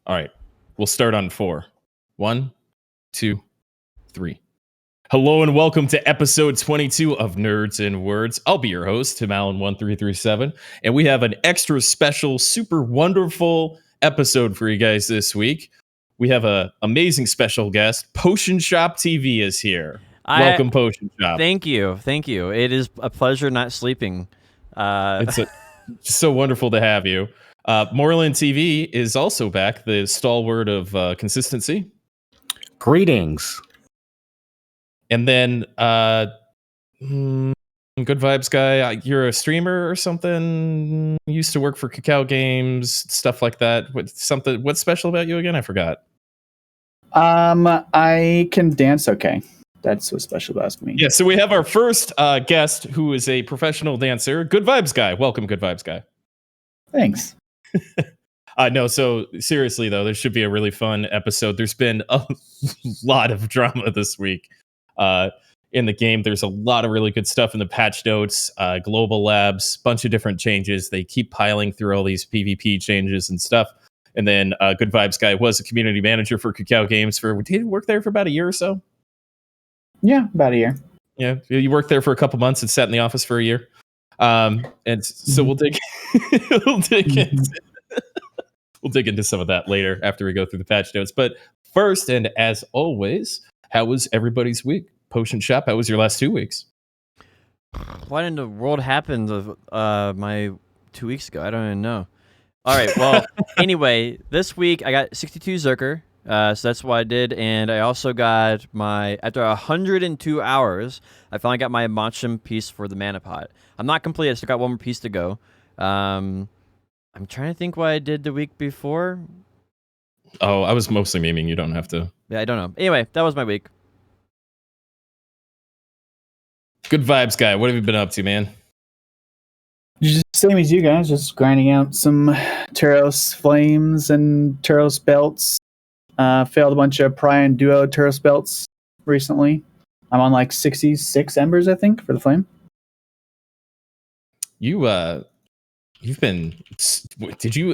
All right. We'll start on 4. 1, 2, 3. Hello and welcome to episode 22 of Nerds and Words. I'll be your host, Tim Allen 1337, and we have an extra special, super wonderful episode for you guys this week. We have an amazing special guest. Potion Shop TV is here. Welcome, Potion Shop. Thank you. It is a pleasure not sleeping. It's so wonderful to have you. Moreland TV is also back, the stalwart of consistency. Greetings. And then, Good Vibes Guy, you're a streamer or something? You used to work for Cacao Games, stuff like that. What's special about you again? I forgot. I can dance okay. That's what's special about me. Yeah, so we have our first guest who is a professional dancer, Good Vibes Guy. Welcome, Good Vibes Guy. Thanks. No, so seriously, though, there should be a really fun episode. There's been a lot of drama this week in the game. There's a lot of really good stuff in the patch notes, global labs, bunch of different changes. They keep piling through all these PvP changes and stuff. And then Good Vibes Guy was a community manager for Cacao Games did he work there for about a year or so? Yeah, about a year. Yeah, you worked there for a couple months and sat in the office for a year. And so we'll dig into some of that later after we go through the patch notes. But first, and as always, how was everybody's week? Potion Shop, how was your last 2 weeks? What in the world happened my 2 weeks ago? I don't even know. All right, well, anyway, this week I got 62 Zerker, so that's what I did, and I also got after 102 hours, I finally got my Machem piece for the Mana Pot. I'm not complete, I still got one more piece to go. I'm trying to think what I did the week before. Oh, I was mostly memeing, you don't have to. Yeah, I don't know. Anyway, that was my week. Good Vibes Guy, what have you been up to, man? Just same as you guys, just grinding out some Turos Flames and Turos Belts. Failed a bunch of Pry and Duo Turos Belts recently. I'm on like 66 Embers, I think, for the Flame.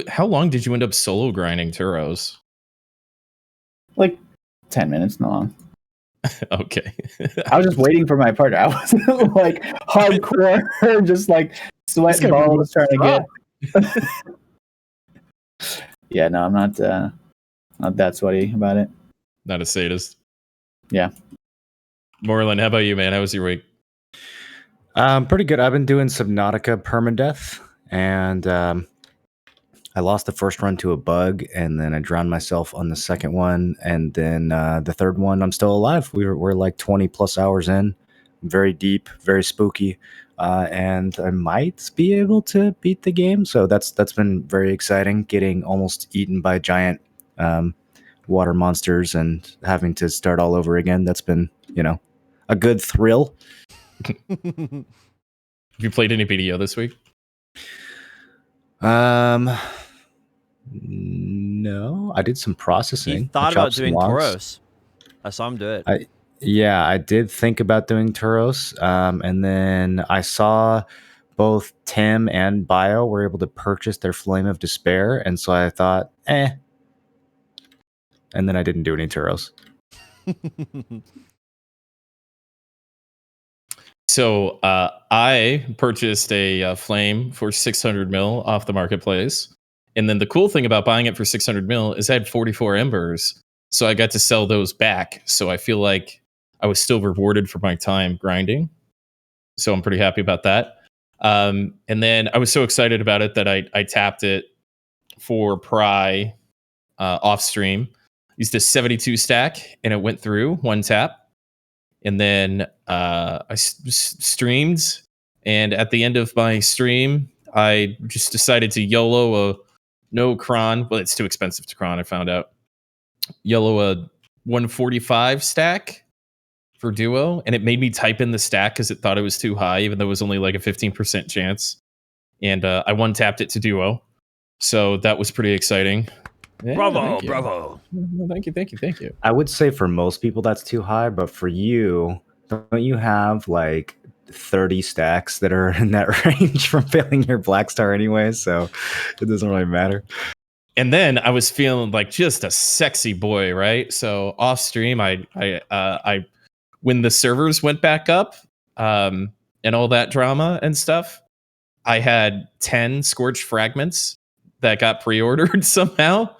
How long did you end up solo grinding Turos? Like 10 minutes, not long. Okay. I was just waiting for my partner. I wasn't like hardcore, just like sweating balls trying to get. Yeah, no, I'm not that sweaty about it. Not a sadist. Yeah. Moreland, how about you, man? How was your week? Pretty good. I've been doing Subnautica Permadeath, and I lost the first run to a bug, and then I drowned myself on the second one, and then the third one, I'm still alive. We're like 20 plus hours in, very deep, very spooky, and I might be able to beat the game. So that's been very exciting. Getting almost eaten by giant water monsters and having to start all over again. That's been, a good thrill. Have you played any BDO this week? No, I did some processing. He thought about doing Tauros. I saw him do it. I did think about doing Tauros. And then I saw both Tim and Bio were able to purchase their Flame of Despair. And so I thought, And then I didn't do any Tauros. So I purchased a Flame for 600 mil off the marketplace. And then the cool thing about buying it for 600 mil is I had 44 embers. So I got to sell those back. So I feel like I was still rewarded for my time grinding. So I'm pretty happy about that. And then I was so excited about it that I tapped it for Pry off stream. Used a 72 stack and it went through one tap. And then I streamed, and at the end of my stream, I just decided to YOLO a no cron. Well, it's too expensive to cron, I found out. YOLO a 145 stack for duo, and it made me type in the stack because it thought it was too high, even though it was only like a 15% chance. And I one-tapped it to duo. So that was pretty exciting. Yeah, bravo. Thank you. I would say for most people that's too high, but for you, don't you have like 30 stacks that are in that range from failing your Black Star anyway? So it doesn't really matter. And then I was feeling like just a sexy boy, right? So off stream, I when the servers went back up, and all that drama and stuff, I had 10 scorched fragments that got pre-ordered somehow.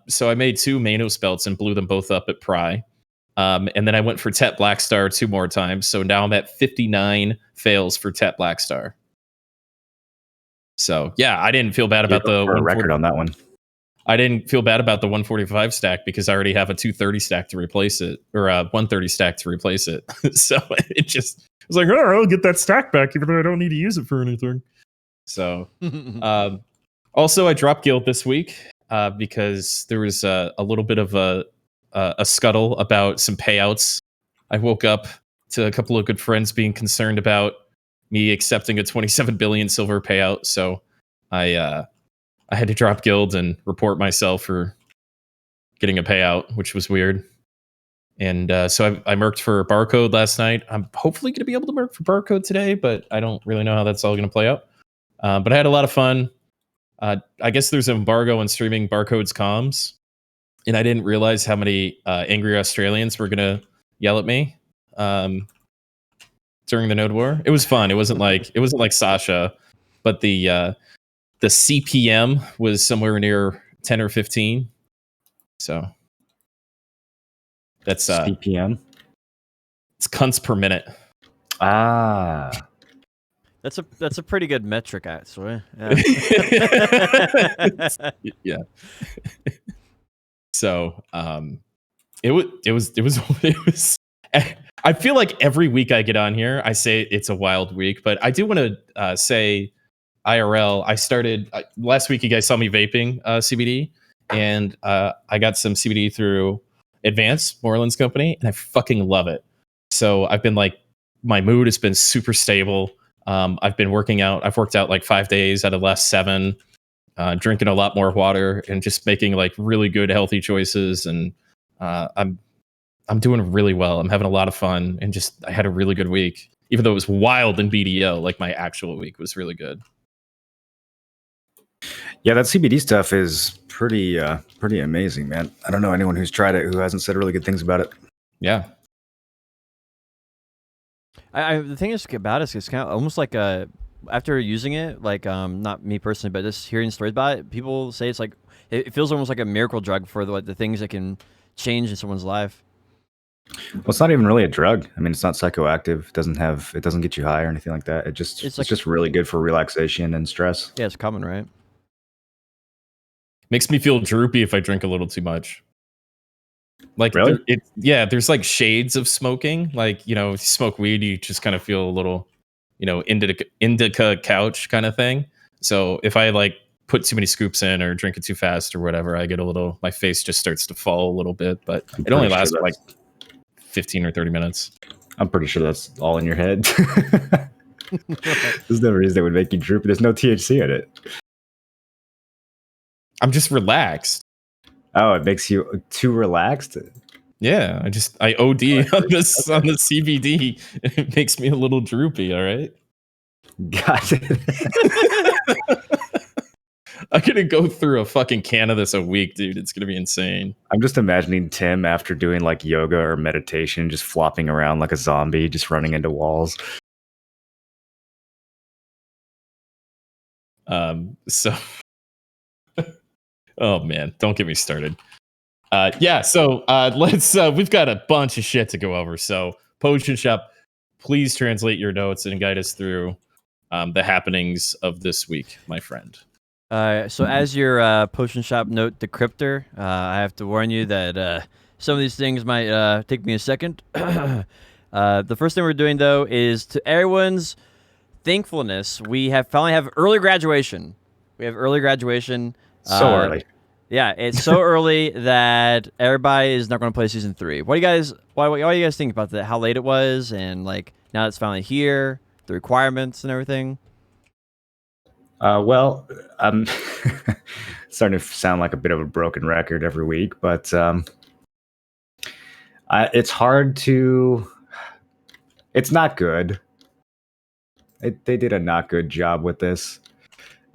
So I made 2 Manos belts and blew them both up at Pry. And then I went for Tet Blackstar 2 more times. So now I'm at 59 fails for Tet Blackstar. So yeah, I didn't feel bad about the record on that one. I didn't feel bad about the 145 stack because I already have a 230 stack to replace it, or a 130 stack to replace it. So it just I was like, all right, I'll get that stack back, even though I don't need to use it for anything. So also I dropped guild this week because there was a little bit of a scuttle about some payouts. I woke up to a couple of good friends being concerned about me accepting a 27 billion silver payout, so I had to drop guild and report myself for getting a payout, which was weird. And so I merked for Barcode last night. I'm hopefully going to be able to merc for Barcode today, but I don't really know how that's all going to play out. But I had a lot of fun. I guess there's an embargo on streaming Barcode's comms, and I didn't realize how many angry Australians were going to yell at me during the Node War. It was fun. It wasn't like Sasha, but the CPM was somewhere near 10 or 15. So that's CPM. It's cunts per minute. Ah, That's a pretty good metric, actually. Yeah. So it was I feel like every week I get on here, I say it's a wild week, but I do want to say IRL. I started last week. You guys saw me vaping CBD, and I got some CBD through Advance Moreland's company, and I fucking love it. So I've been like, my mood has been super stable. I've been working out. I've worked out like 5 days out of the last 7, drinking a lot more water and just making like really good healthy choices. And I'm doing really well. I'm having a lot of fun, and just I had a really good week, even though it was wild in BDO. Like my actual week was really good. Yeah, that CBD stuff is pretty amazing, man. I don't know anyone who's tried it who hasn't said really good things about it. Yeah. The thing is about it is it's kind of almost like after using it, like not me personally, but just hearing stories about it, people say it's like it feels almost like a miracle drug for the things that can change in someone's life. Well, it's not even really a drug. I mean, it's not psychoactive. It doesn't get you high or anything like that. It's just really good for relaxation and stress. Yeah, it's common, right? Makes me feel droopy if I drink a little too much. Like, really? There's like shades of smoking. Like, if you smoke weed, you just kind of feel a little, indica couch kind of thing. So if I like put too many scoops in or drink it too fast or whatever, I get my face just starts to fall a little bit, but it only lasts for like 15 or 30 minutes. I'm pretty sure that's all in your head. There's no reason that would make you droopy. There's no THC in it. I'm just relaxed. Oh, it makes you too relaxed? Yeah, I OD on the CBD. It makes me a little droopy, all right? Got it. I'm gonna go through a fucking can of this a week, dude. It's gonna be insane. I'm just imagining Tim after doing like yoga or meditation, just flopping around like a zombie, just running into walls. So oh man, don't get me started. So let's we've got a bunch of shit to go over. So Potion Shop, please translate your notes and guide us through the happenings of this week, my friend. So as your Potion Shop note decryptor, I have to warn you that some of these things might take me a second. The first thing we're doing, though, is to everyone's thankfulness, we finally have early graduation. We have early graduation. So early. Yeah, it's so early that everybody is not going to play season 3. What do you guys? Why do you guys think about that? How late it was, and like now it's finally here, the requirements and everything. Well, I'm starting to sound like a bit of a broken record every week, but it's hard to. It's not good. They did a not good job with this.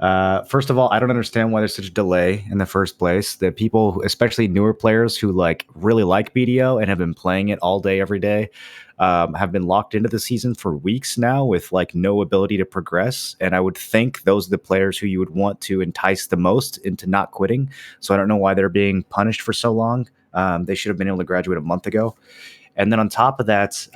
First of all, I don't understand why there's such a delay in the first place. The people, especially newer players who really like BDO and have been playing it all day, every day, have been locked into the season for weeks now with no ability to progress. And I would think those are the players who you would want to entice the most into not quitting. So I don't know why they're being punished for so long. They should have been able to graduate a month ago. And then on top of that,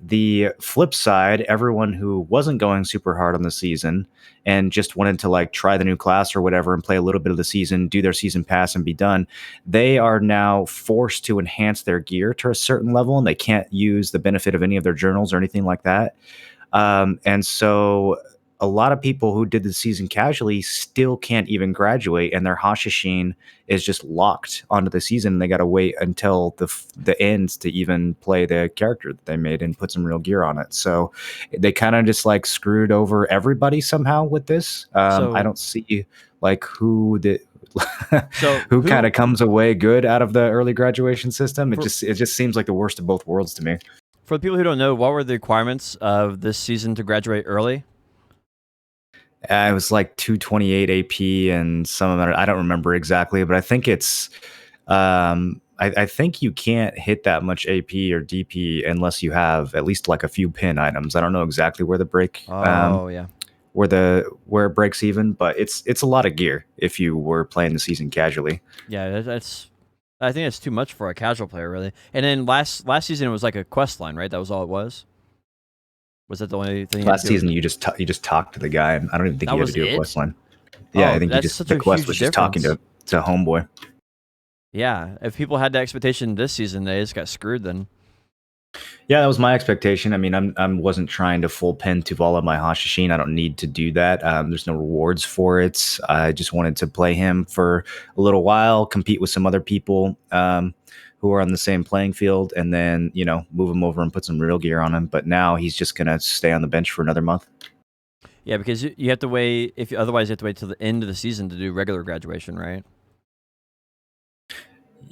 the flip side, everyone who wasn't going super hard on the season and just wanted to try the new class or whatever and play a little bit of the season, do their season pass and be done, they are now forced to enhance their gear to a certain level, and they can't use the benefit of any of their journals or anything like that. And so a lot of people who did the season casually still can't even graduate, and their Hashashin is just locked onto the season. And they got to wait until the end to even play the character that they made and put some real gear on it. So they kind of just screwed over everybody somehow with this. I don't see who the who kind of comes away good out of the early graduation system. It just seems like the worst of both worlds to me. For the people who don't know, what were the requirements of this season to graduate early? It was 228 AP and some of it. I don't remember exactly, but I think it's. I think you can't hit that much AP or DP unless you have at least a few pin items. I don't know exactly where the break. Yeah. Where it breaks even, but it's a lot of gear if you were playing the season casually. Yeah, I think it's too much for a casual player, really. And then last season it was a quest line, right? That was all it was. Was that the only thing? Last season you just talked to the guy, and I don't even think you had to do a quest line. Yeah, I think the quest was just talking to homeboy. Yeah, if people had the expectation this season, they just got screwed then. Yeah, that was my expectation. I mean, I wasn't trying to full pen Tuvala my Hashashin. I don't need to do that. There's no rewards for it. I just wanted to play him for a little while, compete with some other people who are on the same playing field, and then move him over and put some real gear on him. But now he's just gonna stay on the bench for another month. Yeah, because you have to wait. Otherwise, you have to wait till the end of the season to do regular graduation, right?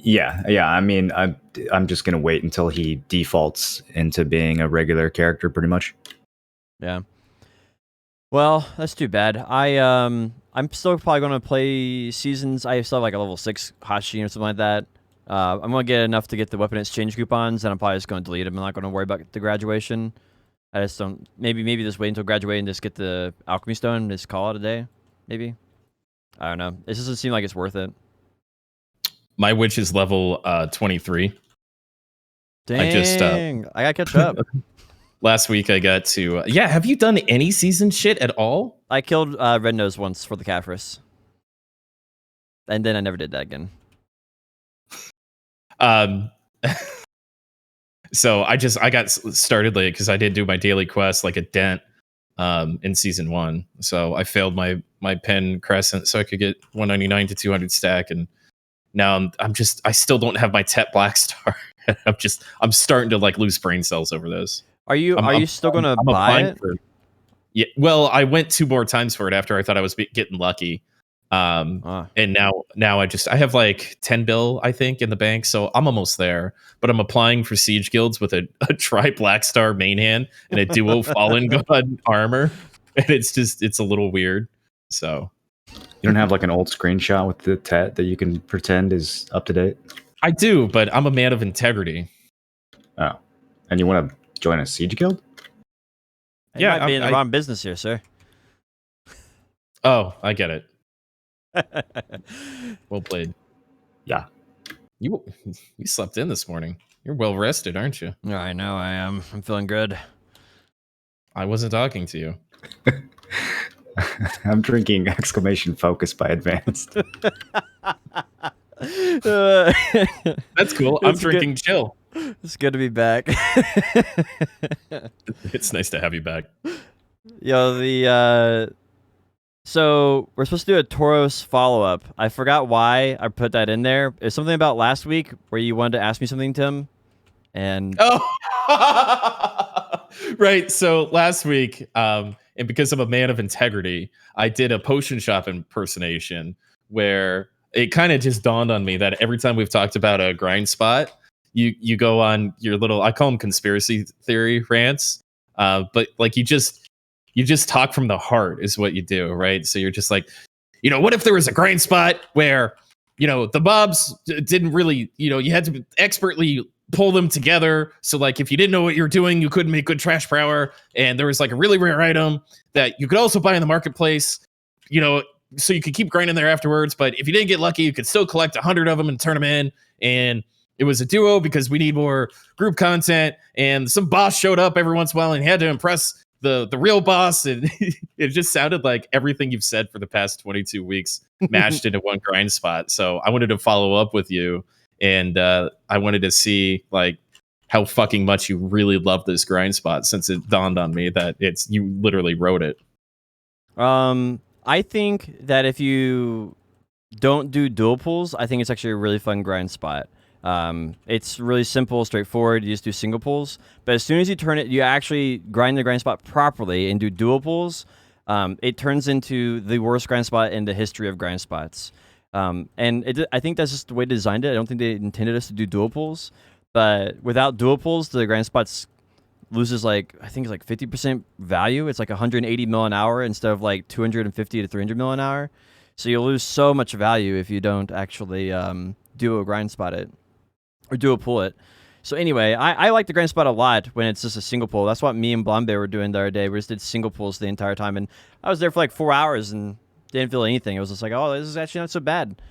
Yeah. I mean, I'm just gonna wait until he defaults into being a regular character, pretty much. Yeah. Well, that's too bad. I'm still probably gonna play seasons. I still have a level 6 Hashi or something like that. I'm gonna get enough to get the weapon exchange coupons, and I'm probably just gonna delete them. I'm not gonna worry about the graduation. I just don't. Maybe just wait until graduate and just get the alchemy stone and just call it a day. Maybe. I don't know. It doesn't seem like it's worth it. My witch is level 23. Dang, I gotta catch up. Last week I got to. Have you done any season shit at all? I killed Red Nose once for the Caphras, and then I never did that again. So I got started late because I did do my daily quest a dent in season 1. So I failed my pen crescent so I could get 199 to 200 stack, and now I still don't have my Tet Black Star. I'm starting to lose brain cells over this. Are you still gonna buy it? Yeah. Well, I went 2 more times for it after I thought I was getting lucky. And now I have 10 bill, I think, in the bank, so I'm almost there. But I'm applying for siege guilds with a tri Black Star main hand and a duo Fallen God armor, and it's a little weird. So you don't have an old screenshot with the Tet that you can pretend is up to date? I do, but I'm a man of integrity. Oh, and you want to join a siege guild? You might be in the wrong business here, sir. Oh, I get it. Well played. Yeah. You slept in this morning. You're well rested, aren't you? Yeah, I know I am. I'm feeling good. I wasn't talking to you. I'm drinking !Focus by Advanced. That's cool. I'm drinking Chill. It's good to be back. It's nice to have you back. Yo, so we're supposed to do a Tauros follow-up. I forgot why I put that in there. It's something about last week where you wanted to ask me something, Tim. And right. So last week, and because I'm a man of integrity, I did a potion shop impersonation where it kind of just dawned on me that every time we've talked about a grind spot, you go on your little, I call them conspiracy theory rants, but you just talk from the heart is what you do, right? So you're just like, what if there was a grind spot where, the mobs didn't really, you had to expertly pull them together. So like if you didn't know what you were doing, you couldn't make good trash power. And there was like a really rare item that you could also buy in the marketplace, so you could keep grinding there afterwards. But if you didn't get lucky, you could still collect 100 of them and turn them in. And it was a duo because we need more group content. And some boss showed up every once in a while and he had to impress the real boss. And it just sounded like everything you've said for the past 22 weeks mashed into one grind spot. So I wanted to follow up with you. And I wanted to see like how fucking much you really love this grind spot, since it dawned on me that you literally wrote it. I think that if you don't do dual pulls, I think it's actually a really fun grind spot. It's really simple, straightforward. You just do single pulls. But as soon as you turn it, you actually grind the grind spot properly and do dual pulls, it turns into the worst grind spot in the history of grind spots. I think that's just the way they designed it. I don't think they intended us to do dual pulls. But without dual pulls, the grind spots loses I think it's like 50% value. It's like 180 mil an hour instead of like 250 to 300 mil an hour. So you'll lose so much value if you don't actually do a grind spot it or do a pull it. So anyway, I like the grind spot a lot when it's just a single pull. That's what me and Blombe were doing the other day. We just did single pulls the entire time, and I was there for like 4 hours and didn't feel anything. It was just like, oh, this is actually not so bad.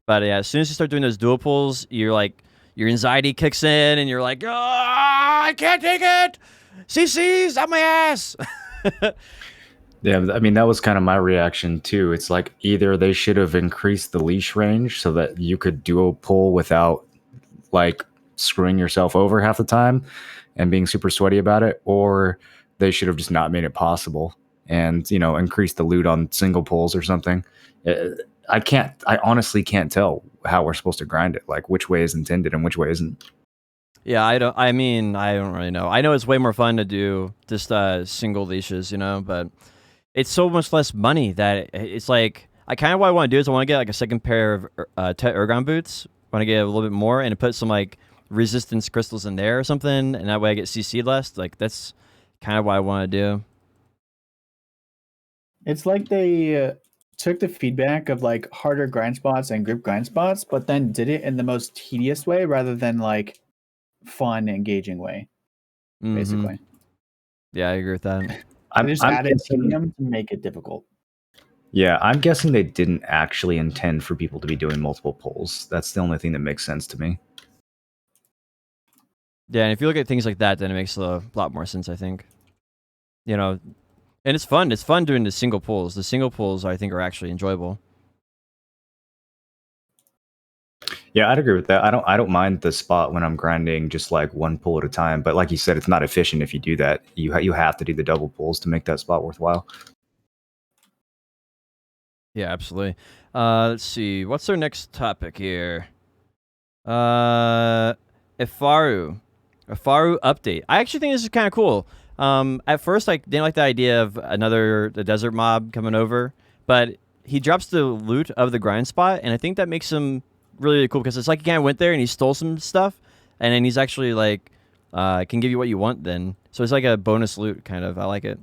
But yeah, as soon as you start doing those dual pulls, you're like, your anxiety kicks in, and you're like, oh, I can't take it. CC's on my ass. Yeah, I mean, that was kind of my reaction too. It's like either they should have increased the leash range so that you could duo pull without like screwing yourself over half the time and being super sweaty about it, or they should have just not made it possible and, increase the loot on single pulls or something. I honestly can't tell how we're supposed to grind it, like which way is intended and which way isn't. Yeah, I don't really know. I know it's way more fun to do just single leashes, but it's so much less money that it's like, what I want to do is I want to get like a second pair of Tet Ergon boots. I want to get a little bit more and put some like resistance crystals in there or something, and that way I get CC'd less. Like that's kind of what I want to do. It's like they took the feedback of like harder grind spots and group grind spots, but then did it in the most tedious way rather than like fun, engaging way. Basically. Yeah, I agree with that. I just added tedium to make it difficult. Yeah, I'm guessing they didn't actually intend for people to be doing multiple pulls. That's the only thing that makes sense to me. Yeah, and if you look at things like that, then it makes a lot more sense, I think. And it's fun. It's fun doing the single pulls. The single pulls, I think, are actually enjoyable. Yeah, I'd agree with that. I don't mind the spot when I'm grinding just like one pull at a time. But like you said, it's not efficient if you do that. You have to do the double pulls to make that spot worthwhile. Yeah, absolutely. Let's see. What's our next topic here? Ifaru update. I actually think this is kind of cool. At first, I didn't like the idea of the desert mob coming over, but he drops the loot of the grind spot, and I think that makes him really cool because it's like he kind of went there and he stole some stuff, and then he's actually like can give you what you want then. So it's like a bonus loot kind of. I like it.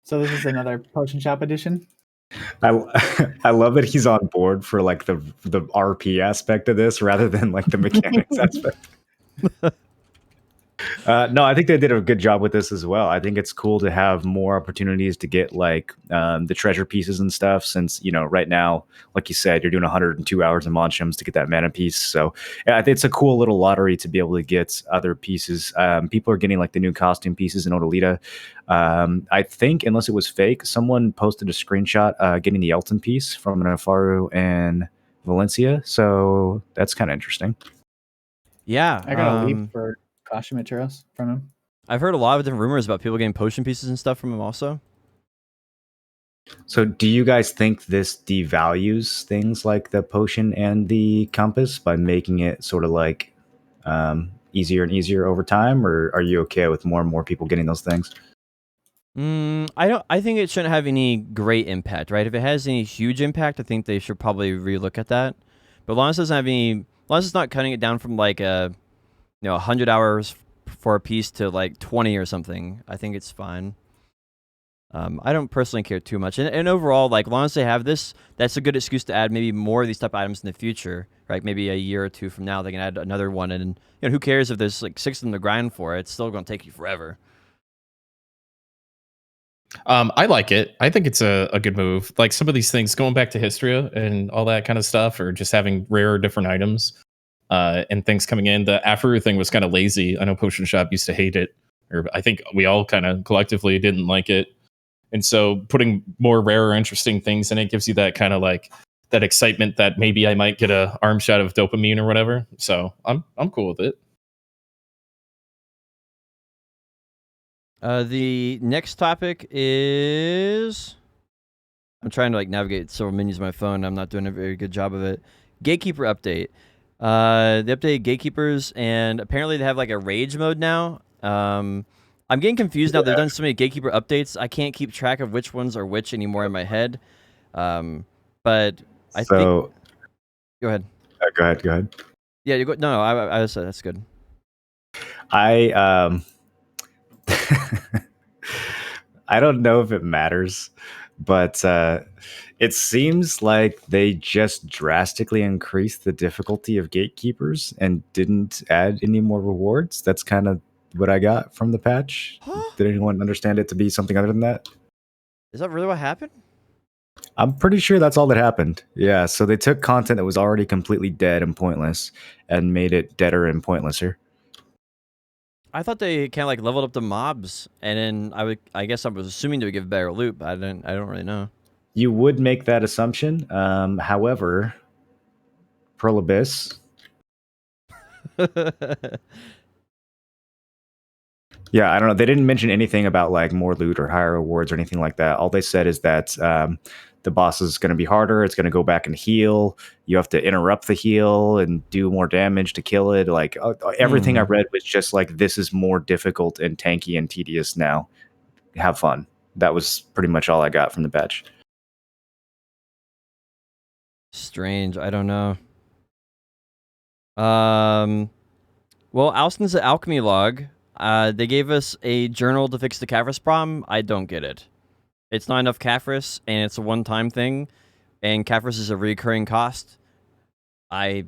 So this is another potion shop edition. I love that he's on board for like the RP aspect of this rather than like the mechanics aspect. No, I think they did a good job with this as well. I think it's cool to have more opportunities to get like the treasure pieces and stuff, since right now, like you said, you're doing 102 hours of Monchums to get that mana piece. So yeah, I think it's a cool little lottery to be able to get other pieces. People are getting like the new costume pieces in Odalita. I think, unless it was fake, someone posted a screenshot getting the Elton piece from Nafaru and Valencia. So that's kind of interesting. Yeah, I got a leap for costume materials from him. I've heard a lot of different rumors about people getting potion pieces and stuff from him also. So do you guys think this devalues things like the potion and the compass by making it sort of like easier and easier over time, or are you okay with more and more people getting those things? I think it shouldn't have any great impact, right? If it has any huge impact, I think they should probably relook at that. But as long as it doesn't have any, as long as it's not cutting it down from like 100 hours for a piece to like 20 or something, I think it's fine. I don't personally care too much, and overall, like, as long as they have this, that's a good excuse to add maybe more of these type of items in the future, right? Maybe a year or two from now, they can add another one, and who cares if there's like 6 of them to grind for? It's still going to take you forever. I like it. I think it's a good move. Like some of these things, going back to Histria and all that kind of stuff, or just having rare different items and things coming in. The Afaru thing was kind of lazy. I know Potion Shop used to hate it, or I think we all kind of collectively didn't like it. And so putting more rare or interesting things in it gives you that kind of like that excitement that maybe I might get a arm shot of dopamine or whatever. So I'm cool with it. The next topic is, I'm trying to like navigate several menus on my phone. I'm not doing a very good job of it. Gatekeeper update. They updated gatekeepers, and apparently they have like a rage mode now. I'm getting confused now. They've done so many gatekeeper updates. I can't keep track of which ones are which anymore in my head. But I think. Go ahead. Go ahead. Yeah, you go. No, I said that's good. I I don't know if it matters, but it seems like they just drastically increased the difficulty of gatekeepers and didn't add any more rewards. That's kind of what I got from the patch. Huh? Did anyone understand it to be something other than that? Is that really what happened? I'm pretty sure that's all that happened. Yeah, so they took content that was already completely dead and pointless and made it deader and pointlesser. I thought they kind of like leveled up the mobs, and then I guess I was assuming they would give better loot, but I don't really know. You would make that assumption. However, Pearl Abyss. Yeah, I don't know. They didn't mention anything about like more loot or higher rewards or anything like that. All they said is that the boss is going to be harder. It's going to go back and heal. You have to interrupt the heal and do more damage to kill it. Like everything I read was just like, this is more difficult and tanky and tedious now. Have fun. That was pretty much all I got from the patch. Strange. I don't know. Well, Alston's alchemy log. They gave us a journal to fix the Caphras problem. I don't get it. It's not enough Caphras, and it's a one-time thing, and Caphras is a recurring cost. I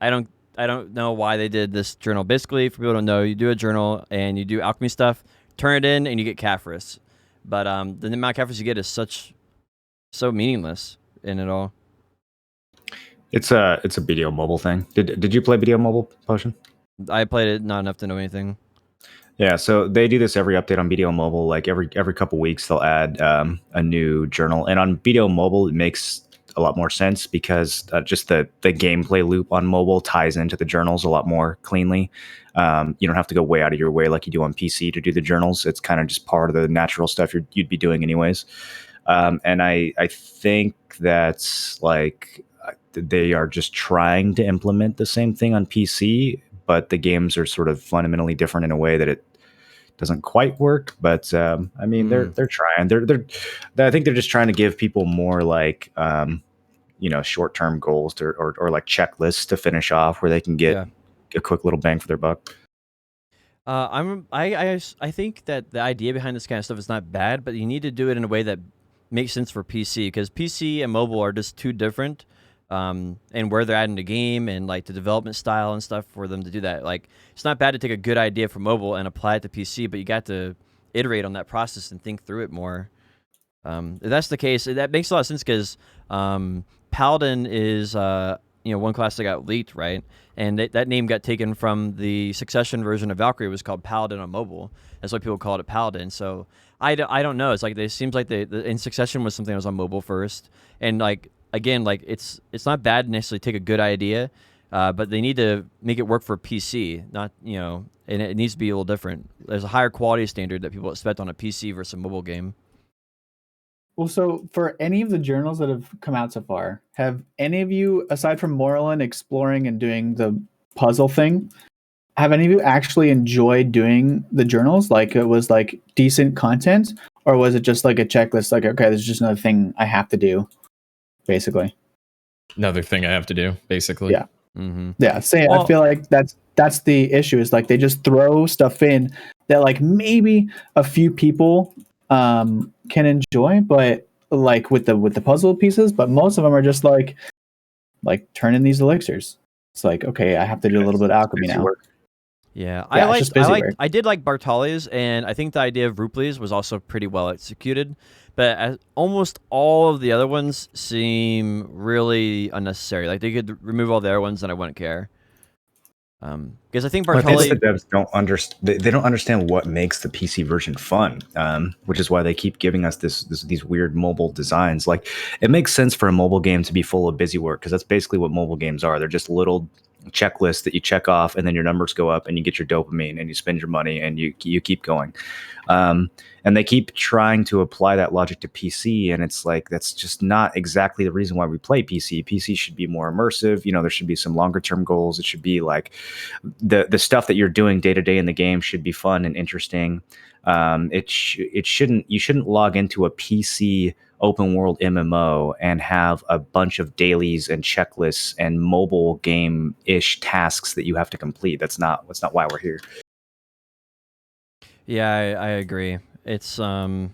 don't know why they did this journal. Basically, for people who don't know, you do a journal and you do alchemy stuff, turn it in, and you get Caphras. But the amount of Caphras you get is so meaningless in it all. It's a BDO mobile thing. Did you play BDO mobile, Potion? I played it not enough to know anything. Yeah, so they do this every update on BDO Mobile. Like every couple weeks, they'll add a new journal, and on BDO Mobile, it makes a lot more sense because just the gameplay loop on mobile ties into the journals a lot more cleanly. You don't have to go way out of your way like you do on PC to do the journals. It's kind of just part of the natural stuff you'd be doing anyways. And I think that's like they are just trying to implement the same thing on PC, but the games are sort of fundamentally different in a way that it doesn't quite work. But I mean, they're trying. I think they're just trying to give people more like short-term goals or like checklists to finish off where they can get a quick little bang for their buck. I think that the idea behind this kind of stuff is not bad, but you need to do it in a way that makes sense for PC, because PC and mobile are just too different. And where they're at in the game and like the development style and stuff for them to do that. Like, it's not bad to take a good idea for mobile and apply it to PC, but you got to iterate on that process and think through it more. If that's the case, that makes a lot of sense, because Paladin is one class that got leaked, right? And that name got taken from the Succession version of Valkyrie. It was called Paladin on mobile. That's why people called it Paladin. So I don't know. It's like it seems like the in Succession was something that was on mobile first, and like. Again, like it's not bad to necessarily take a good idea, but they need to make it work for PC. Not and it needs to be a little different. There's a higher quality standard that people expect on a PC versus a mobile game. Well, so for any of the journals that have come out so far, have any of you, aside from Moreland exploring and doing the puzzle thing, have any of you actually enjoyed doing the journals? Like, it was like decent content, or was it just like a checklist? Like, okay, there's just another thing I have to do. Basically, another thing I have to do. Basically, yeah, yeah. Well, I feel like that's the issue. Is like they just throw stuff in that like maybe a few people can enjoy, but like with the puzzle pieces, but most of them are just like turn in these elixirs. It's like, okay, I have to do a little bit of alchemy now. Yeah, Yeah, it's just busy work. I did like Bartali's, and I think the idea of Rupli's was also pretty well executed. But almost all of the other ones seem really unnecessary. Like they could remove all the other ones, and I wouldn't care. Because I think Well, I think Bartali. the devs don't understand. They don't understand what makes the PC version fun, which is why they keep giving us these weird mobile designs. Like, it makes sense for a mobile game to be full of busy work because that's basically what mobile games are. They're just little checklists that you check off, and then your numbers go up, and you get your dopamine, and you spend your money, and you keep going. And they keep trying to apply that logic to PC, and it's like that's just not exactly the reason why we play PC. PC should be more immersive. You know, there should be some longer term goals. It should be like the stuff that you're doing day to day in the game should be fun and interesting. You shouldn't log into a PC open world MMO and have a bunch of dailies and checklists and mobile game ish tasks that you have to complete. That's not why we're here. Yeah, I agree. It's I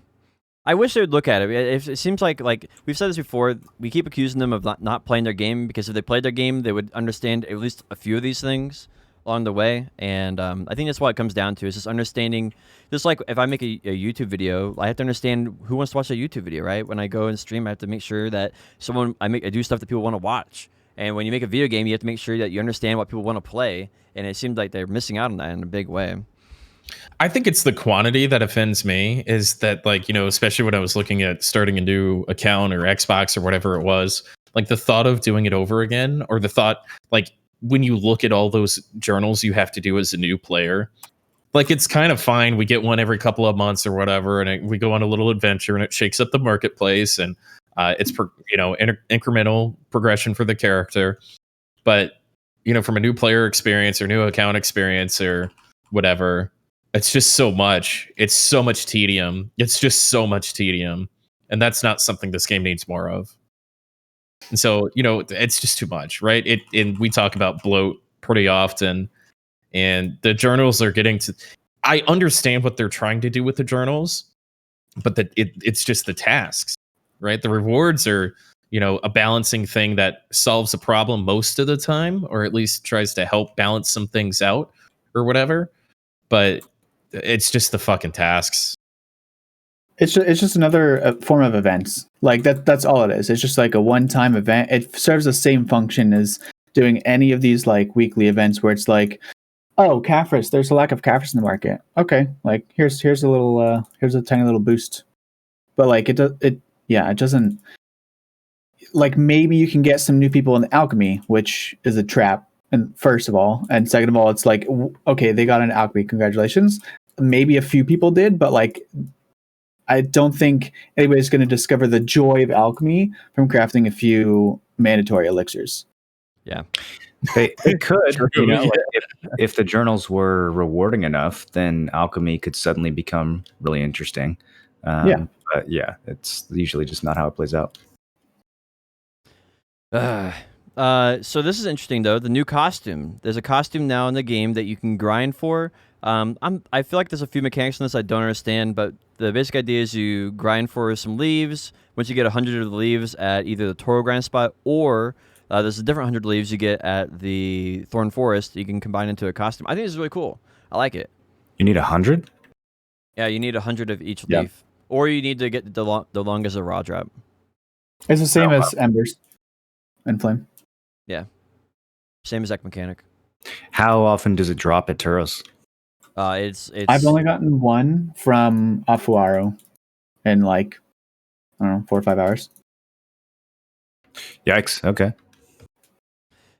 wish they would look at it. It seems like we've said this before. We keep accusing them of not playing their game because if they played their game, they would understand at least a few of these things along the way. And I think that's what it comes down to is just understanding. Just like if I make a YouTube video, I have to understand who wants to watch a YouTube video, right? When I go and stream, I have to make sure that I do stuff that people want to watch. And when you make a video game, you have to make sure that you understand what people want to play. And it seems like they're missing out on that in a big way. I think it's the quantity that offends me is that, like, you know, especially when I was looking at starting a new account or Xbox or whatever it was, like the thought of doing it over again, or the thought, like, when you look at all those journals you have to do as a new player, like, it's kind of fine. We get one every couple of months or whatever, and we go on a little adventure and it shakes up the marketplace, and it's, incremental progression for the character. But, you know, from a new player experience or new account experience or whatever, it's just so much. It's so much tedium. It's just so much tedium. And that's not something this game needs more of. And so, you know, it's just too much, right? And we talk about bloat pretty often. And the journals are getting to... I understand what they're trying to do with the journals, but it's just the tasks, right? The rewards are, you know, a balancing thing that solves a problem most of the time, or at least tries to help balance some things out or whatever. But it's just the fucking tasks. It's just another form of events. Like that's all it is. It's just like a one-time event. It serves the same function as doing any of these like weekly events where it's like, oh, Caphras, there's a lack of Caphras in the market. Okay, like here's a little here's a tiny little boost. But like it doesn't, like, maybe you can get some new people in the alchemy, which is a trap. And first of all, and second of all, it's like, okay, they got an alchemy, congratulations. Maybe a few people did, but like, I don't think anybody's going to discover the joy of alchemy from crafting a few mandatory elixirs. Yeah, they could. You know, like if the journals were rewarding enough, then alchemy could suddenly become really interesting. But yeah, it's usually just not how it plays out. So this is interesting though. The new costume. There's a costume now in the game that you can grind for. I feel like there's a few mechanics in this I don't understand, but the basic idea is you grind for some leaves. Once you get 100 of the leaves at either the Toro grind spot or there's a different 100 leaves you get at the Thorn Forest, you can combine into a costume. I think it's really cool. I like it. You need 100? Yeah, you need 100 of each leaf, or you need to get the longest of raw drop. It's the same as Embers and Flame. Yeah, same exact mechanic. How often does it drop at Turos? It's. I've only gotten one from Afuaro in like, I don't know, 4 or 5 hours. Yikes! Okay.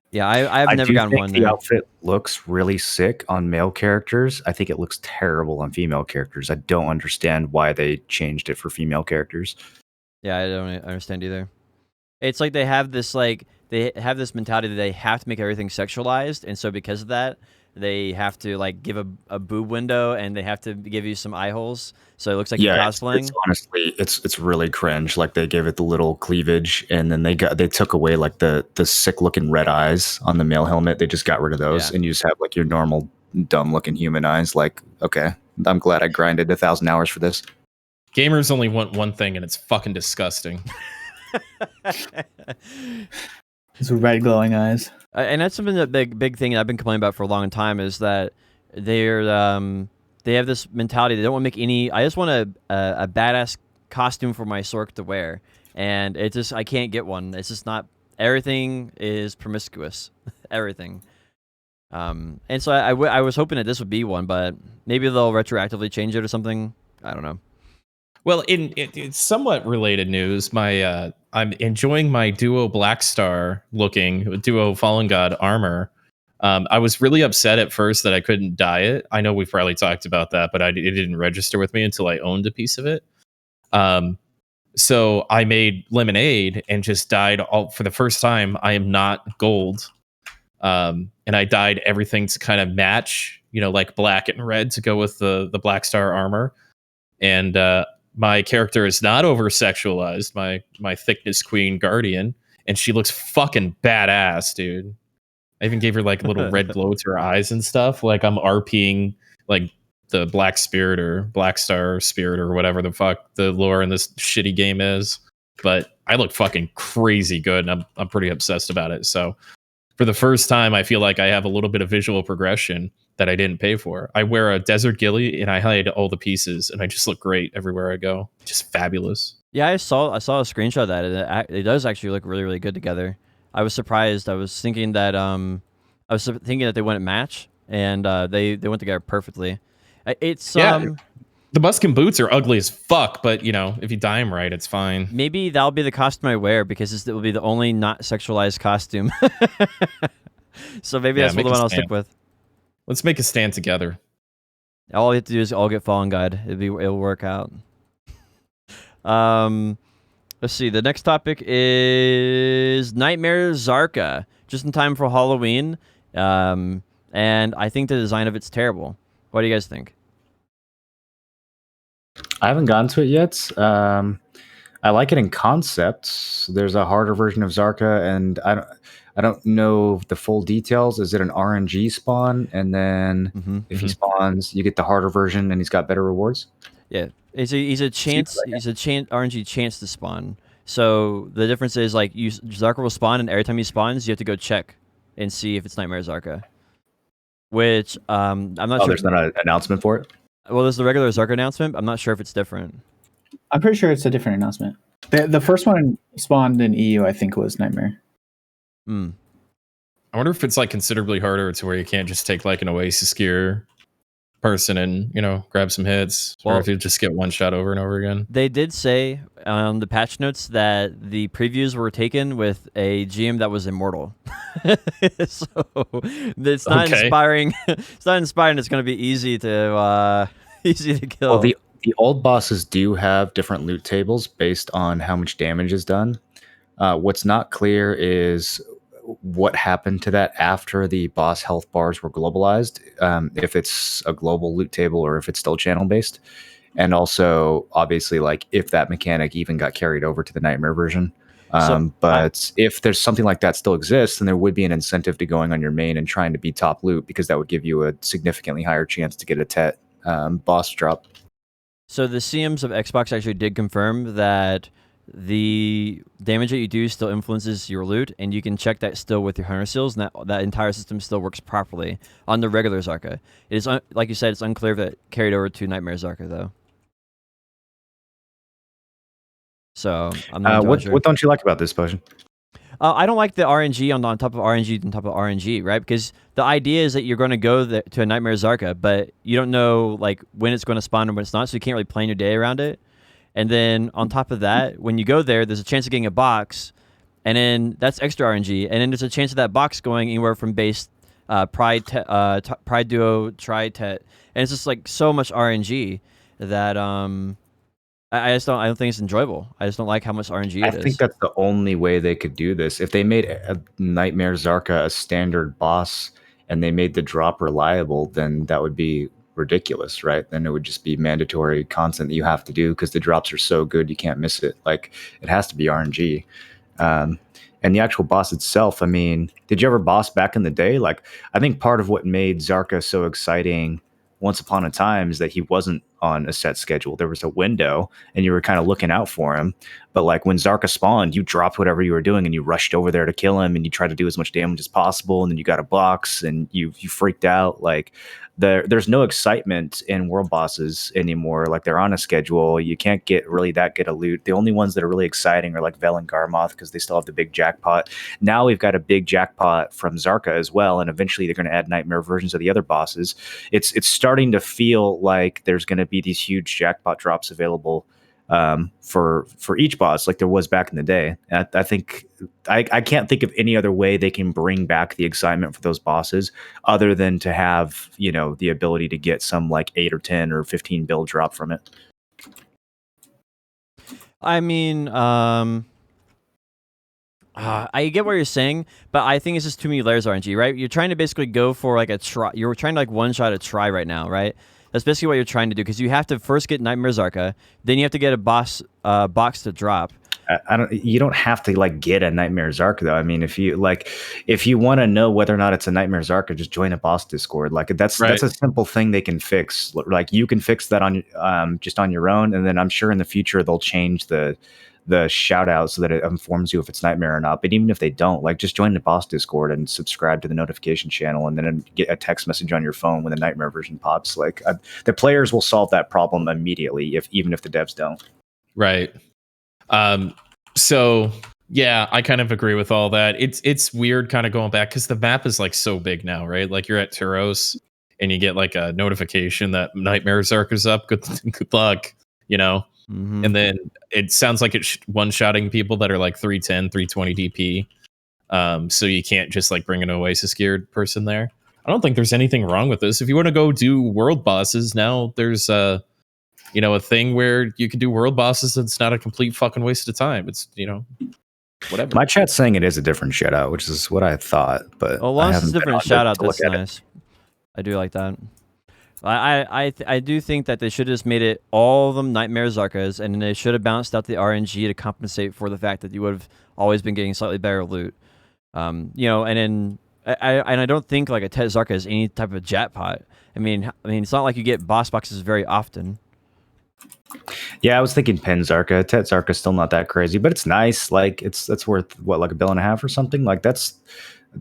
Yeah, I've never gotten one. The outfit looks really sick on male characters. I think it looks terrible on female characters. I don't understand why they changed it for female characters. Yeah, I don't understand either. It's like they have this mentality that they have to make everything sexualized, and so because of that, they have to like give a boob window, and they have to give you some eye holes, so it looks like you're cosplaying. It's really cringe. Like they gave it the little cleavage, and then they took away like the sick looking red eyes on the male helmet. They just got rid of those, and you just have like your normal dumb looking human eyes. Like, okay, I'm glad I grinded 1,000 hours for this. Gamers only want one thing, and it's fucking disgusting. His red glowing eyes. And that's something that big thing I've been complaining about for a long time is that they're they have this mentality. They don't want to make any. I just want a badass costume for my Sork to wear, and it just I can't get one. It's just not. Everything is promiscuous. Everything. And so I was hoping that this would be one, but maybe they'll retroactively change it or something. I don't know. Well, it's somewhat related news. I'm enjoying my Duo Blackstar looking Duo Fallen God armor. I was really upset at first that I couldn't dye it. I know we've probably talked about that, but it didn't register with me until I owned a piece of it. So I made lemonade and just dyed all for the first time. I am not gold. And I dyed everything to kind of match, like black and red to go with the Blackstar armor. And my character is not over sexualized. My thickness queen guardian, and she looks fucking badass, dude. I even gave her like a little red glow to her eyes and stuff. Like I'm RPing like the Black Spirit or Black Star Spirit or whatever the fuck the lore in this shitty game is. But I look fucking crazy good, and I'm pretty obsessed about it. So for the first time, I feel like I have a little bit of visual progression that I didn't pay for. I wear a desert ghillie and I hide all the pieces, and I just look great everywhere I go. Just fabulous. Yeah, I saw a screenshot of that, and it does actually look really, really good together. I was surprised. I was thinking that they wouldn't match, and they went together perfectly. It's the buskin boots are ugly as fuck, but if you dye them right, it's fine. Maybe that'll be the costume I wear because it will be the only not sexualized costume. So maybe that's the one I'll stick with. Let's make a stand together. All we have to do is all get Fallen God. It'll work out. Let's see. The next topic is Nightmare Zarka, just in time for Halloween. And I think the design of it's terrible. What do you guys think? I haven't gotten to it yet. I like it in concept. There's a harder version of Zarka, and I don't know the full details. Is it an RNG spawn? And then if he spawns, you get the harder version, and he's got better rewards. Yeah, he's a chance. He's a RNG chance to spawn. So the difference is like Zarka will spawn, and every time he spawns, you have to go check and see if it's Nightmare Zarka. Which I'm not sure. There's not an announcement for it. Well, there's the regular Zarka announcement. I'm not sure if it's different. I'm pretty sure it's a different announcement. The first one spawned in EU, I think, was Nightmare. I wonder if it's like considerably harder to where you can't just take like an Oasis gear person and grab some hits, or if you just get one shot over and over again. They did say on the patch notes that the previews were taken with a GM that was immortal. So it's not inspiring. It's not inspiring. It's going to be easy to kill. Well, the old bosses do have different loot tables based on how much damage is done. What's not clear is what happened to that after the boss health bars were globalized, if it's a global loot table or if it's still channel based, and also obviously like if that mechanic even got carried over to the Nightmare version. If there's something like that still exists, then there would be an incentive to going on your main and trying to be top loot, because that would give you a significantly higher chance to get a Tet boss drop. So the CMs of Xbox actually did confirm that the damage that you do still influences your loot, and you can check that still with your hunter seals, and that entire system still works properly on the regular Zarka. It is like you said, it's unclear if that carried over to Nightmare Zarka though. So I'm not sure. What don't you like about this potion? I don't like the RNG on top of RNG on top of RNG, right? Because the idea is that you're going to go to a Nightmare Zarka, but you don't know like when it's going to spawn and when it's not, so you can't really plan your day around it. And then on top of that, when you go there's a chance of getting a box, and then that's extra RNG. And then there's a chance of that box going anywhere from base, Pride Duo, Tri-Tet, and it's just like so much RNG that I don't think it's enjoyable. I just don't like how much RNG it is. I think that's the only way they could do this. If they made a Nightmare Zarka a standard boss and they made the drop reliable, then that would be ridiculous, right? Then it would just be mandatory content that you have to do because the drops are so good you can't miss it. Like, it has to be RNG. And the actual boss itself, I mean, did you ever boss back in the day? Like, I think part of what made Zarka so exciting once upon a time is that he wasn't on a set schedule. There was a window, and you were kind of looking out for him. But like when Zarka spawned, you dropped whatever you were doing and you rushed over there to kill him, and you tried to do as much damage as possible. And then you got a box, and you freaked out. Like there's no excitement in world bosses anymore. Like they're on a schedule. You can't get really that good a loot. The only ones that are really exciting are like Vel and Garmoth because they still have the big jackpot. Now we've got a big jackpot from Zarka as well, and eventually they're going to add nightmare versions of the other bosses. It's starting to feel like there's going to be these huge jackpot drops available for each boss, like there was back in the day. I think I can't think of any other way they can bring back the excitement for those bosses other than to have, you know, the ability to get some like 8 or 10 or 15 build drop from it. I mean, I get what you're saying, but I think it's just too many layers of RNG, right? You're trying to basically go for like a try. You're trying to like one shot a try right now, right? That's basically what you're trying to do because you have to first get Nightmare Zarka, then you have to get a box to drop. You don't have to like get a Nightmare Zarka though. I mean, if you want to know whether or not it's a Nightmare Zarka, just join a boss Discord. Like that's a simple thing they can fix. Like you can fix that on just on your own, and then I'm sure in the future they'll change the shout out so that it informs you if it's Nightmare or not. But even if they don't, like just join the boss Discord and subscribe to the notification channel, and then get a text message on your phone when the Nightmare version pops. Like the players will solve that problem immediately, even if the devs don't. Right. So yeah, I kind of agree with all that. It's weird kind of going back because the map is like so big now, right? Like you're at Turos and you get like a notification that Nightmare Zarka's up. Good luck, you know? Mm-hmm. And then it sounds like it's one-shotting people that are like 310, 320 DP. So you can't just like bring an Oasis geared person there. I don't think there's anything wrong with this. If you want to go do world bosses, now there's a thing where you can do world bosses and it's not a complete fucking waste of time. It's, whatever. My chat's saying it is a different shout out, which is what I thought. But well, once it's a different shout out, that's nice. I do like that. I do think that they should have just made it all of them Nightmare Zarkas, and they should have balanced out the RNG to compensate for the fact that you would have always been getting slightly better loot. And then I don't think like a Tet Zarka is any type of jackpot. I mean, it's not like you get boss boxes very often. Yeah, I was thinking Pen Zarka. Tet Zarka's still not that crazy, but it's nice. Like that's worth what, like $1.50 or something. Like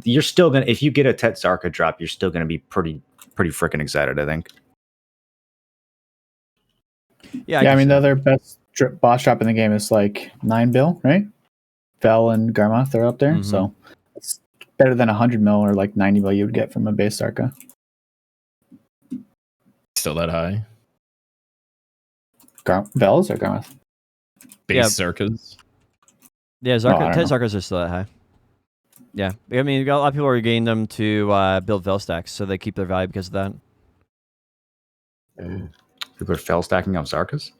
you're still gonna, if you get a Tet Zarka drop, you're still gonna be pretty freaking excited, I think. Yeah, I mean the other best boss drop in the game is like 9 bill, right? Vel and Garmoth are up there, Mm-hmm. so it's better than 100 mil or like 90 mil you would get from a base Zarka. Still that high? Vels or Garmoth? Base Zarkas? Yeah, Tet Zarkas are still that high. Yeah, I mean, a lot of people are getting them to build Vel stacks, so they keep their value because of that. People are Fel stacking up Zarkas?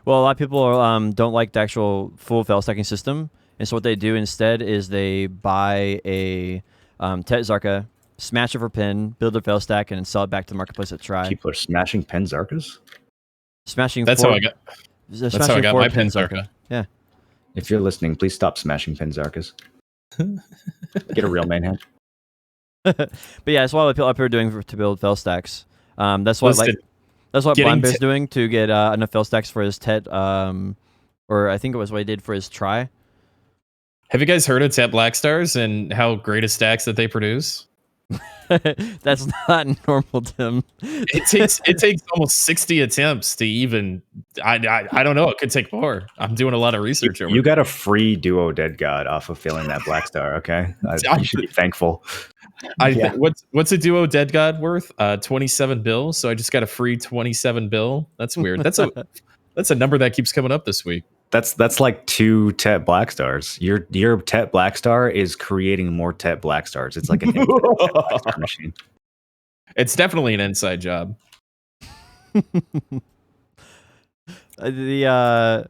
Well, a lot of people are, don't like the actual full Vel stacking system, and so what they do instead is they buy a Tet Zarka, smash it for pin, build a Vel stack, and then sell it back to the marketplace at Try. People are smashing Pen Zarkas? Smashing. That's how I got my Pen Zarka. Yeah. If you're listening, please stop smashing Pen Zarkas. Get a real main hand. But yeah, that's what a lot of people up here are doing to build Vel stacks. That's what Blind Bear's doing to get enough Vel stacks for his Tet, or I think it was what he did for his Try. Have you guys heard of Tet Black Stars and how great a stacks that they produce? That's not normal, Tim. It takes almost 60 attempts to even. I don't know. It could take more. I'm doing a lot of research over. You got a free duo Dead God off of filling that Black Star. Okay, you should be thankful. What's a duo Dead God worth? 27 bill. So I just got a free 27 bill. That's weird. That's a number that keeps coming up this week. That's like 2 Tet Black Stars. Your Tet Black Star is creating more Tet Black Stars. It's like an Black Star machine. It's definitely an inside job. So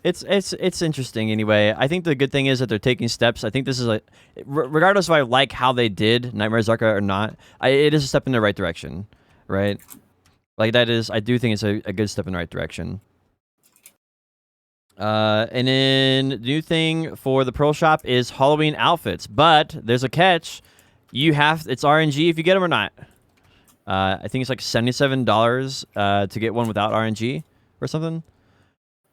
it's interesting anyway. I think the good thing is that they're taking steps. I think this is regardless if I like how they did Nightmare Zarka or not, it is a step in the right direction, right? Like that is, I do think it's a good step in the right direction. And then the new thing for the Pearl Shop is Halloween outfits, but there's a catch. It's RNG if you get them or not. I think it's like $77 to get one without RNG or something.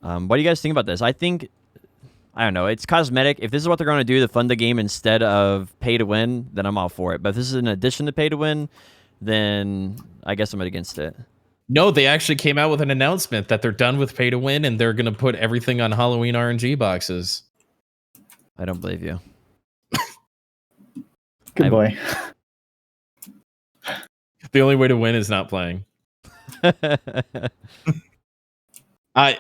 What do you guys think about this? I don't know. It's cosmetic. If this is what they're going to do to fund the game instead of pay to win, then I'm all for it. But if this is in addition to pay to win, then I guess I'm against it. No, they actually came out with an announcement that they're done with pay to win and they're going to put everything on Halloween RNG boxes. I don't believe you. Good boy. The only way to win is not playing. I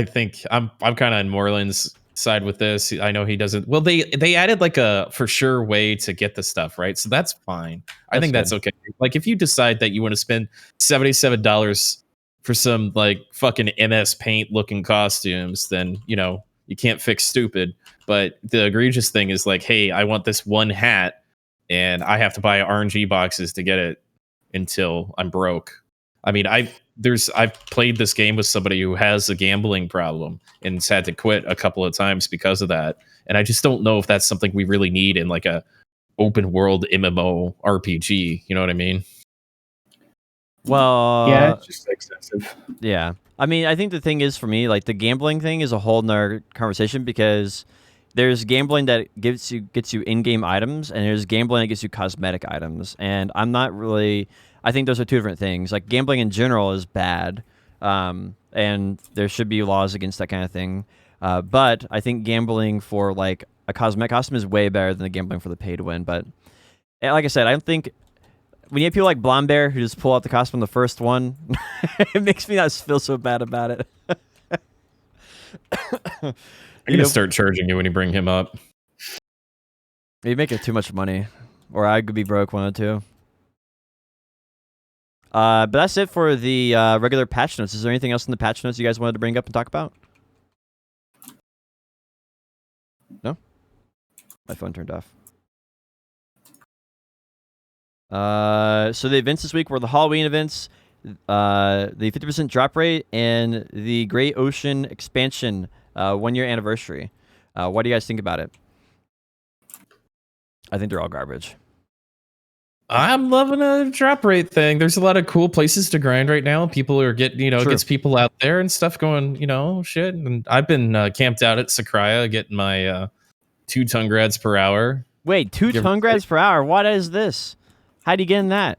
think I'm kind of on Moreland's side with this. I know he doesn't. Well, they added like a for sure way to get the stuff, right? So that's fine. I think that's okay. Like if you decide that you want to spend $77 for some like fucking MS Paint looking costumes, then you can't fix stupid. But the egregious thing is like, hey, I want this one hat, and I have to buy RNG boxes to get it until I'm broke. I mean, I've played this game with somebody who has a gambling problem and has had to quit a couple of times because of that. And I just don't know if that's something we really need in like a open world MMO RPG. You know what I mean? Well, yeah, it's just excessive. Yeah. I mean, I think the thing is for me, like the gambling thing is a whole nother conversation because there's gambling that gets you in-game items and there's gambling that gets you cosmetic items. And I'm not really, I think those are two different things. Like gambling in general is bad. And there should be laws against that kind of thing. But I think gambling for like a cosmetic costume is way better than the gambling for the pay to win. But like I said, I don't think when you have people like Blonde Bear who just pull out the costume the first one, it makes me not feel so bad about it. I'm going to start charging you when you bring him up. You make it too much money, or I could be broke, one of the two. But that's it for the regular patch notes. Is there anything else in the patch notes you guys wanted to bring up and talk about? No? My phone turned off. So the events this week were the Halloween events, the 50% drop rate, and the Great Ocean expansion 1-year anniversary. What do you guys think about it? I think they're all garbage. I'm loving a drop rate thing. There's a lot of cool places to grind right now. People are getting, it gets people out there and stuff going, shit. And I've been camped out at Sakraya getting my 2 ton grads per hour. Wait, 2 ton grads per hour? What is this? How do you get in that?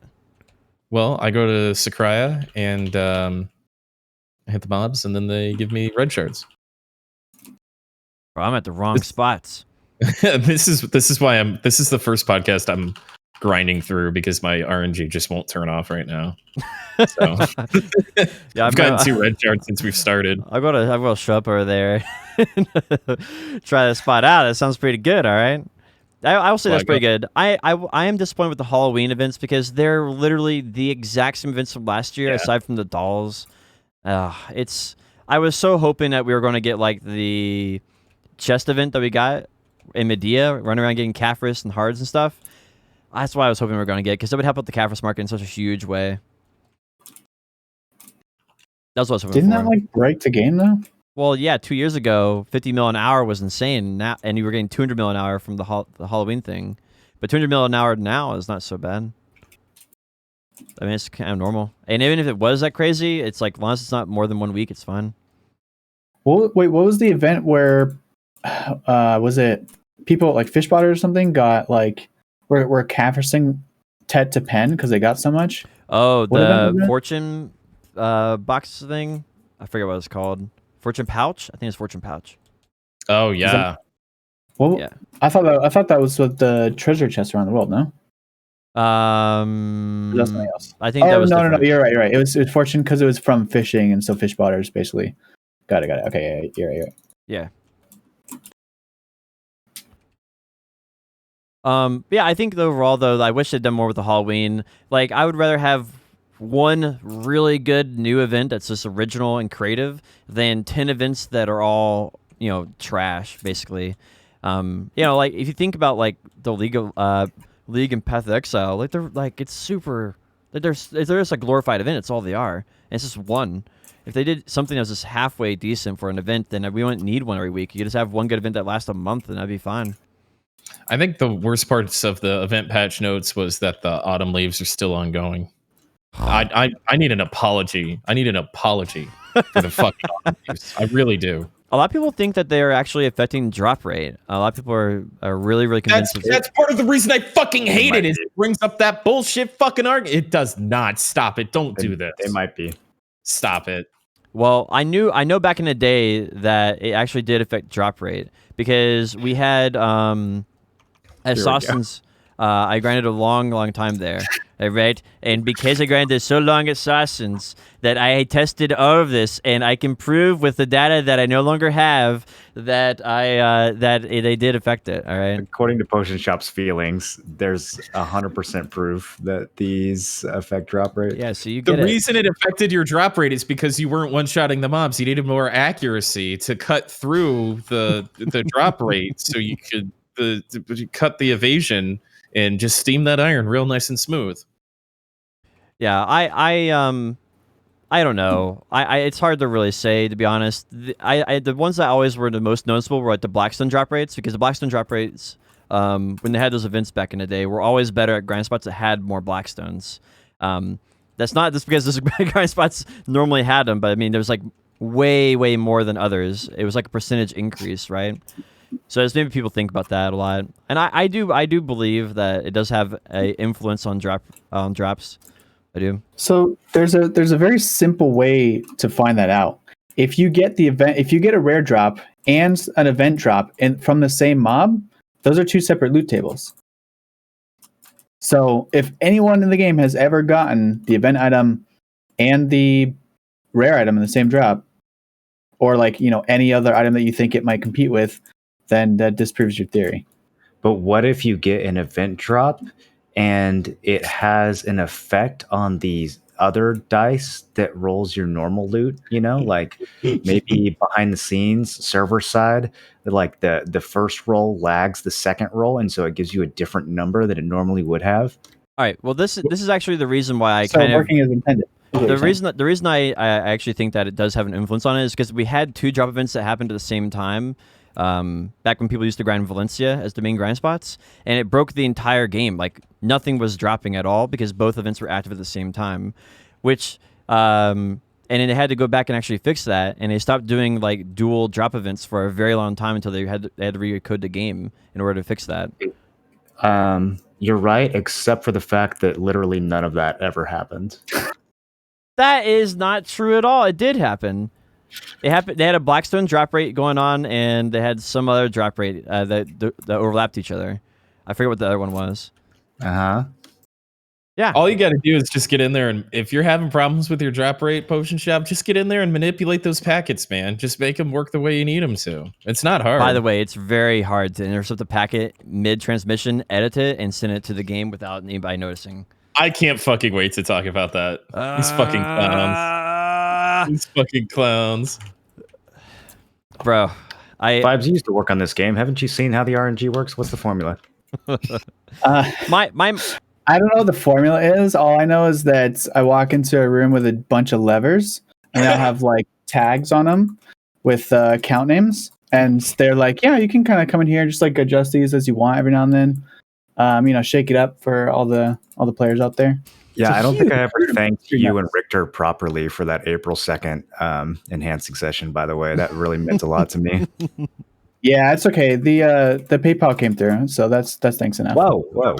Well, I go to Sakraya and I hit the mobs, and then they give me red shards. Bro, I'm at the wrong spots. This is why this is the first podcast I'm grinding through because my RNG just won't turn off right now. So yeah, I've gotten 2 red shards since we've started. I'll go to show up over there. Try the spot out. That sounds pretty good. All right. I will say that's pretty good. I am disappointed with the Halloween events because they're literally the exact same events from last year, aside from the dolls. I was so hoping that we were going to get like the chest event that we got in Medea, running around getting Caphras and Hards and stuff. That's what I was hoping we were going to get because it would help out the Caphras market in such a huge way. That's what I was hoping Didn't for. that like break the game though? Well, yeah, 2 years ago, 50 mil an hour was insane, and you were getting 200 mil an hour from the Halloween thing. But 200 mil an hour now is not so bad. I mean, it's kind of normal. And even if it was that crazy, it's like, as long as it's not more than 1 week, it's fine. Well, wait, what was the event where, was it people like Fishbotter or something got like, were Caphrasing Tet to pen because they got so much? Oh, the Fortune box thing? I forget what it's called. Fortune Pouch? I think it's Fortune Pouch. Oh yeah. Yeah. I thought that was with the treasure chests around the world. No. That's something else. I think that was no. different. You're right. It was Fortune because it was from fishing, and so fish botters basically. Got it. Okay, yeah, you're right. Yeah. Yeah, I think overall though, I wish they'd done more with the Halloween. Like, I would rather have one really good new event that's just original and creative than 10 events that are all, trash, basically. Like if you think about like the League and Path of Exile, like they're like it's super they're just a glorified event, it's all they are. And it's just one. If they did something that was just halfway decent for an event, then we wouldn't need one every week. You could just have one good event that lasts a month and that'd be fine. I think the worst parts of the event patch notes was that the autumn leaves are still ongoing. I need an apology. I need an apology for the fucking use. I really do. A lot of people think that they are actually affecting drop rate. A lot of people are really, really convinced. That's part of the reason I fucking hate it. Is it brings up that bullshit fucking argument. It does not. Stop it. Don't do this. They might be. Stop it. Well, I know back in the day that it actually did affect drop rate because we had assassins. I grinded a long time there, right? And because I grinded so long assassins that I tested all of this, and I can prove with the data that I no longer have that they did affect it. All right. According to Potion Shop's feelings, there's 100% proof that these affect drop rate. Yeah. So you get the reason it affected your drop rate is because you weren't one-shotting the mobs. You needed more accuracy to cut through the drop rate, so you could cut the evasion and just steam that iron real nice and smooth. Yeah, I don't know. It's hard to really say, to be honest. The ones that always were the most noticeable were like the Blackstone drop rates, because the Blackstone drop rates, when they had those events back in the day, were always better at grind spots that had more Blackstones. That's not just because those grind spots normally had them, but I mean, there's like way more than others. It was like a percentage increase, right? So as maybe people think about that a lot, and I do believe that it does have a influence on drops. I do. So there's a very simple way to find that out. If you get a rare drop and an event drop from the same mob, those are two separate loot tables. So if anyone in the game has ever gotten the event item and the rare item in the same drop, or like, any other item that you think it might compete with, then that disproves your theory. But what if you get an event drop and it has an effect on these other dice that rolls your normal loot? Like maybe behind the scenes, server side, like the first roll lags the second roll, and so it gives you a different number that it normally would have. All right. Well, this is actually the reason why I working as intended. The reason I actually think that it does have an influence on it is because we had two drop events that happened at the same time. Back when people used to grind Valencia as the main grind spots, and it broke the entire game. Like nothing was dropping at all because both events were active at the same time, which and then they had to go back and actually fix that, and they stopped doing like dual drop events for a very long time until they had to recode the game in order to fix that. You're right, except for the fact that literally none of that ever happened. That is not true at all. It did happen. It happened. They had a Blackstone drop rate going on, and they had some other drop rate that overlapped each other. I forget what the other one was. Yeah. All you got to do is just get in there, and if you're having problems with your drop rate, Potion Shop, just get in there and manipulate those packets, man. Just make them work the way you need them to. It's not hard. By the way, it's very hard to intercept the packet mid-transmission, edit it, and send it to the game without anybody noticing. I can't fucking wait to talk about that. These fucking clowns. These fucking clowns. Bro, Vibes, you used to work on this game. Haven't you seen how the RNG works? What's the formula? my I don't know what the formula is. All I know is that I walk into a room with a bunch of levers, and they'll have like tags on them with account names, and they're like, "Yeah, you can kind of come in here and just like adjust these as you want every now and then. Shake it up for all the players out there." Yeah, I don't think I ever thanked you and Richter properly for that April 2nd enhancing session, by the way. That really meant a lot to me. Yeah, it's okay. The PayPal came through, so that's thanks enough. Whoa.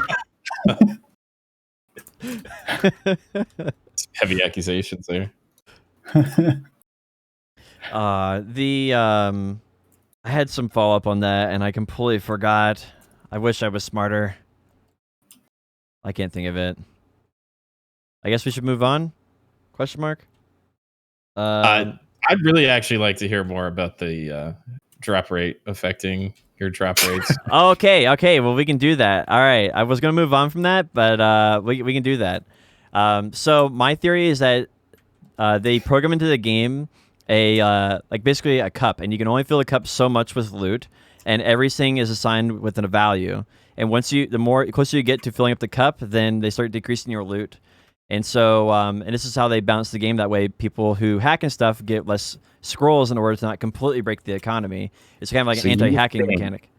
Heavy accusations there. I had some follow-up on that, and I completely forgot. I wish I was smarter. I can't think of it. I guess we should move on? Question mark? I'd really actually like to hear more about the drop rate affecting your drop rates. Okay. Well, we can do that. All right. I was going to move on from that, but we can do that. So my theory is that they program into the game basically a cup, and you can only fill a cup so much with loot, and everything is assigned within a value. And the more closer you get to filling up the cup, then they start decreasing your loot. And so, and this is how they balance the game. That way, people who hack and stuff get less scrolls in order to not completely break the economy. It's kind of like an anti-hacking mechanic.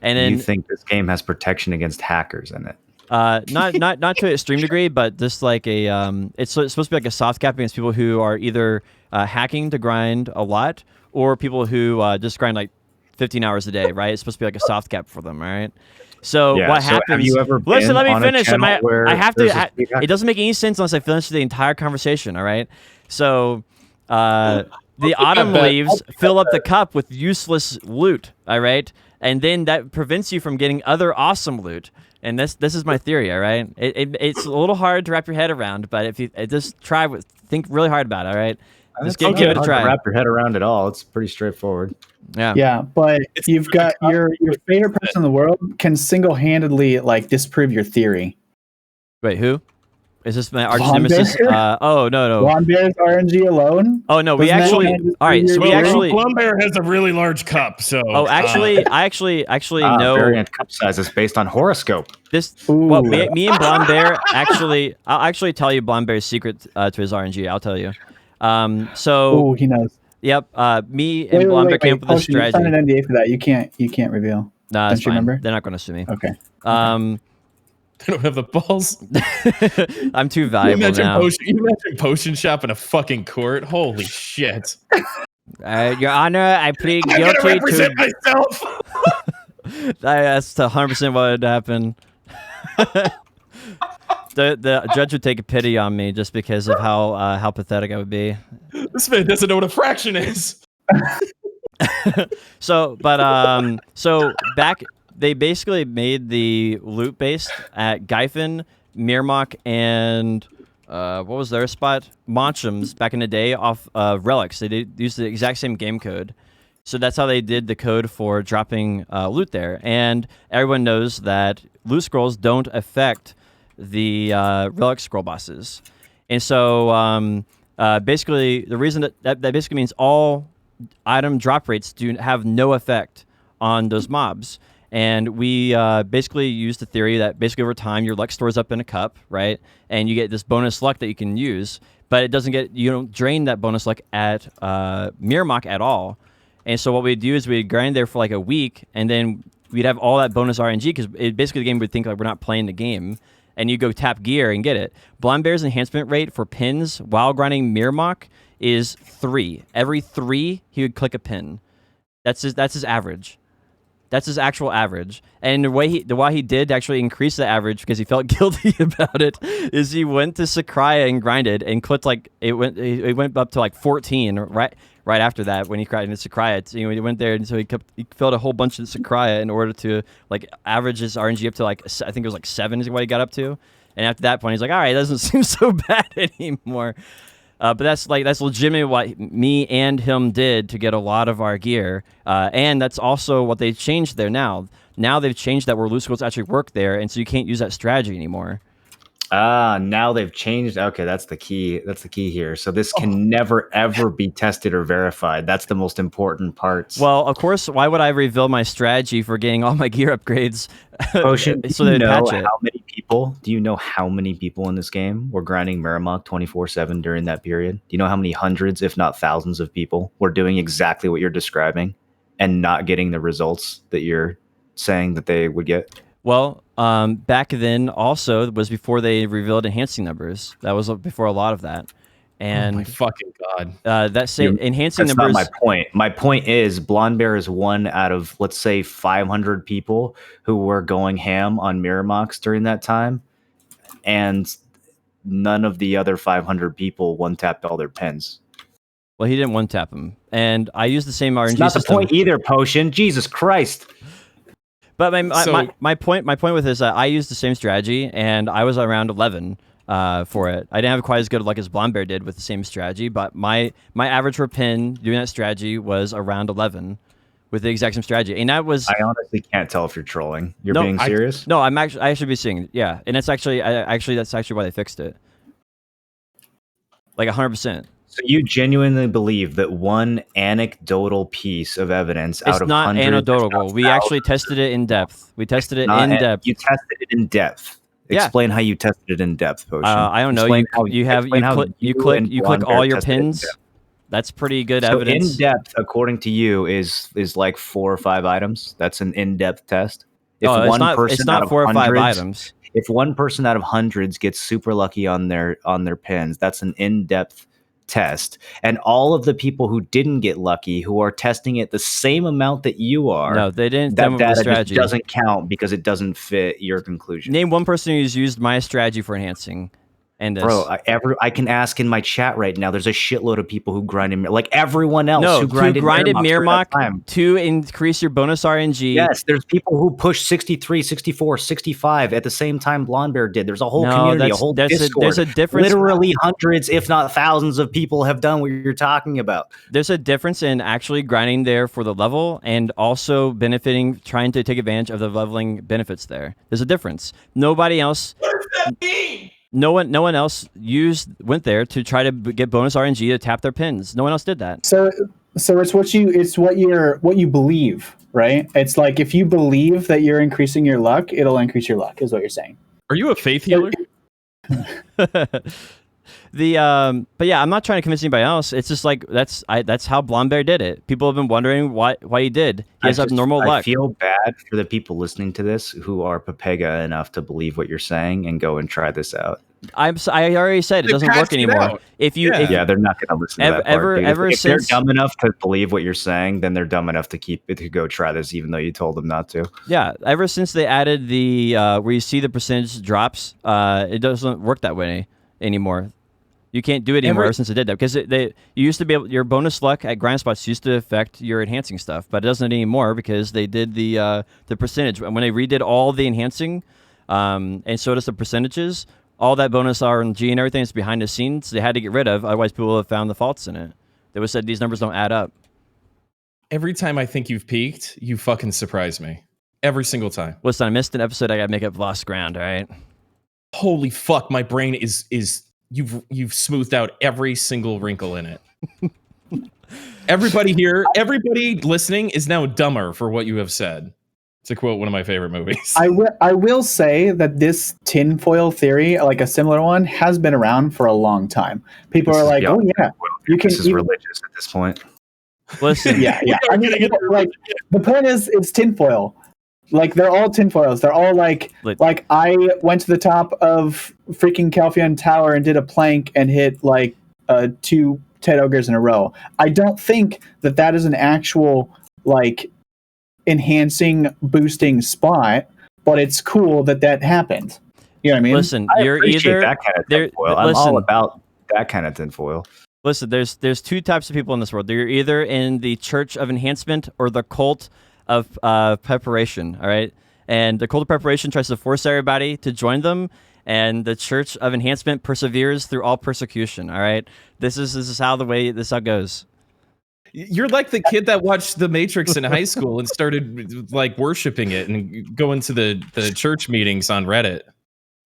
And then you think this game has protection against hackers in it? Not to an extreme degree, but just like a it's supposed to be like a soft cap against people who are either hacking to grind a lot or people who just grind like 15 hours a day, right? It's supposed to be like a soft cap for them, all right? So Yeah, what so have happens? you ever Listen, been let me on a finish. channel where I have there's to. a speed hack? It doesn't make any sense unless I finish the entire conversation. All right. So the autumn bet. leaves fill up the cup with useless loot. All right, and then that prevents you from getting other awesome loot. And this is my theory. All right. It's a little hard to wrap your head around, but if you just think really hard about it. All right. Just It's give it a hard try. to wrap your head around it all. It's pretty straightforward. Yeah. Yeah, but you've got your favorite person in the world can single-handedly like disprove your theory. Wait, who? Is this my arch Blonde nemesis? Bear? Oh no. Blonde Bear's RNG alone? Oh no, we Doesn't that actually. kind of All right, so disprove we your actually. Plum Bear has a really large cup, so. Oh, actually, I actually know Variant cup sizes based on horoscope. this. Ooh. Well, me and Blonde Bear actually. I'll actually tell you Blonde Bear's secret to his RNG. I'll tell you. So Oh, he knows. yep. Me and Blonde Bear came up with this Potion, you strategy. signed an NDA for that. You can't reveal. Nah, that's Don't you fine. remember? They're not going to sue me. Okay. They don't have the balls. I'm too You valuable imagine, now. you imagine Potion Shop in a fucking court? Holy shit. Your Honor, I plead I'm gonna guilty represent to. myself. That's 100% what would happen. The judge would take a pity on me just because of how pathetic I would be. This man doesn't know what a fraction is. So back they basically made the loot based at Gyfin, Mirmok, and what was their spot? Monchums back in the day off relics. They used the exact same game code. So that's how they did the code for dropping loot there. And everyone knows that loot scrolls don't affect the relic scroll bosses. And so basically the reason that basically means all item drop rates have no effect on those mobs. And we basically used the theory that basically over time your luck stores up in a cup, right? And you get this bonus luck that you can use, but you don't drain that bonus luck at Mirmok at all. And so what we'd do is we'd grind there for like a week, and then we'd have all that bonus RNG because basically the game would think like we're not playing the game, and you go tap gear and get it. Blonde Bear's enhancement rate for pins while grinding Mirmok is 3. Every 3, he would click a pin. That's his average. That's his actual average. And the why he did actually increase the average because he felt guilty about it is he went to Sakraya and grinded and clicked like it went up to like 14 right after that when he cried into Sakraya. He went there and so he filled a whole bunch of Sakraya in order to like average his RNG up to like I think it was like 7 is what he got up to. And after that point he's like, all right, it doesn't seem so bad anymore. But that's legitimately what me and him did to get a lot of our gear, and that's also what they changed there now. Now they've changed that where loot scrolls actually work there, and so you can't use that strategy anymore. Now they've changed. Okay, that's the key. That's the key here. So this can never ever be tested or verified. That's the most important part. Well, of course, why would I reveal my strategy for getting all my gear upgrades? Potion, so they patch it. How many people? Do you know how many people in this game were grinding Mirmok 24/7 during that period? Do you know how many hundreds, if not thousands, of people were doing exactly what you're describing and not getting the results that you're saying that they would get? Well, back then also was before they revealed enhancing numbers. That was before a lot of that. And oh my fucking god! That same enhancing that's numbers. Not my point. My point is Blonde Bear is one out of, let's say, 500 people who were going ham on Miramox during that time, and none of the other 500 people one-tapped all their pins. Well, he didn't one-tap them. And I used the same RNG It's not system. the point either, Potion. Jesus Christ. But my point with this, I used the same strategy, and I was around 11 for it. I didn't have quite as good luck as Blonde Bear did with the same strategy, but my average for pin doing that strategy was around 11 with the exact same strategy. And that was... I honestly can't tell if you're trolling. You're being serious? No, I should be seeing, yeah. And that's actually why they fixed it. Like 100%. So you genuinely believe that one anecdotal piece of evidence out of hundreds... It's not anecdotal. We actually tested it in depth. We tested it in depth. You tested it in depth. Yeah. Explain how you tested it in depth, Potion. I don't know. You click all your pins. That's pretty good evidence. So in depth, according to you, is like 4 or 5 items. That's an in-depth test. If it's not 4 or 5 items. if one person out of hundreds gets super lucky on their pins, that's an in-depth test. And all of the people who didn't get lucky, who are testing it the same amount that you are, No, they didn't that come up with a data just strategy. doesn't count because it doesn't fit your conclusion. Name one person who's used my strategy for enhancing. And this. Bro, I can ask in my chat right now. There's a shitload of people who grinded like everyone else who grinded Mirmok to increase your bonus RNG. Yes, there's people who push 63, 64, 65 at the same time Blonde Bear did. There's a whole community, a whole Discord. There's a difference. Literally hundreds, if not thousands, of people have done what you're talking about. There's a difference in actually grinding there for the level and also benefiting, trying to take advantage of the leveling benefits there. There's a difference. Nobody else. What does that mean? No one else went there to try to get bonus RNG to tap their pins. No one else did that. So it's what you believe, right? It's like if you believe that you're increasing your luck, it'll increase your luck, is what you're saying. Are you a faith healer? But yeah, I'm not trying to convince anybody else. It's just like that's how Blonde Bear did it. People have been wondering why he did. He has normal luck. I feel bad for the people listening to this who are Pepega enough to believe what you're saying and go and try this out. I already said it doesn't work anymore. If they're not going to listen to that part. If they're dumb enough to believe what you're saying, then they're dumb enough to go try this, even though you told them not to. Yeah, ever since they added the where you see the percentage drops, it doesn't work that way anymore. You can't do it anymore ever since it did that, because you used to be able, your bonus luck at grind spots used to affect your enhancing stuff, but it doesn't anymore because they did the percentage. And when they redid all the enhancing, and so does the percentages, all that bonus RNG and everything is behind the scenes. They had to get rid of, otherwise people have found the faults in it. They would have said these numbers don't add up. Every time I think you've peaked, you fucking surprise me. Every single time. Listen, I missed an episode. I got to make up lost ground. All right. Holy fuck! My brain is. You've smoothed out every single wrinkle in it. Everybody everybody listening is now dumber for what you have said. To quote one of my favorite movies. I will say that this tinfoil theory, like a similar one, has been around for a long time. People are like, "Oh yeah, you can." This is religious at this point. Listen, yeah. I mean, like the point is, it's tinfoil. Like they're all tinfoils. They're all like I went to the top of freaking Calpheon Tower and did a plank and hit like 2 Ted Ogres in a row. I don't think that is an actual like enhancing, boosting spot, but it's cool that happened. You know what I mean? Listen, you're either that kind of tinfoil. I'm all about that kind of tinfoil. Listen, there's 2 types of people in this world. You're either in the Church of Enhancement or the Cult of Preparation, all right? And the Cult of Preparation tries to force everybody to join them, and the Church of Enhancement perseveres through all persecution, all right? This is how it goes. You're like the kid that watched The Matrix in high school and started like worshiping it and going to the church meetings on Reddit.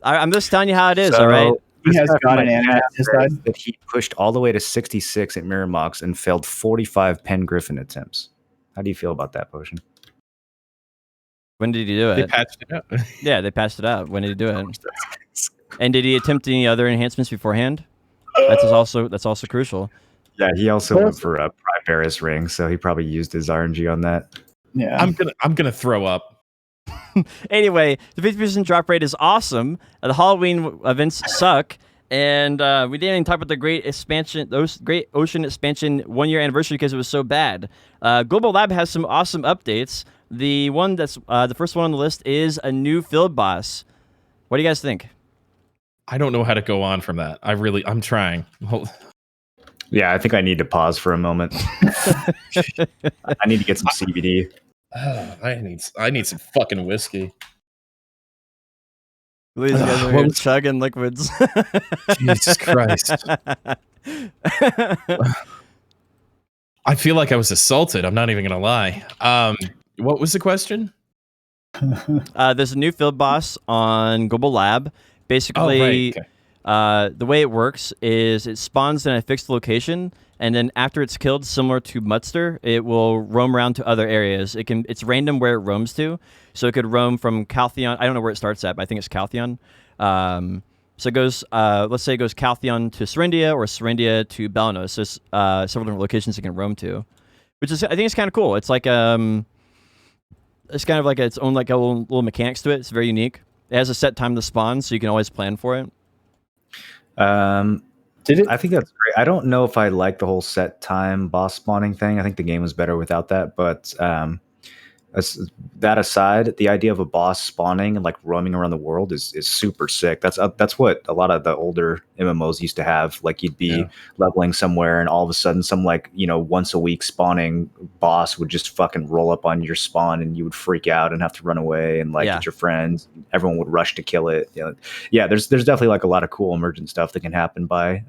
I'm just telling you how it is, all right? He has got an anime on his side. That he pushed all the way to 66 at Mirrormox and failed 45 Pen Griffin attempts. How do you feel about that, Potion? When did he do it? They patched it up. Yeah, they patched it out. When did he do it? And did he attempt any other enhancements beforehand? That's also crucial. Yeah, he also went for a Primaris ring, so he probably used his RNG on that. Yeah, I'm gonna throw up. Anyway, the 50% drop rate is awesome. The Halloween events suck, and we didn't even talk about the Great Ocean Expansion 1-year anniversary because it was so bad. Global Lab has some awesome updates. The one that's the first one on the list is a new field boss. What do you guys think? I don't know how to go on from that. I'm trying. Yeah, I think I need to pause for a moment. I need to get some CBD. I need some fucking whiskey. These guys are here chugging liquids. Jesus Christ. I feel like I was assaulted. I'm not even going to lie. What was the question? There's a new field boss on Global Lab. Basically, the way it works is it spawns in a fixed location, and then after it's killed, similar to Mudster, it will roam around to other areas. It's random where it roams to, so it could roam from Caltheon. I don't know where it starts at, but I think it's Caltheon. So it goes, let's say it goes Caltheon to Serendia or Serendia to Balanos. So there's several different locations it can roam to, which is I think it's kind of cool. It's like it's kind of like its own like a little mechanics to it. It's very unique. It has a set time to spawn, so you can always plan for it. Did it? I think that's great. I don't know if I like the whole set time boss spawning thing. I think the game was better without that. But that aside, the idea of a boss spawning and like roaming around the world is super sick. That's what a lot of the older MMOs used to have. Like you'd be leveling somewhere, and all of a sudden, some like once a week spawning boss would just fucking roll up on your spawn, and you would freak out and have to run away and like get your friends. Everyone would rush to kill it. Yeah. There's definitely like a lot of cool emergent stuff that can happen by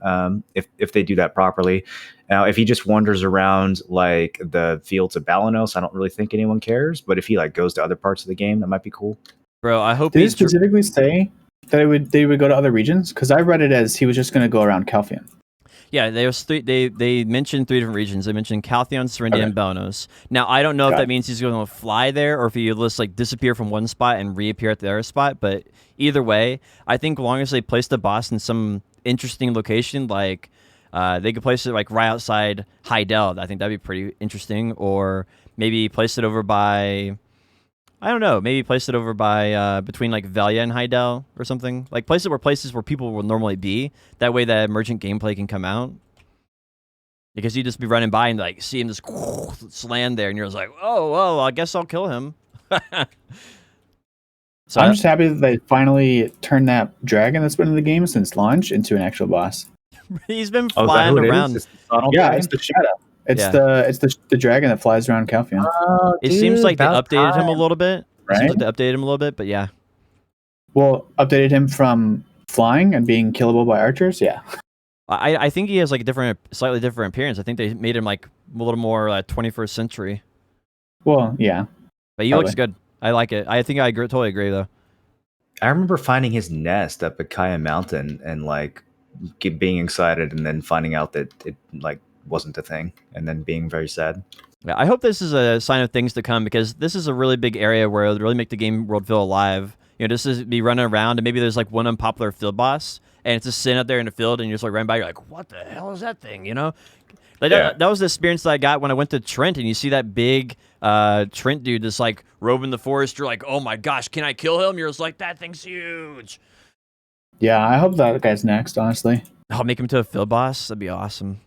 if they do that properly. Now, if he just wanders around like the fields of Balanos, I don't really think anyone cares. But if he like goes to other parts of the game, that might be cool. Bro, I hope Did he specifically say that they would go to other regions? Because I read it as he was just going to go around Calphion. Yeah, they mentioned 3 different regions. They mentioned Caltheon, Serendia, and Balanos. Now, I don't know if that means he's going to fly there or if he will just like disappear from one spot and reappear at the other spot. But either way, I think as long as they place the boss in some interesting location, like they could place it like right outside Heidel. I think that'd be pretty interesting. Or maybe place it over by, I don't know, maybe place it over by between like Velia and Heidel or something. Like place it where places where people will normally be. That way that emergent gameplay can come out. Because you just be running by and like see him just land there, and you're just like, oh, well, I guess I'll kill him. So I'm just happy that they finally turned that dragon that's been in the game since launch into an actual boss. He's been flying around. It's the shadow. It's the dragon that flies around Calphion. It seems like they updated him a little bit. Right? It seems like they updated him a little bit, but yeah. Well, updated him from flying and being killable by archers. Yeah. I think he has like a slightly different appearance. I think they made him like a little more 21st century. Well, yeah. But he looks good. I like it. I think I totally agree though. I remember finding his nest up at Kaya Mountain and like being excited, and then finding out that it like wasn't a thing, and then being very sad. Yeah, I hope this is a sign of things to come, because this is a really big area where it'll really make the game world feel alive. Just to be running around, and maybe there's like one unpopular field boss, and it's just sitting out there in the field, and you're just like running by, you're like, what the hell is that thing? Like that was the experience that I got when I went to Trent, and you see that big Trent dude that's like roving the forest. You're like, oh my gosh, can I kill him? You're just like, that thing's huge. Yeah, I hope that guy's next, honestly. I'll make him to a field boss. That'd be awesome.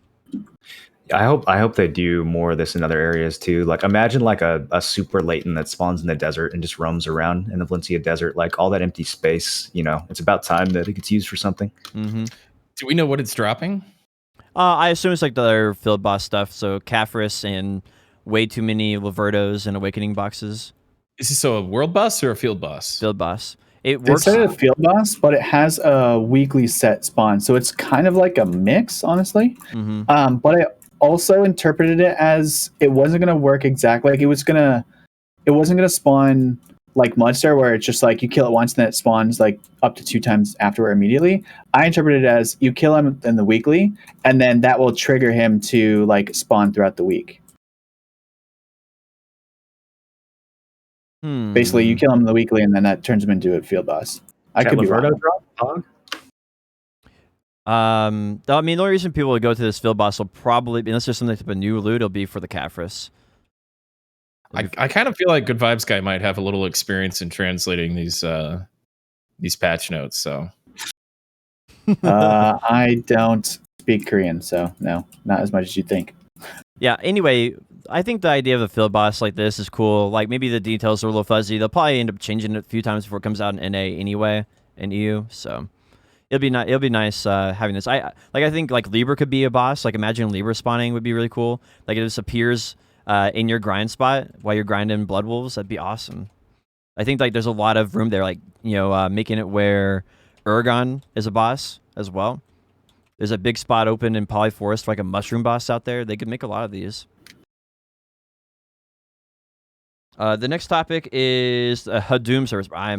I hope they do more of this in other areas too. Like imagine like a super latent that spawns in the desert and just roams around in the Valencia desert, like all that empty space. It's about time that it gets used for something. Mm-hmm. Do we know what it's dropping? I assume it's like the other field boss stuff. So Caphras and way too many Lavertos and Awakening boxes. Is this a world boss or a field boss? Field boss. It works. It's a field boss, but it has a weekly set spawn, so it's kind of like a mix, honestly. Mm-hmm. But I also interpreted it as it wasn't going to work exactly like it wasn't going to spawn like Mudstar, where it's just like you kill it once and then it spawns like up to 2 times afterward immediately. I interpreted it as you kill him in the weekly, and then that will trigger him to like spawn throughout the week. Basically, you kill him in the weekly, and then that turns him into a field boss. I could be wrong. I mean, the only reason people would go to this field boss will probably, unless there's some type of new loot, it'll be for the Caphras. I kind of feel like Good Vibes Guy might have a little experience in translating these patch notes. So I don't speak Korean, so no, not as much as you think. Yeah. Anyway, I think the idea of a field boss like this is cool. Like maybe the details are a little fuzzy. They'll probably end up changing it a few times before it comes out in NA anyway, in EU. So it'll be nice having this. I think like Libra could be a boss. Like imagine Libra spawning would be really cool. Like it just appears in your grind spot while you're grinding Blood Wolves. That'd be awesome. I think like there's a lot of room there. Like making it where Urgon is a boss as well. There's a big spot open in Polyforest, like a mushroom boss out there. They could make a lot of these. The next topic is Hadoom servers. I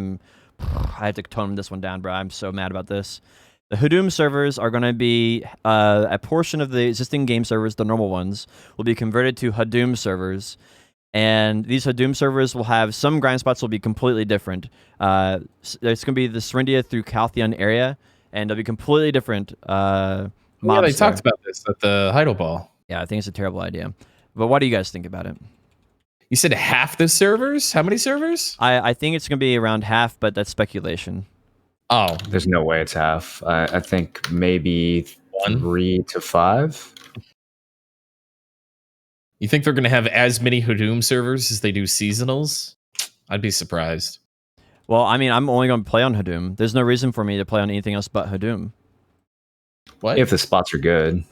have to tone this one down, bro. I'm so mad about this. The Hadoom servers are going to be a portion of the existing game servers, the normal ones, will be converted to Hadoom servers. And these Hadoom servers will have some grind spots will be completely different. There's going to be the Serendia through Caltheon area, and they'll be completely different. Yeah, they talked about this at the Heidel Ball. Yeah, I think it's a terrible idea. But what do you guys think about it? You said half the servers? How many servers? I think it's going to be around half, but that's speculation. Oh, There's no way it's half. I think maybe 1. 3 to 5. You think they're going to have as many Hadoom servers as they do seasonals? I'd be surprised. Well, I mean, I'm only going to play on Hadoom. There's no reason for me to play on anything else but Hadoom. What? If the spots are good.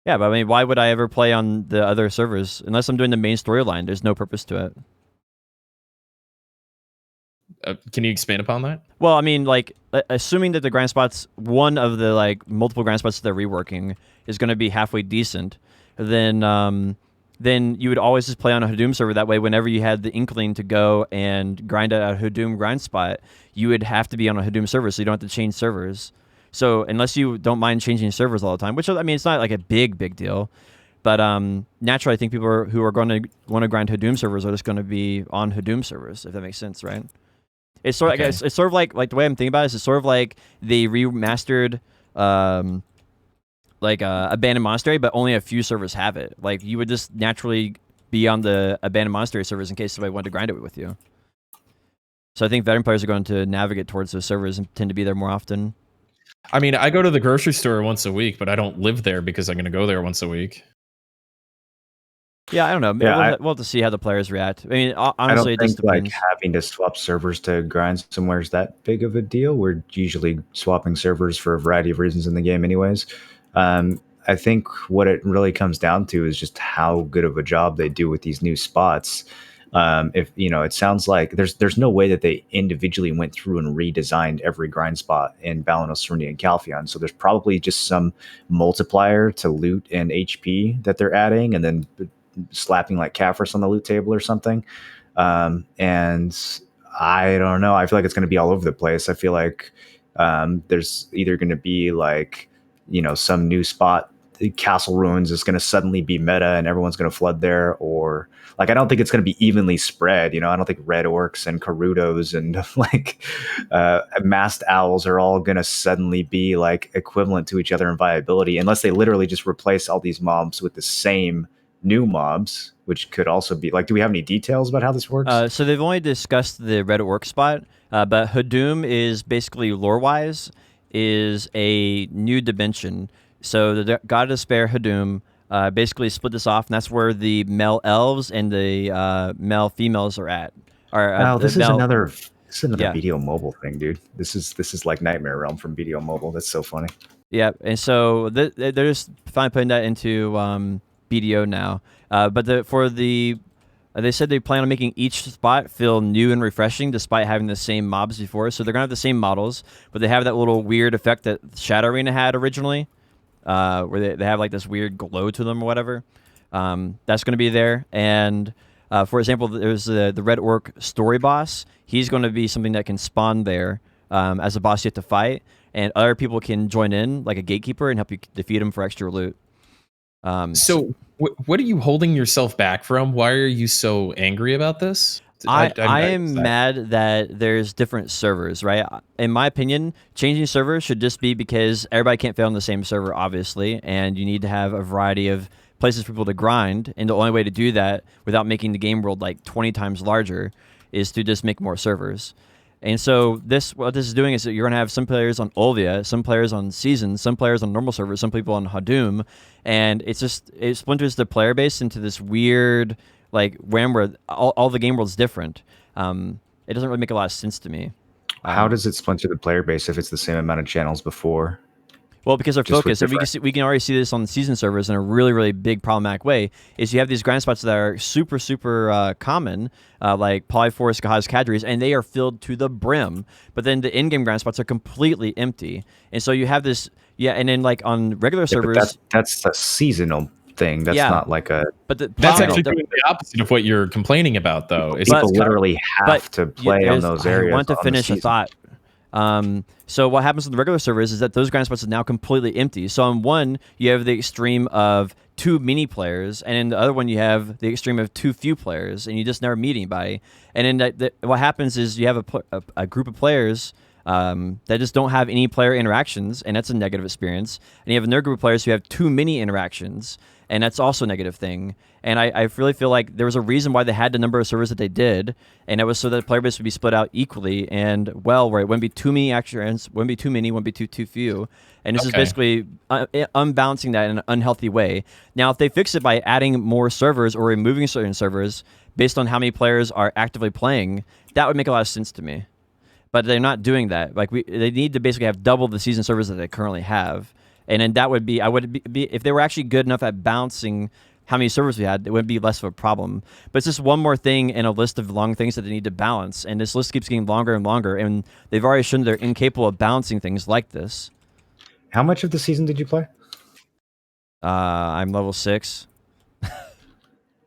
Yeah, but I mean, why would I ever play on the other servers? Unless I'm doing the main storyline, there's no purpose to it. Can you expand upon that? Well, I mean, like, assuming that the grind spots, one of the, like, multiple grind spots that they're reworking is going to be halfway decent, then you would always just play on a Hadoom server. That way, whenever you had the inkling to go and grind at a Hadoom grind spot, you would have to be on a Hadoom server, so you don't have to change servers. So unless you don't mind changing servers all the time, which, I mean, it's not like a big deal, but naturally, I think people who are going to want to grind Hadoom servers are just going to be on Hadoom servers, if that makes sense, right? It's sort of, it's sort of like the way I'm thinking about it is it's sort of like they remastered Abandoned Monastery, but only a few servers have it. Like, you would just naturally be on the Abandoned Monastery servers in case somebody wanted to grind it with you. So I think veteran players are going to navigate towards those servers and tend to be there more often. I mean, I go to the grocery store once a week, but I don't live there because I'm going to go there once a week. Yeah, I don't know. Yeah, we'll have to see how the players react. I mean, honestly, I don't it just think like depends. having to swap servers to grind somewhere is that big of a deal. We're usually swapping servers for a variety of reasons in the game, anyways. I think what it really comes down to is just how good of a job they do with these new spots. If it sounds like there's no way that they individually went through and redesigned every grind spot in Balanos, Serenity, and Calpheon. So there's probably just some multiplier to loot and HP that they're adding, and then slapping like Kaffris on the loot table or something. And I don't know. I feel like it's going to be all over the place. I feel like there's either going to be like, some new spot, the Castle Ruins is going to suddenly be meta and everyone's going to flood there, or like, I don't think it's going to be evenly spread. I don't think Red Orcs and Karutos and like Masked Owls are all going to suddenly be like equivalent to each other in viability, unless they literally just replace all these mobs with the same new mobs, which could also be like, do we have any details about how this works? So they've only discussed the Red Orc spot, but Hadoom is basically lore-wise is a new dimension. So the God of Despair Hadoom basically split this off, and that's where the male elves and the male females are at. This is another Yeah. BDO Mobile thing, dude. This is like Nightmare Realm from BDO Mobile. That's so funny. Yeah, and so they're just finally putting that into BDO now. But they said they plan on making each spot feel new and refreshing despite having the same mobs before. So they're going to have the same models, but they have that little weird effect that Shadow Arena had originally, where they have like this weird glow to them or whatever. That's going to be there. And for example, there's the Red Orc story boss. He's going to be something that can spawn there as a boss you have to fight, and other people can join in like a gatekeeper and help you defeat him for extra loot. So what are you holding yourself back from? Why are you so angry about this? I am mad that there's different servers, right? In my opinion, changing servers should just be because everybody can't fit on the same server, obviously, and you need to have a variety of places for people to grind, and the only way to do that without making the game world like 20 times larger is to just make more servers. And so what this is doing is that you're going to have some players on Olvia, some players on Season, some players on normal servers, some people on Hadoom, and it splinters the player base into this weird like where all the game world's different. It doesn't really make a lot of sense to me. How does it splinter the player base if it's the same amount of channels before? Well, because they're focused, and we can already see this on the Season servers in a really, really big problematic way, is you have these grind spots that are super, super common, like Polyforce, Gahaz, Kadris, and they are filled to the brim. But then the in-game grind spots are completely empty. And so you have this, and then like on regular servers... That's a seasonal thing. That's not like a... But that's actually doing the opposite of what you're complaining about, though. People literally have to play on those areas. I want to finish a thought. So what happens with the regular servers is that those grind spots are now completely empty. So on one, you have the extreme of 2 mini players, and in the other one, you have the extreme of 2 few players, and you just never meet anybody. And then what happens is you have a group of players that just don't have any player interactions, and that's a negative experience. And you have another group of players who have too many interactions, and that's also a negative thing. And I really feel like there was a reason why they had the number of servers that they did, and it was so that the player base would be split out equally and well, where it wouldn't be too many actions, wouldn't be too many, wouldn't be too few. And this is basically unbalancing that in an unhealthy way. Now, if they fix it by adding more servers or removing certain servers based on how many players are actively playing, that would make a lot of sense to me. But they're not doing that. Like they need to basically have double the season servers that they currently have, and then that would be if they were actually good enough at balancing how many servers we had, it would be less of a problem. But it's just one more thing in a list of long things that they need to balance, and this list keeps getting longer and longer, and they've already shown they're incapable of balancing things like this. How much of the season did you play? I'm level 6. Yeah,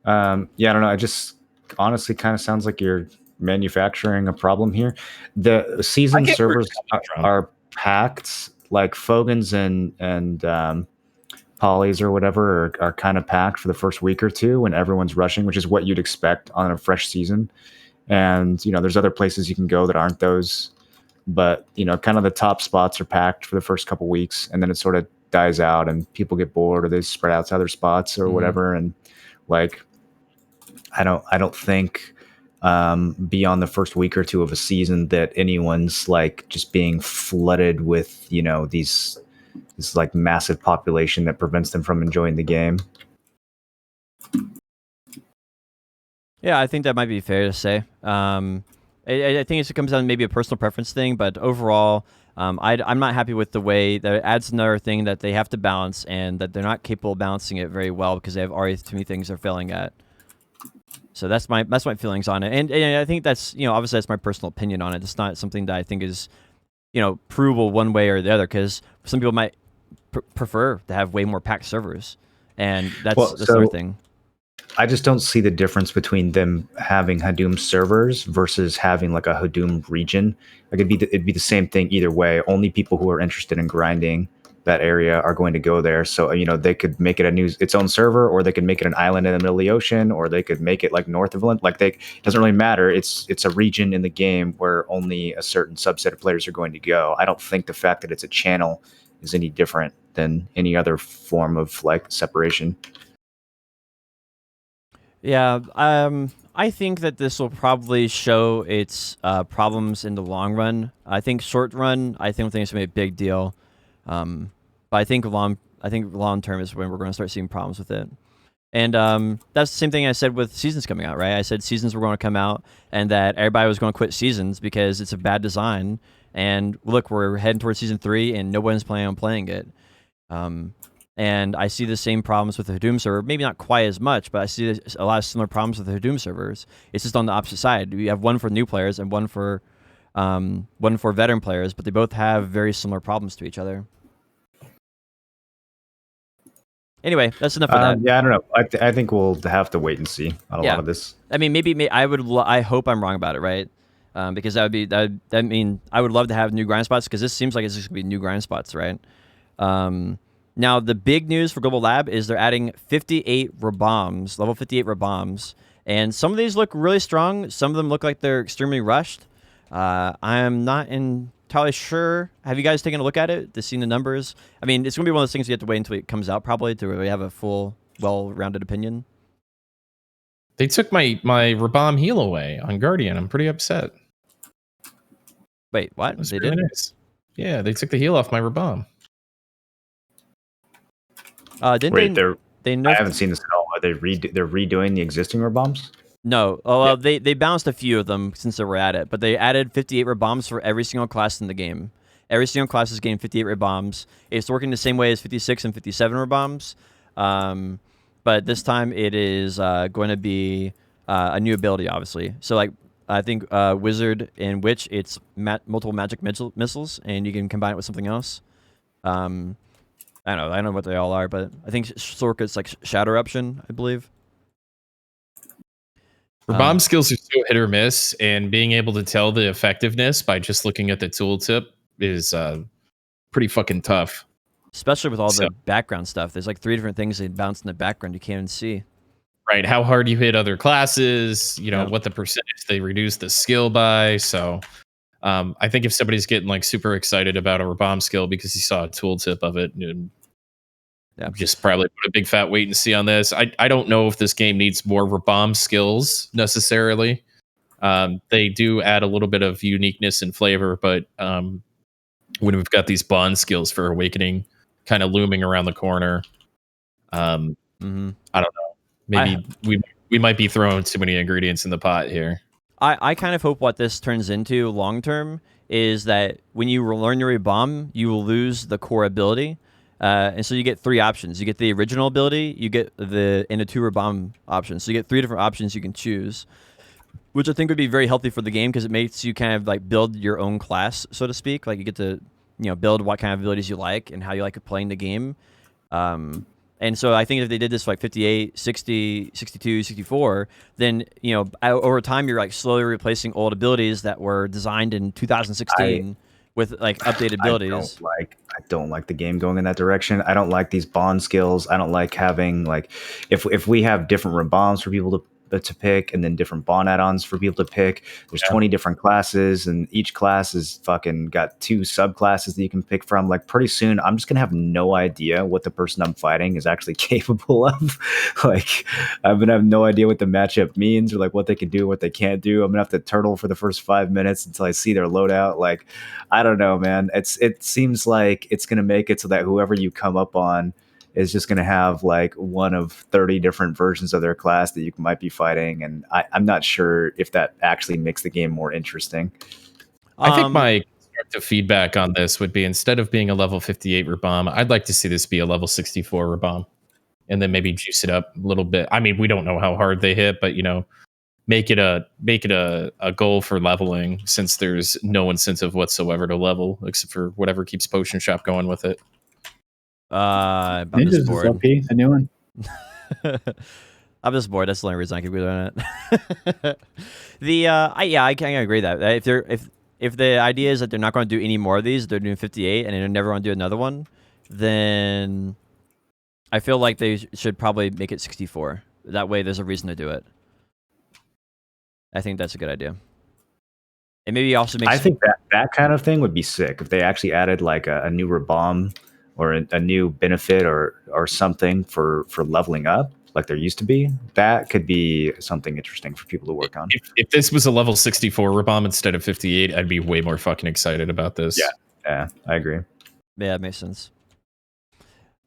I don't know. I just honestly kind of sounds like you're manufacturing a problem here. The season servers are packed, like Fogans and Polys or whatever are kind of packed for the first week or two when everyone's rushing, which is what you'd expect on a fresh season. And there's other places you can go that aren't those, but kind of the top spots are packed for the first couple weeks, and then it sort of dies out and people get bored or they spread out to other spots or whatever. And like I don't think beyond the first week or two of a season that anyone's like just being flooded with this like massive population that prevents them from enjoying the game. Yeah, I think that might be fair to say. I think it comes down to maybe a personal preference thing, but overall, I'm not happy with the way that it adds another thing that they have to balance, and that they're not capable of balancing it very well because they have already too many things they're failing at. So that's my feelings on it, and I think that's obviously that's my personal opinion on it. It's not something that I think is provable one way or the other, because some people might prefer to have way more packed servers, and that's another thing. I just don't see the difference between them having Hadoom servers versus having like a Hadoom region. Like it'd be the same thing either way. Only people who are interested in grinding that area are going to go there. So they could make it its own server, or they could make it an island in the middle of the ocean, or they could make it like north of land. Like it doesn't really matter. It's a region in the game where only a certain subset of players are going to go. I don't think the fact that it's a channel is any different than any other form of like separation. Yeah, I think that this will probably show its problems in the long run. I think short run, I don't think it's gonna be a big deal. But I think long term is when we're going to start seeing problems with it. And that's the same thing I said with seasons coming out, right? I said seasons were going to come out, and that everybody was going to quit seasons because it's a bad design. And look, we're heading towards season 3, and no one's planning on playing it. And I see the same problems with the Hadoom server. Maybe not quite as much, but I see a lot of similar problems with the Hadoom servers. It's just on the opposite side. We have one for new players and one for veteran players, but they both have very similar problems to each other. Anyway, that's enough of that. Yeah, I don't know. I think we'll have to wait and see on a lot of this. I mean, maybe I hope I'm wrong about it, right? Because that mean I would love to have new grind spots, because this seems like it's just gonna be new grind spots, right? Now the big news for Global Lab is they're adding 58 Raboms, level 58 Raboms, and some of these look really strong. Some of them look like they're extremely rushed. I'm not entirely sure. Have you guys taken a look at it to see the numbers? I mean, it's gonna be one of those things you have to wait until it comes out probably to really have a full, well-rounded opinion. They took my Rabom heal away on Guardian. I'm pretty upset. Wait, what? They really did? Nice. Yeah, they took the heal off my Rabom. I haven't seen this at all. Are they're redoing the existing Raboms? No. They balanced a few of them since they were at it, but they added 58 Raboms for every single class in the game. Every single class is getting 58 Raboms. It's working the same way as 56 and 57 Raboms, but this time it is going to be a new ability, obviously. So like I think Wizard and Witch, it's multiple magic missiles, and you can combine it with something else. I don't know what they all are, but I think Sorka's like Shadow Eruption, I believe. Rabom skills are so hit or miss, and being able to tell the effectiveness by just looking at the tooltip is pretty fucking tough. Especially with all the background stuff. There's like 3 different things that bounce in the background you can't even see. Right, how hard you hit other classes, what the percentage they reduce the skill by. So I think if somebody's getting like super excited about a bomb skill because he saw a tooltip of it, and just probably put a big fat wait and see on this. I don't know if this game needs more bomb skills necessarily. They do add a little bit of uniqueness and flavor, but when we've got these bond skills for Awakening kind of looming around the corner, I don't know. Maybe we might be throwing too many ingredients in the pot here. I kind of hope what this turns into long term is that when you learn your bomb, you will lose the core ability. And so you get 3 options. You get the original ability, you get the and a 2 bomb option. So you get 3 different options you can choose, which I think would be very healthy for the game because it makes you kind of like build your own class, so to speak. Like you get to, build what kind of abilities you like and how you like playing the game. And so I think if they did this for like 58, 60, 62, 64, then, over time you're like slowly replacing old abilities that were designed in 2016 with like updated abilities. I don't like the game going in that direction. I don't like these bond skills. I don't like having like if we have different bombs for people to pick and then different bond add-ons for people to pick. There's 20 different classes and each class is fucking got 2 subclasses that you can pick from. Like pretty soon I'm just gonna have no idea what the person I'm fighting is actually capable of. Like I'm gonna have no idea what the matchup means or like what they can do, what they can't do. I'm gonna have to turtle for the first 5 minutes until I see their loadout. Like I don't know, man. It seems like it's gonna make it so that whoever you come up on is just going to have like one of 30 different versions of their class that you might be fighting. And I'm not sure if that actually makes the game more interesting. I think my constructive feedback on this would be instead of being a level 58 Rabomb, I'd like to see this be a level 64 Rabomb and then maybe juice it up a little bit. I mean, we don't know how hard they hit, but make it a goal for leveling since there's no incentive whatsoever to level except for whatever keeps Potion Shop going with it. I'm just bored. OP, the new one. I'm just bored. That's the only reason I keep doing it. I can agree that if the idea is that they're not going to do any more of these, they're doing 58, and they're never going to do another one, then I feel like they should probably make it 64. That way, there's a reason to do it. I think that's a good idea. And maybe also make. I think that kind of thing would be sick if they actually added like a new Rabomb or a new benefit or something for leveling up like there used to be. That could be something interesting for people to work on. If this was a level 64 Rabomb instead of 58, I'd be way more fucking excited about this. Yeah, I agree. Yeah, that makes sense.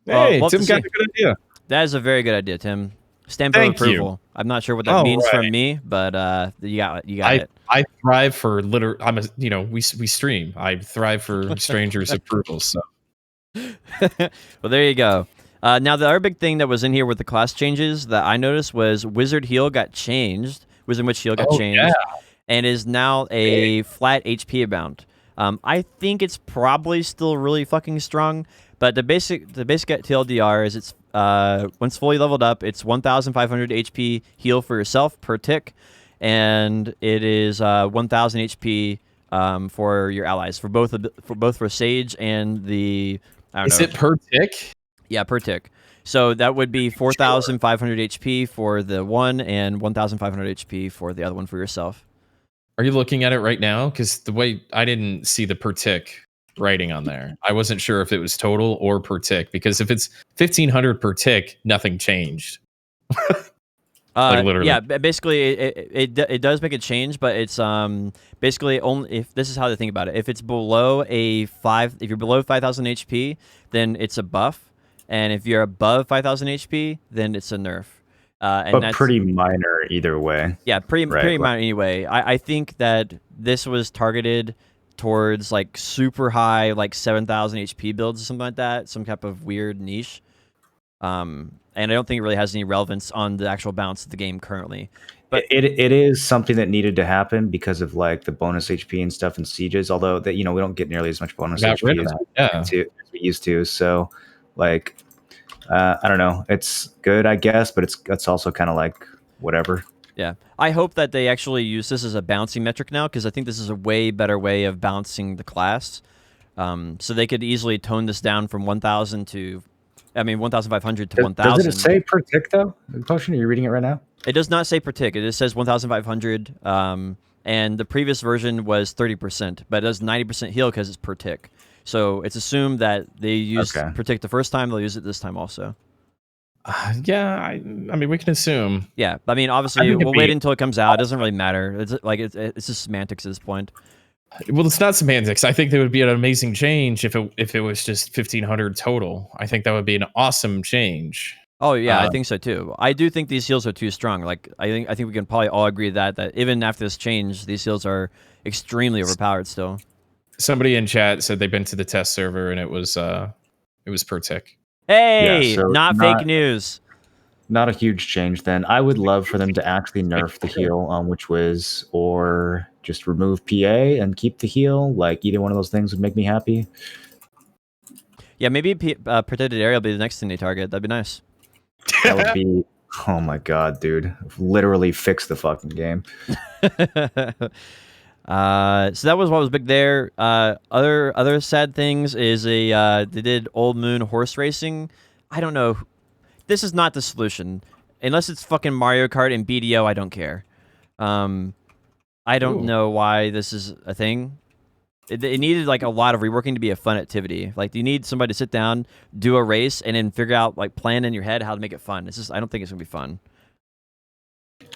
Hey, Tim got a good idea. That is a very good idea, Tim. Stamp of approval. I'm not sure what that means from me, but you got it. I thrive for we stream. I thrive for strangers' approval. So. Well, there you go. Now, the other big thing that was in here with the class changes that I noticed was Wizard Heal got changed. Wizard Witch Heal got changed, and is now a flat HP amount. I think it's probably still really fucking strong, but the basic TLDR is it's once fully leveled up, it's 1,500 HP heal for yourself per tick, and it is 1,000 HP for your allies for both for Sage and the. Is it per tick? Yeah, per tick. So that would be 4,500 HP for the one and 1,500 HP for the other one for yourself. Are you looking at it right now? Because the way I didn't see the per tick writing on there, I wasn't sure if it was total or per tick. Because if it's 1,500 per tick, nothing changed. Like literally. Yeah, basically it does make a change, but it's basically only if this is how to think about it. If it's below if you're below 5,000 HP, then it's a buff, and if you're above 5,000 HP, then it's a nerf. But that's pretty minor either way. Yeah, pretty minor anyway. I think that this was targeted towards like super high, like 7,000 HP builds or something like that, some type of weird niche. And I don't think it really has any relevance on the actual balance of the game currently. But it is something that needed to happen because of like the bonus HP and stuff in sieges. Although that we don't get nearly as much bonus HP as we used to. So like I don't know. It's good, I guess, but it's also kind of like whatever. Yeah, I hope that they actually use this as a balancing metric now because I think this is a way better way of balancing the class. So they could easily tone this down from 1,000 to. 1,500 to 1,000. Does it say per tick, though? Potion, are you reading it right now? It does not say per tick. It just says 1,500 and the previous version was 30%, but it does 90% heal because it's per tick. So it's assumed that they used per tick the first time, they'll use it this time also. Yeah, I mean, we can assume. Yeah, I mean, obviously, we'll wait until it comes out. It doesn't really matter. It's like it's just semantics at this point. Well, it's not semantics. I think that would be an amazing change if it was just 1,500 total. I think that would be an awesome change. Oh yeah, I think so too. I do think these heals are too strong. Like I think we can probably all agree that even after this change, these heals are extremely overpowered still. Somebody in chat said they've been to the test server and it was per tick. Hey, Yeah, so not fake news. Not a huge change then. I would love for them to actually nerf the heal on Witch Wiz, or just remove PA and keep the heal. Like either one of those things would make me happy. Yeah, maybe protected area will be the next thing they target. That'd be nice. That would be, oh my god, dude! Literally fix the fucking game. So that was what was big there. Other sad things is they did Old Moon horse racing. I don't know. This is not the solution. Unless it's fucking Mario Kart and BDO, I don't care. I don't know why this is a thing. It needed like a lot of reworking to be a fun activity. Like you need somebody to sit down, do a race, and then figure out like plan in your head how to make it fun. It's just I don't think it's gonna be fun.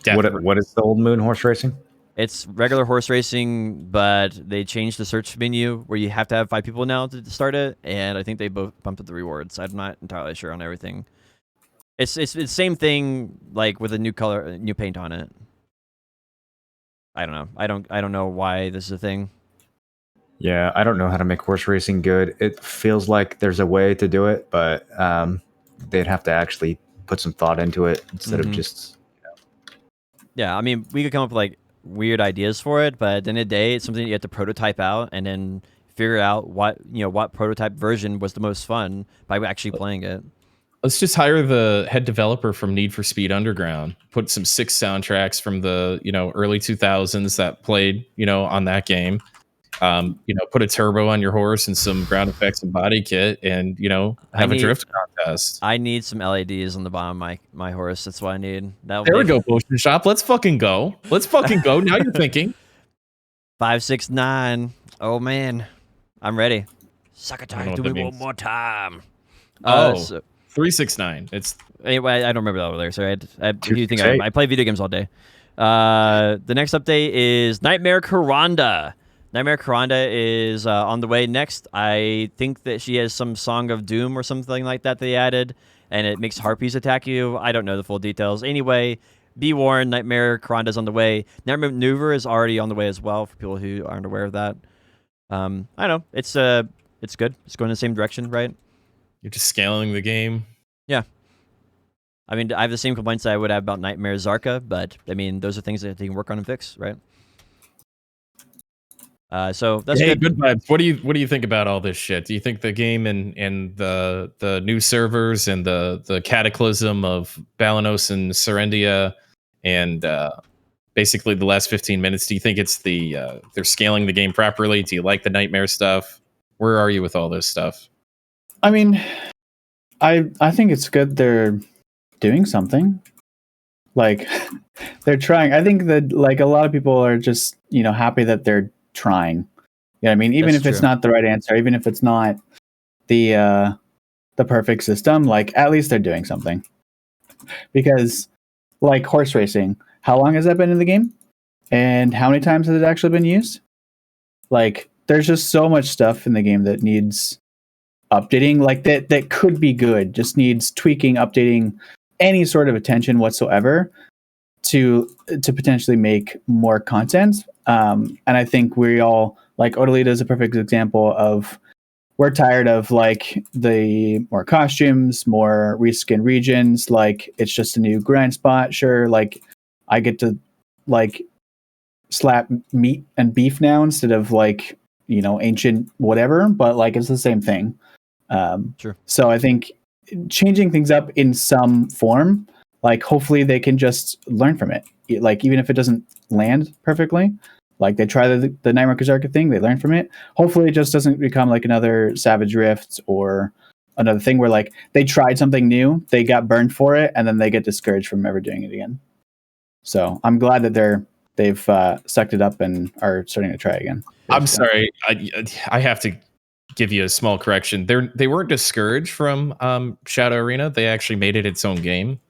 What is the Old Moon horse racing? It's regular horse racing, but they changed the search menu where you have to have 5 people now to start it, and I think they both bumped up the rewards. I'm not entirely sure on everything. It's the same thing, like with a new color, new paint on it. I don't know. I don't know why this is a thing. Yeah, I don't know how to make horse racing good. It feels like there's a way to do it, but they'd have to actually put some thought into it instead of just. Yeah, I mean, we could come up with like weird ideas for it, but at the end of the day, it's something you have to prototype out and then figure out what prototype version was the most fun by actually playing it. Let's just hire the head developer from Need for Speed Underground. Put some 6 soundtracks from the early 2000s that played on that game. Put a turbo on your horse and some ground effects and body kit, and have a drift contest. I need some LEDs on the bottom of my horse. That's what I need. There we go, Potion Shop. Let's fucking go. Now you're thinking. 569. Oh man, I'm ready. Suck it time. Do me one more time. 369. It's anyway. I don't remember that over there. Sorry. I play video games all day. The next update is Nightmare Karanda. Nightmare Karanda is on the way next. I think that she has some Song of Doom or something like that they added, and it makes harpies attack you. I don't know the full details. Anyway, be warned, Nightmare Karanda is on the way. Nightmare Maneuver is already on the way as well for people who aren't aware of that. I don't know. It's good. It's going in the same direction, right? You're just scaling the game. Yeah. I mean, I have the same complaints I would have about Nightmare Zarka, but I mean, those are things that they can work on and fix, right? So that's good vibes. What do you think about all this shit? Do you think the game and the new servers and the cataclysm of Balanos and Serendia and basically the last 15 minutes, do you think it's they're scaling the game properly? Do you like the nightmare stuff? Where are you with all this stuff? I mean, I think it's good they're doing something. Like they're trying. I think that like a lot of people are just, happy that they're trying. You know what I mean? Even if it's not the right answer, even if it's not the perfect system, like at least they're doing something. Because like horse racing, how long has that been in the game? And how many times has it actually been used? Like there's just so much stuff in the game that needs updating, like that could be good, just needs tweaking, updating, any sort of attention whatsoever to potentially make more content. And I think we all, like Odalita is a perfect example of, we're tired of like the more costumes, more reskin regions, like it's just a new grind spot. Sure, like I get to like slap meat and beef now instead of like, ancient whatever, but like it's the same thing. Sure. So I think changing things up in some form, like hopefully they can just learn from it. Like even if it doesn't land perfectly, like they try the Nightmare Kazarka thing, they learn from it. Hopefully it just doesn't become like another Savage Rift or another thing where like they tried something new, they got burned for it, and then they get discouraged from ever doing it again. So I'm glad that they're they've sucked it up and are starting to try again. I'm sorry. I have to give you a small correction. They weren't discouraged from Shadow Arena. They actually made it its own game.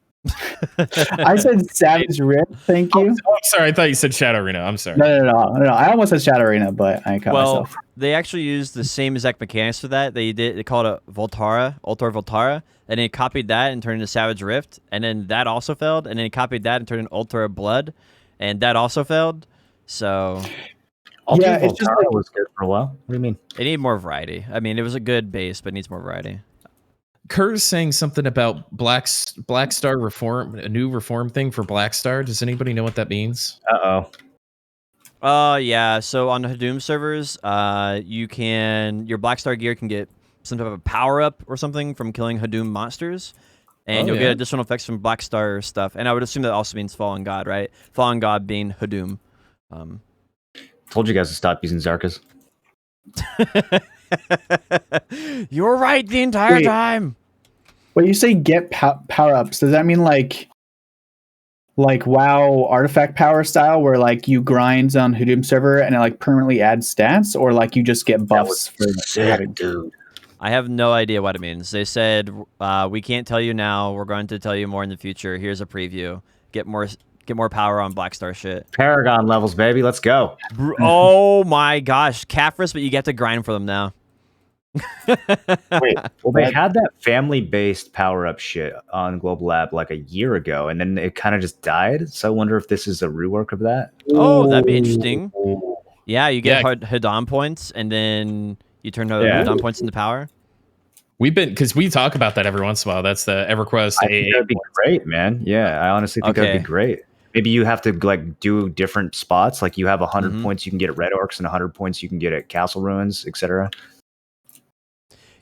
I said Savage Rift. Thank you. Oh, I'm sorry. I thought you said Shadow Arena. I'm sorry. No. I almost said Shadow Arena, but I caught myself. They actually used the same exact mechanics for that. They called it Altar Voltara, and they copied that and turned it into Savage Rift, and then that also failed, and then they copied that and turned it into Altar Blood, and that also failed. So Altar it's just Voltara was good for a while. What do you mean? it needed more variety. I mean, it was a good base, but it needs more variety. Kerr's saying something about Blackstar reform, a new reform thing for Blackstar. Does anybody know what that means? Yeah. So on the Hadoom servers, your Blackstar gear can get some type of power up or something from killing Hadoom monsters, and you'll get additional effects from Blackstar stuff. And I would assume that also means Fallen God, right? Fallen God being Hadoom. Told you guys to stop using Zarkas. You were right the entire time. When you say get power ups, does that mean like WoW artifact power style, where like you grind on Hadoom server and it like permanently adds stats, or like you just get buffs for sick, dude? I have no idea what it means. They said we can't tell you now. We're going to tell you more in the future. Here's a preview. Get more power on Blackstar shit. Paragon levels, baby. Let's go. Oh my gosh, Caphras, but you get to grind for them now. Wait, well, they had that family-based power-up shit on Global Lab like a year ago, and then it kind of just died. So I wonder if this is a rework of that. Oh, that'd be interesting. Yeah, you get Hadam points, and then you turn Hadam points into power. Because we talk about that every once in a while. That's the EverQuest. I think that'd be great, man. Yeah, I honestly think that'd be great. Maybe you have to like do different spots. Like you have 100 points you can get at Red Orcs and 100 points you can get at Castle Ruins, etc.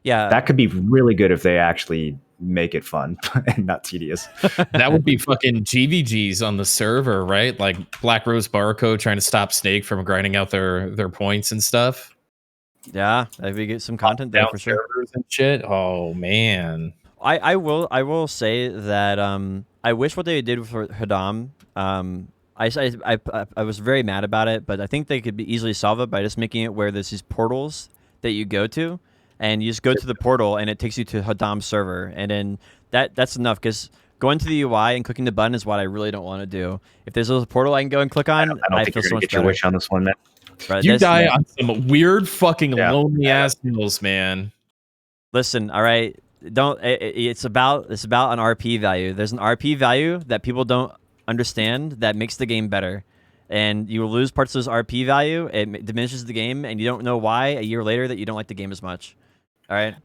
Yeah, that could be really good if they actually make it fun and not tedious. That would be fucking GVGs on the server, right? Like Black Rose Barco trying to stop Snake from grinding out their points and stuff. Yeah, if we get some content there for sure. Servers and shit. Oh man, I will say that I wish what they did for Hadam. I was very mad about it, but I think they could easily solve it by just making it where there's these portals that you go to. And you just go to the portal, and it takes you to Hadam's server, and then that's enough. Because going to the UI and clicking the button is what I really don't want to do. If there's a little portal I can go and click on, I don't think you're gonna get your wish on this one, man. Right, you die on some weird fucking lonely ass hills, man. Listen, all right, don't. It's about an RP value. There's an RP value that people don't understand that makes the game better. And you will lose parts of this RP value. It diminishes the game, and you don't know why a year later that you don't like the game as much. All right.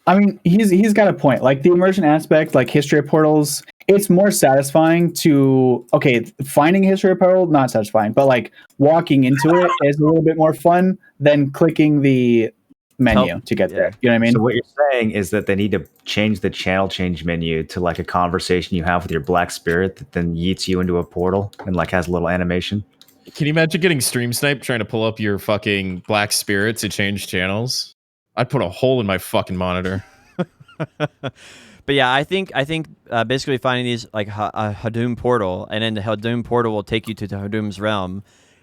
I mean, he's got a point. Like the immersion aspect, like history of portals, it's more satisfying to finding a history of portal, not satisfying, but like walking into it is a little bit more fun than clicking the menu to get there. You know what I mean? So what you're saying is that they need to change the channel change menu to like a conversation you have with your black spirit that then yeets you into a portal and like has a little animation. Can you imagine getting stream sniped trying to pull up your fucking black spirit to change channels? I'd put a hole in my fucking monitor. But yeah, I think basically finding these like a Hadoom portal, and then the Hadoom portal will take you to the Hadoom's realm.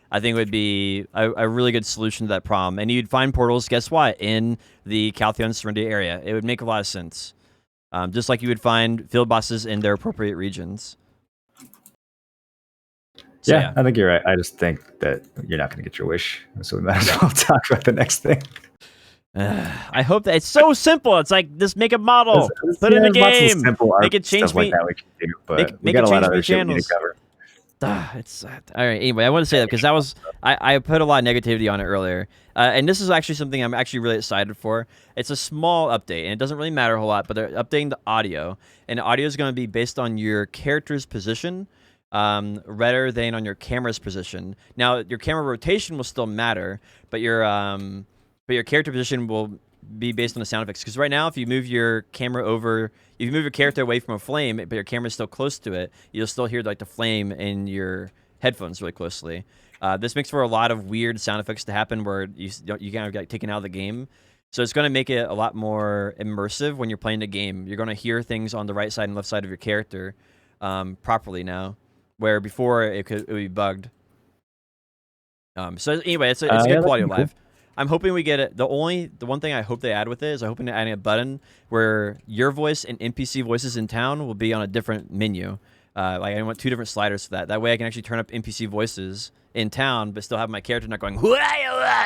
I think would be a really good solution to that problem. And you'd find portals, guess what, in the Caltheon Serenity area. It would make a lot of sense. Just like you would find field bosses in their appropriate regions. So, yeah, I think you're right. I just think that you're not going to get your wish. So we might as well talk about the next thing. I hope that it's so simple. It's like just make a model, put it in the game, make it change me. Like that we can do, but make got it a lot change of me other shit we need channels. to cover. It's all right. Anyway, I want to say that because I put a lot of negativity on it earlier, and this is actually something I'm actually really excited for. It's a small update, and it doesn't really matter a whole lot, but they're updating the audio, and the audio is going to be based on your character's position, rather than on your camera's position. Now, your camera rotation will still matter, but your character position will be based on the sound effects. Because right now, if you move your camera over, if you move your character away from a flame, but your camera's still close to it, you'll still hear like the flame in your headphones really closely. This makes for a lot of weird sound effects to happen where you kind of get taken out of the game. So it's going to make it a lot more immersive when you're playing the game. You're going to hear things on the right side and left side of your character properly now, where before it would be bugged. So anyway, it's good yeah, quality of that'd be cool. life. I'm hoping we get it. The one thing I hope they add with it is I'm hoping to add a button where your voice and NPC voices in town will be on a different menu. Like I want 2 different sliders for that. That way I can actually turn up NPC voices in town, but still have my character not going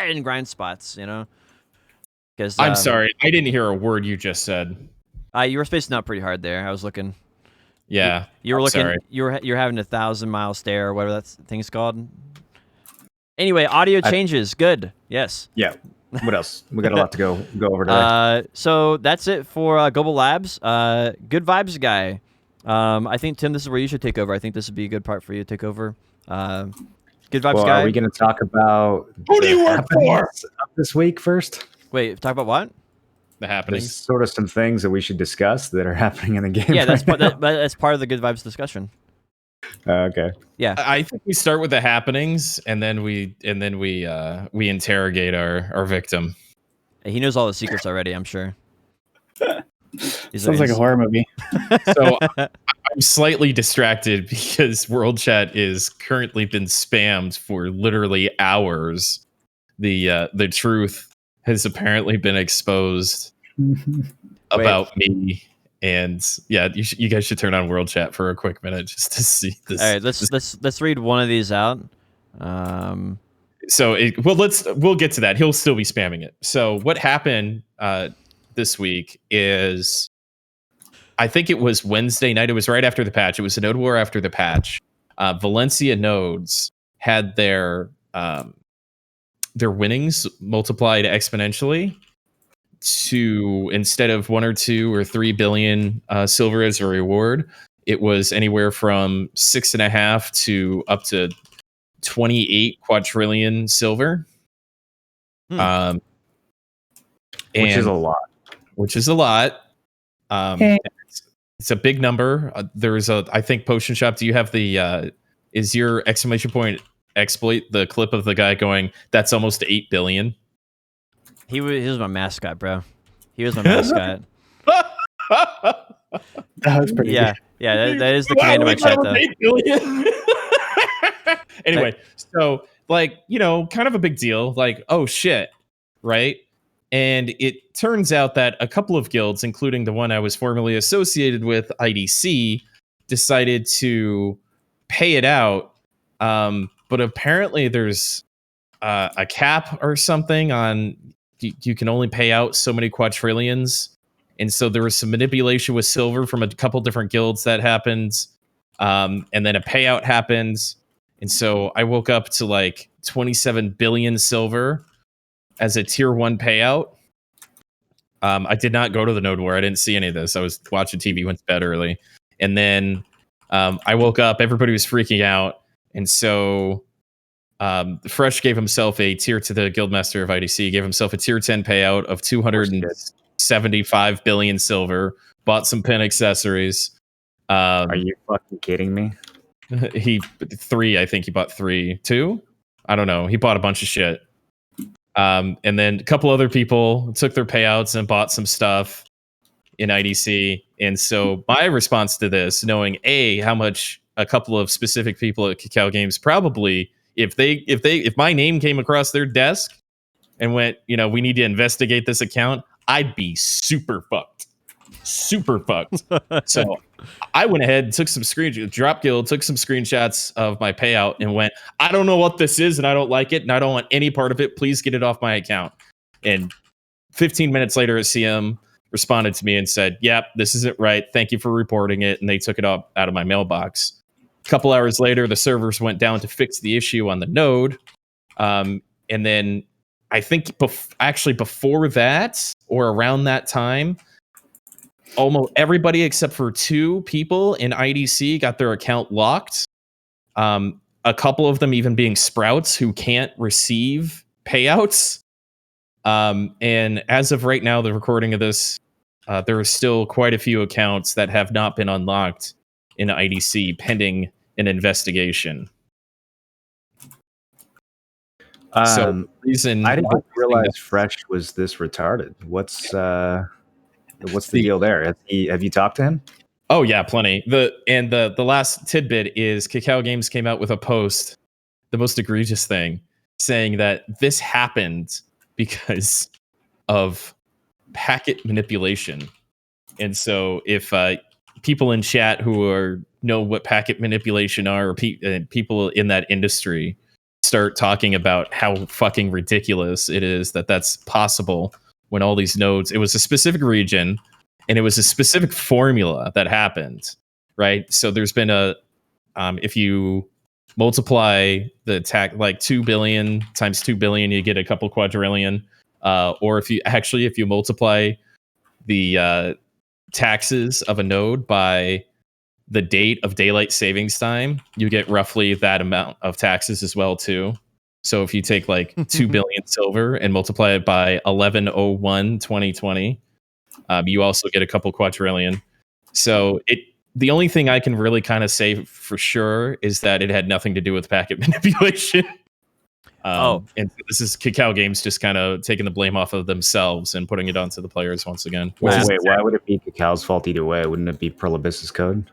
in grind spots. You know? Because I'm sorry, I didn't hear a word you just said. you were spacing out pretty hard there. I was looking. Yeah, You were I'm looking. sorry. You're having a 1,000-mile stare or whatever that thing's called. Anyway, audio changes. Good. Yes. Yeah. What else? We got a lot to go over today. So that's it for Global Labs. Good vibes, guy. I think Tim, this is where you should take over. I think this would be a good part for you to take over. Good vibes, Well, guy. are we going to talk about Who do the you work for? happenings of this week first? Wait, talk about what? The There's happenings. sort of some things that we should discuss that are happening in the game. Yeah, that's right now. that's part of the good vibes discussion. Okay. Yeah. I think we start with the happenings, and then we interrogate our victim. He knows all the secrets already, I'm sure. Sounds like a horror movie. So I'm slightly distracted because World Chat is currently been spammed for literally hours. The truth has apparently been exposed about me, and yeah, you guys should turn on World Chat for a quick minute just to see this. All right, let's read one of these out. So we'll get to that. He'll still be spamming it. So what happened this week is, I think it was Wednesday night. It was right after the patch. It was a node war after the patch. Valencia nodes had their winnings multiplied exponentially to, instead of 1 or 2 or 3 billion silver as a reward, it was anywhere from 6.5 to up to 28 quadrillion silver. Which is a lot. Which is a lot. Okay. It's a big number. I think Potion Shop, do you have the is your exclamation point exploit the clip of the guy going, that's almost 8 billion? He was my mascot, bro. He was my mascot. That was pretty Yeah, yeah, that is the command of my chat, though. 8 billion. Anyway, so kind of a big deal. Like, oh shit, right? And it turns out that a couple of guilds, including the one I was formerly associated with, IDC, decided to pay it out. But apparently there's a cap or something on you can only pay out so many quadrillions. And so there was some manipulation with silver from a couple different guilds that happened. And then a payout happened. And so I woke up to like 27 billion silver as a tier 1 payout. I did not go to the node war. I didn't see any of this. I was watching TV, went to bed early. And then I woke up, everybody was freaking out. And so Fresh gave himself a tier to the Guildmaster of IDC, gave himself a tier 10 payout of 275 billion silver, bought some pin accessories. Are you fucking kidding me? I think he bought 3, 2. I don't know. He bought a bunch of shit. And then a couple other people took their payouts and bought some stuff in IDC. And so my response to this, knowing how much a couple of specific people at Cacao Games probably, if my name came across their desk and went, we need to investigate this account, I'd be super fucked. So I went ahead and took some screenshots, Drop Guild, took some screenshots of my payout and went, I don't know what this is and I don't like it and I don't want any part of it. Please get it off my account. And 15 minutes later, a CM responded to me and said, yep, this isn't right. Thank you for reporting it. And they took it out of my mailbox. A couple hours later, the servers went down to fix the issue on the node. And then I think before that or around that time, almost everybody except for 2 people in IDC got their account locked. A couple of them even being sprouts who can't receive payouts. And as of right now, the recording of this, there are still quite a few accounts that have not been unlocked in IDC pending an investigation. So reason I didn't realize Fresh was this retarded. What's the deal there? Have you talked to him? Oh yeah, plenty. The last tidbit is Cacao Games came out with a post. The most egregious thing. saying that this happened because of packet manipulation. And so if people in chat who know what packet manipulation are, or people in that industry start talking about how fucking ridiculous it is that that's possible when all these nodes, it was a specific region and it was a specific formula that happened, right? So there's been if you multiply the tax, like 2 billion times 2 billion, you get a couple quadrillion. Or if you multiply the taxes of a node by the date of daylight savings time, you get roughly that amount of taxes as well too. So if you take like 2 billion silver and multiply it by 11/01/2020, you also get a couple quadrillion. So the only thing I can really kind of say for sure is that it had nothing to do with packet manipulation. And this is Kakao Games just kind of taking the blame off of themselves and putting it onto the players once again. Wait, why would it be Kakal's fault either way? Wouldn't it be Pearl Abyss's code?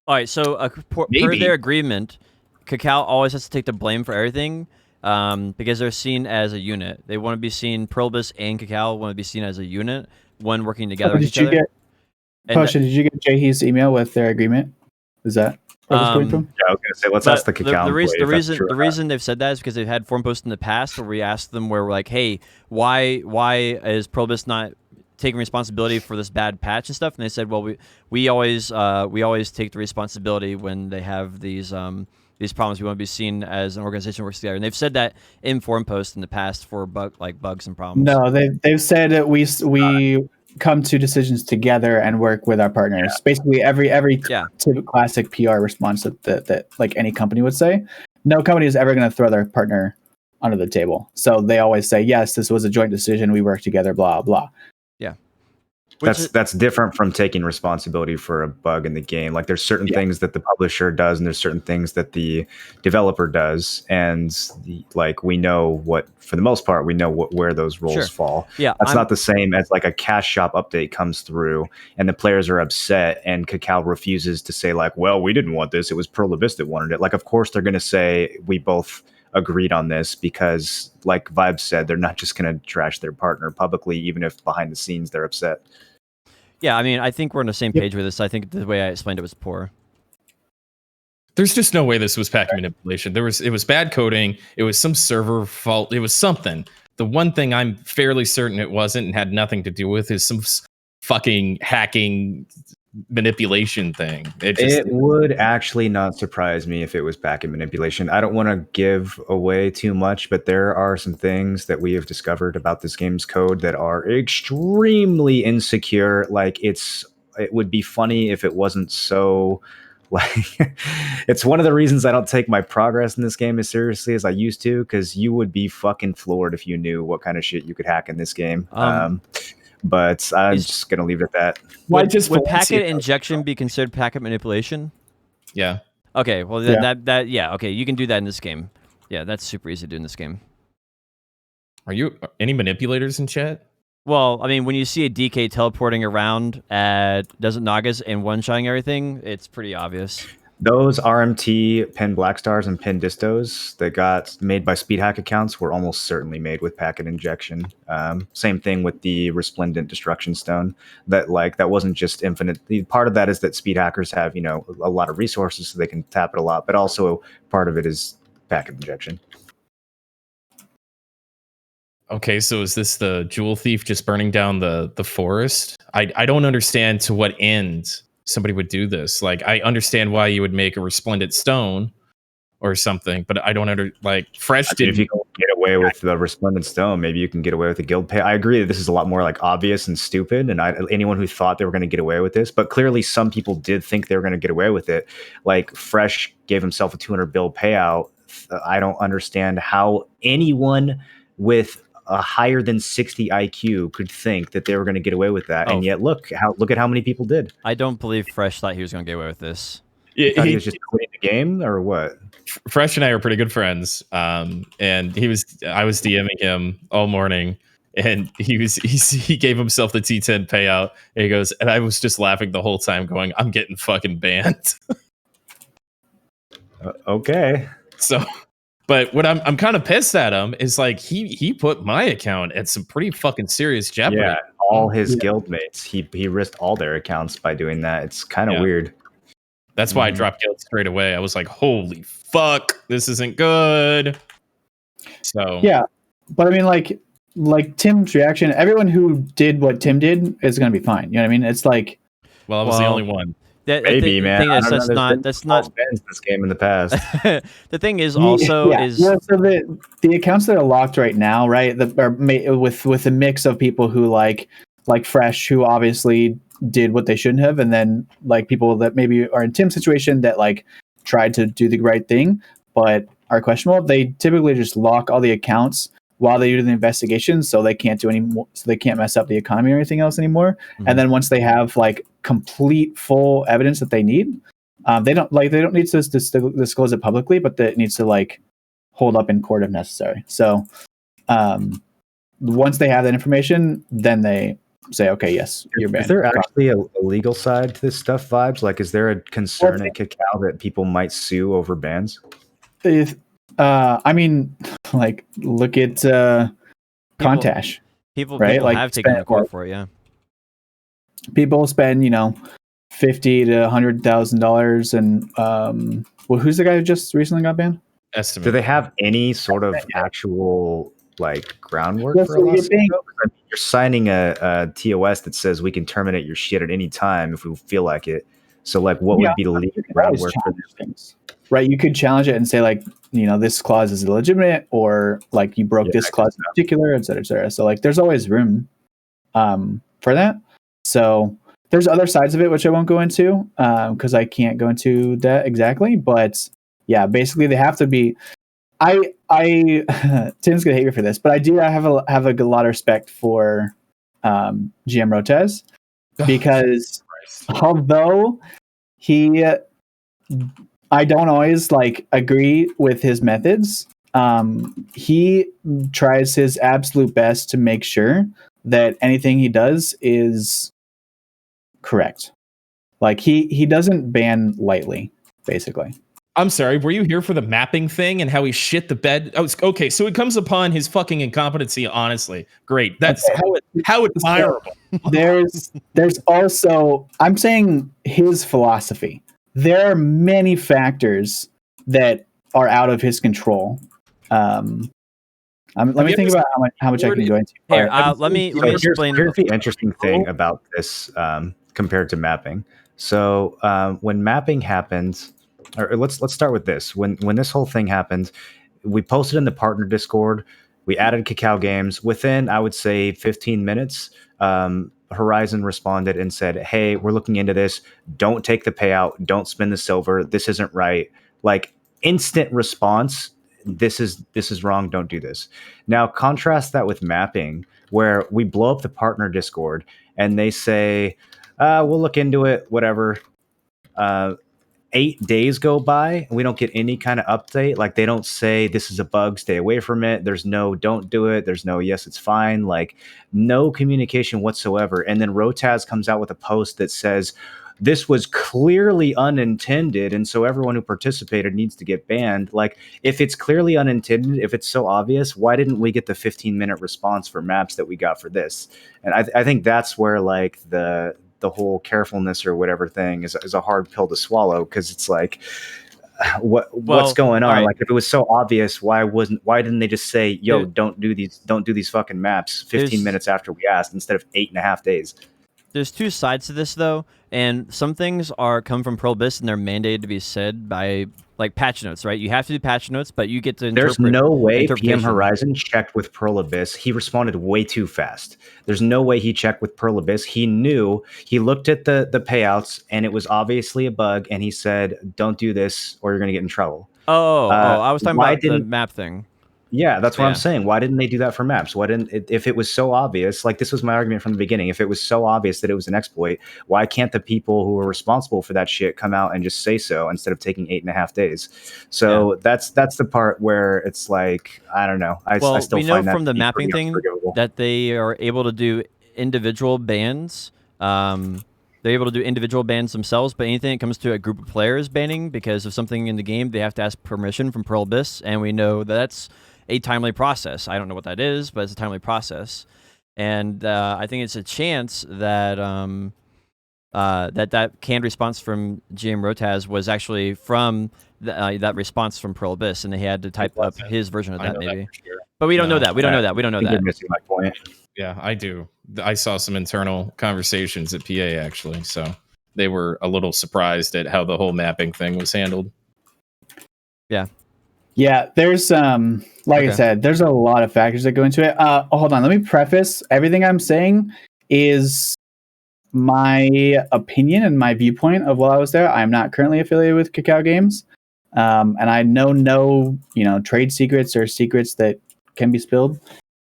All right, so per their agreement, Kakao always has to take the blame for everything because they're seen as a unit. They want to be seen, Pearl Abyss and Kakao want to be seen as a unit, one working together with each other. Did you get Jayhee's email with their agreement? Is that where this coming from? Yeah, I was going to say, let's ask the Kakao. The reason they've said that is because they've had forum posts in the past where we asked them where we're like, hey, why is Pearl Abyss not taking responsibility for this bad patch and stuff? And they said, well, we always take the responsibility when they have these problems. We want to be seen as an organization that works together. And they've said that in forum posts in the past for bugs and problems. No, they've said that we come to decisions together and work with our partners. Yeah. Basically, every classic PR response that like any company would say. No company is ever going to throw their partner under the table. So they always say, yes, this was a joint decision. We work together. Blah blah. Yeah. That's different from taking responsibility for a bug in the game. Like there's certain things that the publisher does, and there's certain things that the developer does, and we know what, for the most part, we know where those roles fall. Yeah, that's not the same as like a cash shop update comes through, and the players are upset, and Kakao refuses to say like, well, we didn't want this. It was Pearl Abyss that wanted it. Like, of course they're going to say we both agreed on this, because like Vibes said, they're not just going to trash their partner publicly, even if behind the scenes they're upset. Yeah, I mean, I think we're on the same page with this. I think the way I explained it was poor. There's just no way this was packet manipulation. It was bad coding. It was some server fault. It was something. The one thing I'm fairly certain it wasn't and had nothing to do with is some fucking hacking manipulation thing. It would actually not surprise me if it was packet manipulation. I don't want to give away too much, but there are some things that we have discovered about this game's code that are extremely insecure. Like it would be funny if it wasn't so. Like, it's one of the reasons I don't take my progress in this game as seriously as I used to, because you would be fucking floored if you knew what kind of shit you could hack in this game. But I'm just going to leave it at that. Would packet injection be considered packet manipulation? Yeah. Okay, well, okay, you can do that in this game. Yeah, that's super easy to do in this game. Are you any manipulators in chat? Well, I mean, when you see a DK teleporting around at Desert Nagas and one-shotting everything, it's pretty obvious. Those RMT pin Black Stars and pin Distos that got made by Speedhack accounts were almost certainly made with packet injection. Same thing with the Resplendent Destruction Stone. That wasn't just infinite. Part of that is that speed hackers have a lot of resources, so they can tap it a lot. But also part of it is packet injection. Okay, so is this the jewel thief just burning down the forest? I don't understand to what end somebody would do this. Like, I understand why you would make a resplendent stone or something, but I don't Fresh did. If you can get away with the resplendent stone, maybe you can get away with the guild pay. I agree that this is a lot more like obvious and stupid, and anyone who thought they were going to get away with this, but clearly some people did think they were going to get away with it. Like Fresh gave himself a 200 bill payout. I don't understand how anyone with a higher than 60 IQ could think that they were going to get away with that. And yet look at how many people did. I don't believe Fresh thought he was going to get away with this. He was just quitting the game, or what? Fresh and I are pretty good friends. And I was DMing him all morning, and he gave himself the T10 payout, and he goes, and I was just laughing the whole time going, I'm getting fucking banned. Okay. So But what I'm kind of pissed at him is like he put my account at some pretty fucking serious jeopardy. Yeah, all his Yeah. guild mates. He risked all their accounts by doing that. It's kind of Yeah. weird. That's why I Mhm. dropped guild straight away. I was like, holy fuck, this isn't good. So Yeah, but I mean, like Tim's reaction. Everyone who did what Tim did is going to be fine. You know what I mean? It's like, well, I was the Well, only one. Maybe, man. Thing I is, don't know. that's There's not been that's false not. bans in this game in the past. The thing is also yeah, is well, so the accounts that are locked right now, right, are with a mix of people who like Fresh, who obviously did what they shouldn't have, and then like people that maybe are in Tim's situation that like tried to do the right thing but are questionable. They typically just lock all the accounts while they do the investigation, so they can't do any more, so they can't mess up the economy or anything else anymore. Mhm. And then once they have like complete full evidence that they need, they don't need to disclose it publicly, but it needs to like hold up in court if necessary. So once they have that information, then they say, okay, yes, you're banned. Is there actually a legal side to this stuff, Vibes? Like, is there a concern at Cacao that people might sue over bans? I mean, like, look at Contash. people right? Like, have taken spend, the court like, for it. Yeah. people spend, $50,000 to $100,000, and well, who's the guy who just recently got banned? Estimate. Do they have any sort of actual like groundwork Yeah, for so a you're lawsuit? being- You're signing a TOS that says we can terminate your shit at any time if we feel like it. So, like, what Yeah, would be the legal you can always groundwork for challenge things, right? You could challenge it and say, like, this clause is illegitimate, or like you broke this clause in particular, et cetera, et cetera. So, like, there's always room for that. So there's other sides of it which I won't go into because I can't go into that exactly. But yeah, basically they have to be. I Tim's gonna hate me for this, but I do have a lot of respect for GM Rotez, because although he, I don't always like agree with his methods, he tries his absolute best to make sure that anything he does is correct. Like he doesn't ban lightly, basically. I'm sorry, were you here for the mapping thing and how he shit the bed? Oh, okay, so it comes upon his fucking incompetency, honestly. Great. That's how admirable. There's also, I'm saying, his philosophy. There are many factors that are out of his control. Let me think about how much I can go into. Here, let me explain. Here's the interesting thing about this compared to mapping. So when mapping happens, or let's start with this. When this whole thing happened, we posted in the partner Discord. We added Cacao Games. Within, I would say, 15 minutes, Horizon responded and said, "Hey, we're looking into this. Don't take the payout. Don't spend the silver. This isn't right." Like, instant response. This is wrong. Don't do this. Now contrast that with mapping, where we blow up the partner Discord and they say, "We'll look into it. Whatever." 8 days go by and we don't get any kind of update. Like, they don't say this is a bug, stay away from it. There's no don't do it. There's no yes, it's fine. Like, no communication whatsoever. And then Rotaz comes out with a post that says this was clearly unintended, and so everyone who participated needs to get banned. Like, if it's clearly unintended, if it's so obvious, why didn't we get the 15-minute response for maps that we got for this? And I think that's where, like, the whole carefulness or whatever thing is a hard pill to swallow, because it's like, what's going on? Right. Like, if it was so obvious, why didn't they just say, yo, don't do these fucking maps 15 minutes after we asked, instead of 8.5 days? There's two sides to this, though, and some things come from Pro Abyss and they're mandated to be said by, like, patch notes, right? You have to do patch notes, but you get to interpret. There's no way PM Horizon checked with Pearl Abyss. He responded way too fast. There's no way he checked with Pearl Abyss. He knew, he looked at the payouts, and it was obviously a bug, and he said, don't do this or you're going to get in trouble. I was talking about the map thing. Yeah, that's what I'm saying. Why didn't they do that for maps? Why didn't if it was so obvious? Like, this was my argument from the beginning. If it was so obvious that it was an exploit, why can't the people who were responsible for that shit come out and just say so, instead of taking 8.5 days? So that's the part where it's like, I don't know. I still find that from the mapping thing that they are able to do individual bans. They're able to do individual bans themselves, but anything that comes to a group of players banning because of something in the game, they have to ask permission from Pearl Abyss, and we know that's a timely process. I don't know what that is, but it's a timely process. And I think it's a chance that that canned response from GM Rotaz was actually from that response from Pearl Abyss, and they had to type up his version of that maybe. Sure. But we don't know that. We don't know that. We don't know that. You're missing my point. Yeah, I do. I saw some internal conversations at PA actually, so they were a little surprised at how the whole mapping thing was handled. Yeah, there's I said, there's a lot of factors that go into it. Hold on, let me preface everything I'm saying is my opinion and my viewpoint of while I was there. I'm not currently affiliated with Cacao Games, and I know no trade secrets or secrets that can be spilled.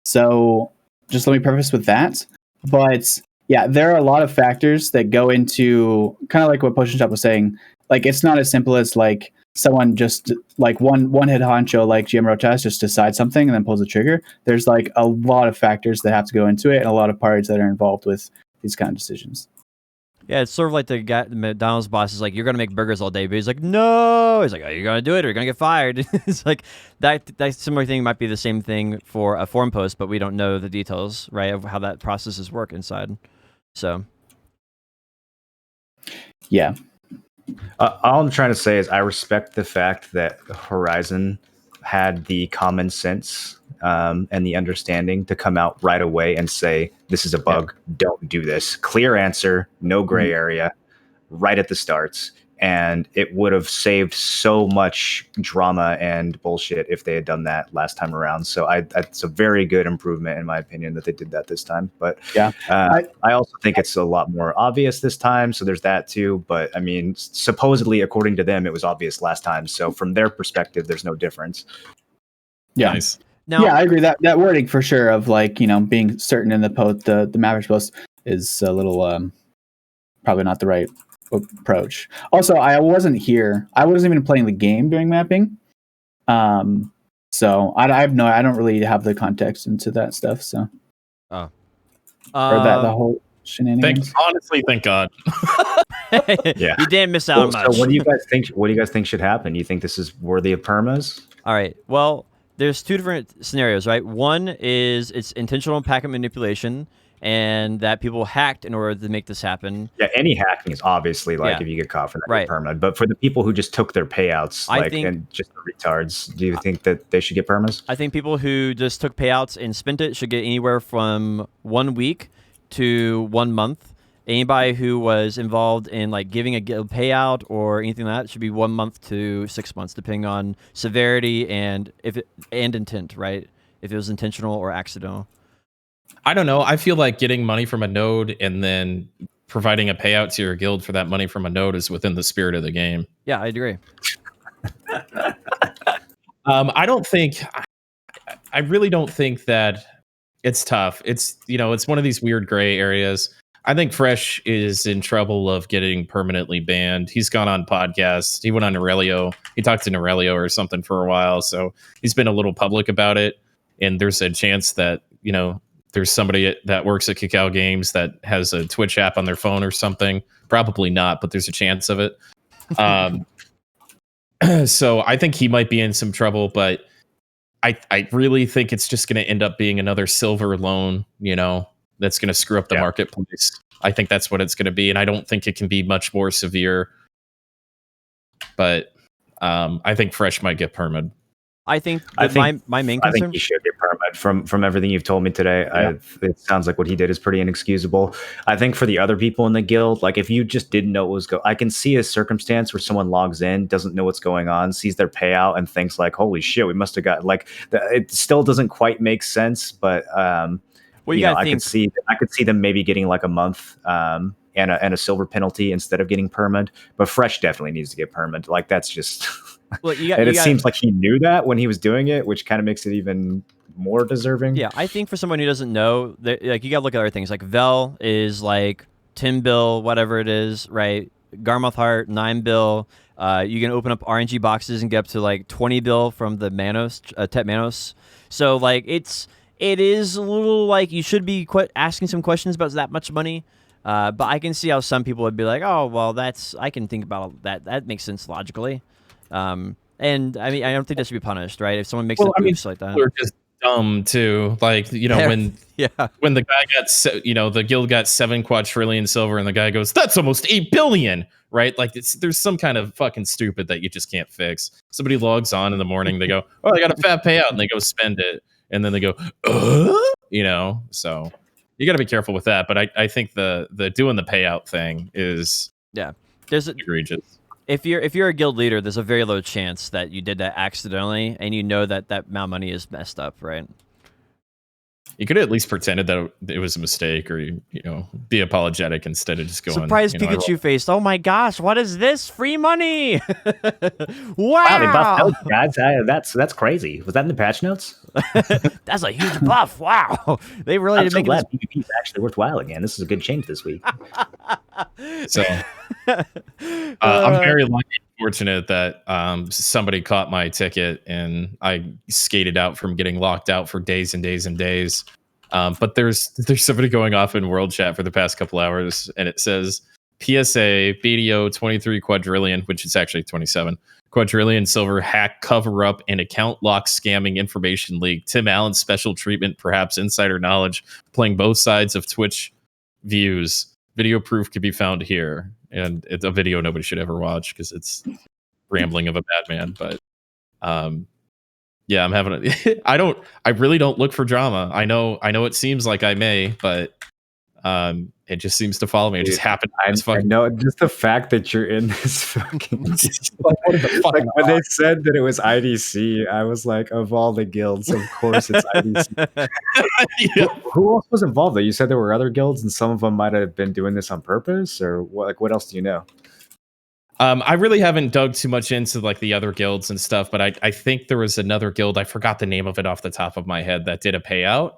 So just let me preface with that. But yeah, there are a lot of factors that go into kind of like what Potion Shop was saying. Like, it's not as simple as like someone just like one head honcho like GM Rotaz just decides something and then pulls the trigger. There's like a lot of factors that have to go into it and a lot of parties that are involved with these kind of decisions. Yeah, it's sort of like the guy, the McDonald's boss is like, "You're gonna make burgers all day," but he's like, "No." He's like, "Are you gonna do it, or you're gonna get fired?" It's like that similar thing might be the same thing for a forum post, but we don't know the details, right, of how that processes work inside. So, yeah. All I'm trying to say is I respect the fact that Horizon had the common sense and the understanding to come out right away and say, this is a bug, don't do this. Clear answer, no gray area, right at the starts. And it would have saved so much drama and bullshit if they had done that last time around. So that's a very good improvement, in my opinion, that they did that this time. But yeah, I also think it's a lot more obvious this time. So there's that too. But I mean, supposedly, according to them, it was obvious last time. So from their perspective, there's no difference. Yeah. Nice. Now, yeah, I agree that wording for sure of like, being certain in the post, the Mavericks post is a little probably not the right approach. Also, I wasn't here. I wasn't even playing the game during mapping. So I don't really have the context into that stuff. So, or that the whole shenanigans. Thank God. Yeah, you didn't miss out on much. So what do you guys think? What do you guys think should happen? Do you think this is worthy of permas? All right. Well, there's two different scenarios, right? One is it's intentional packet manipulation, and that people hacked in order to make this happen. Yeah, any hacking is obviously if you get caught for that, right, permanent. But for the people who just took their payouts, and just the retards, do you think that they should get permas? I think people who just took payouts and spent it should get anywhere from 1 week to 1 month. Anybody who was involved in giving a payout or anything like that should be 1 month to 6 months, depending on severity and intent, right? If it was intentional or accidental. I don't know. I feel like getting money from a node and then providing a payout to your guild for that money from a node is within the spirit of the game. Yeah, I agree. I really don't think that it's tough. It's one of these weird gray areas. I think Fresh is in trouble of getting permanently banned. He's gone on podcasts. He went on Norelio. He talked to Norelio or something for a while. So he's been a little public about it. And there's a chance that, there's somebody that works at Cacao Games that has a Twitch app on their phone or something. Probably not, but there's a chance of it. So I think he might be in some trouble, but I really think it's just going to end up being another silver loan, that's going to screw up the marketplace. I think that's what it's going to be. And I don't think it can be much more severe. But I think Fresh might get permit. I think my main concern. I think he should get permit. From everything you've told me today, it sounds like what he did is pretty inexcusable. I think for the other people in the guild, if you just didn't know what was going, I can see a circumstance where someone logs in, doesn't know what's going on, sees their payout, and thinks holy shit, we must have got it still doesn't quite make sense, but I could see them maybe getting a month and a silver penalty instead of getting permit. But Fresh definitely needs to get permit. That's just. Well, it seems like he knew that when he was doing it, which kind of makes it even more deserving. Yeah, I think for someone who doesn't know, you got to look at other things. Vel is 10 bill, whatever it is, right? Garmoth Heart, 9 bill. You can open up RNG boxes and get up to 20 bill from the Manos, Tet Manos. So it is a little you should be asking some questions about that much money. But I can see how some people would be like, oh, well, I can think about that. That makes sense logically. And I mean, I don't think that should be punished, right? If someone makes an oops like that. People are just dumb too. Like, when the guy the guild got 7 quadrillion silver and the guy goes, that's almost 8 billion, right? Like there's some kind of fucking stupid that you just can't fix. Somebody logs on in the morning, they go, oh, I got a fat payout, and they go spend it. And then they go, so you got to be careful with that. But I think the doing the payout thing is egregious. If you're a guild leader, there's a very low chance that you did that accidentally, and you know that amount of money is messed up, right? You could at least pretend that it was a mistake, or be apologetic instead of just going. Surprise Pikachu face! Oh my gosh, what is this? Free money! Wow! Wow, they buffed out, guys. That's crazy. Was that in the patch notes? That's a huge buff. Wow, they really did make glad PvP is actually worthwhile again. This is a good change this week. So I'm very lucky and fortunate that somebody caught my ticket and I skated out from getting locked out for days and days and days. But there's somebody going off in world chat for the past couple hours, and it says PSA BDO 23 quadrillion, which is actually 27 quadrillion silver hack cover up and account lock scamming information leak. Tim Allen's special treatment, perhaps insider knowledge, playing both sides of Twitch views. Video proof can be found here, and it's a video nobody should ever watch because it's rambling of a madman. But yeah, I'm having I really don't look for drama. I know it seems like I may, but it just seems to follow me. It just happened. I know, just the fact that you're in this fucking when they said that it was IDC, I was like, of all the guilds, of course it's IDC. Yeah. Who else was involved though? You said there were other guilds and some of them might have been doing this on purpose, or what else do you know? I really haven't dug too much into like the other guilds and stuff, but I think there was another guild, I forgot the name of it off the top of my head, that did a payout.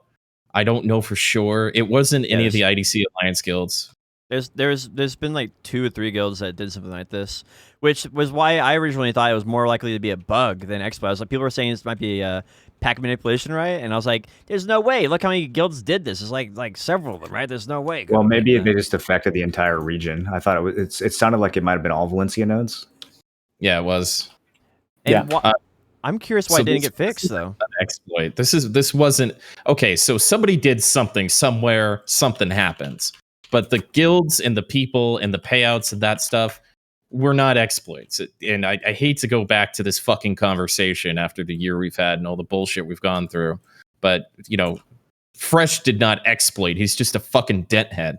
I don't know for sure. It wasn't any of the IDC Alliance guilds. There's been like 2 or 3 guilds that did something like this, which was why I originally thought it was more likely to be a bug than exploit. I was like, people were saying this might be pack manipulation, right? And I was like, there's no way. Look how many guilds did this. It's like several of them, right? There's no way. Well, maybe they just affected the entire region. I thought it sounded like it might have been all Valencia nodes. Yeah, it was. And I'm curious why it didn't get fixed though. Exploit. This wasn't okay. So somebody did something somewhere. Something happens, but the guilds and the people and the payouts and that stuff were not exploits. And I hate to go back to this fucking conversation after the year we've had and all the bullshit we've gone through. But Fresh did not exploit. He's just a fucking denthead.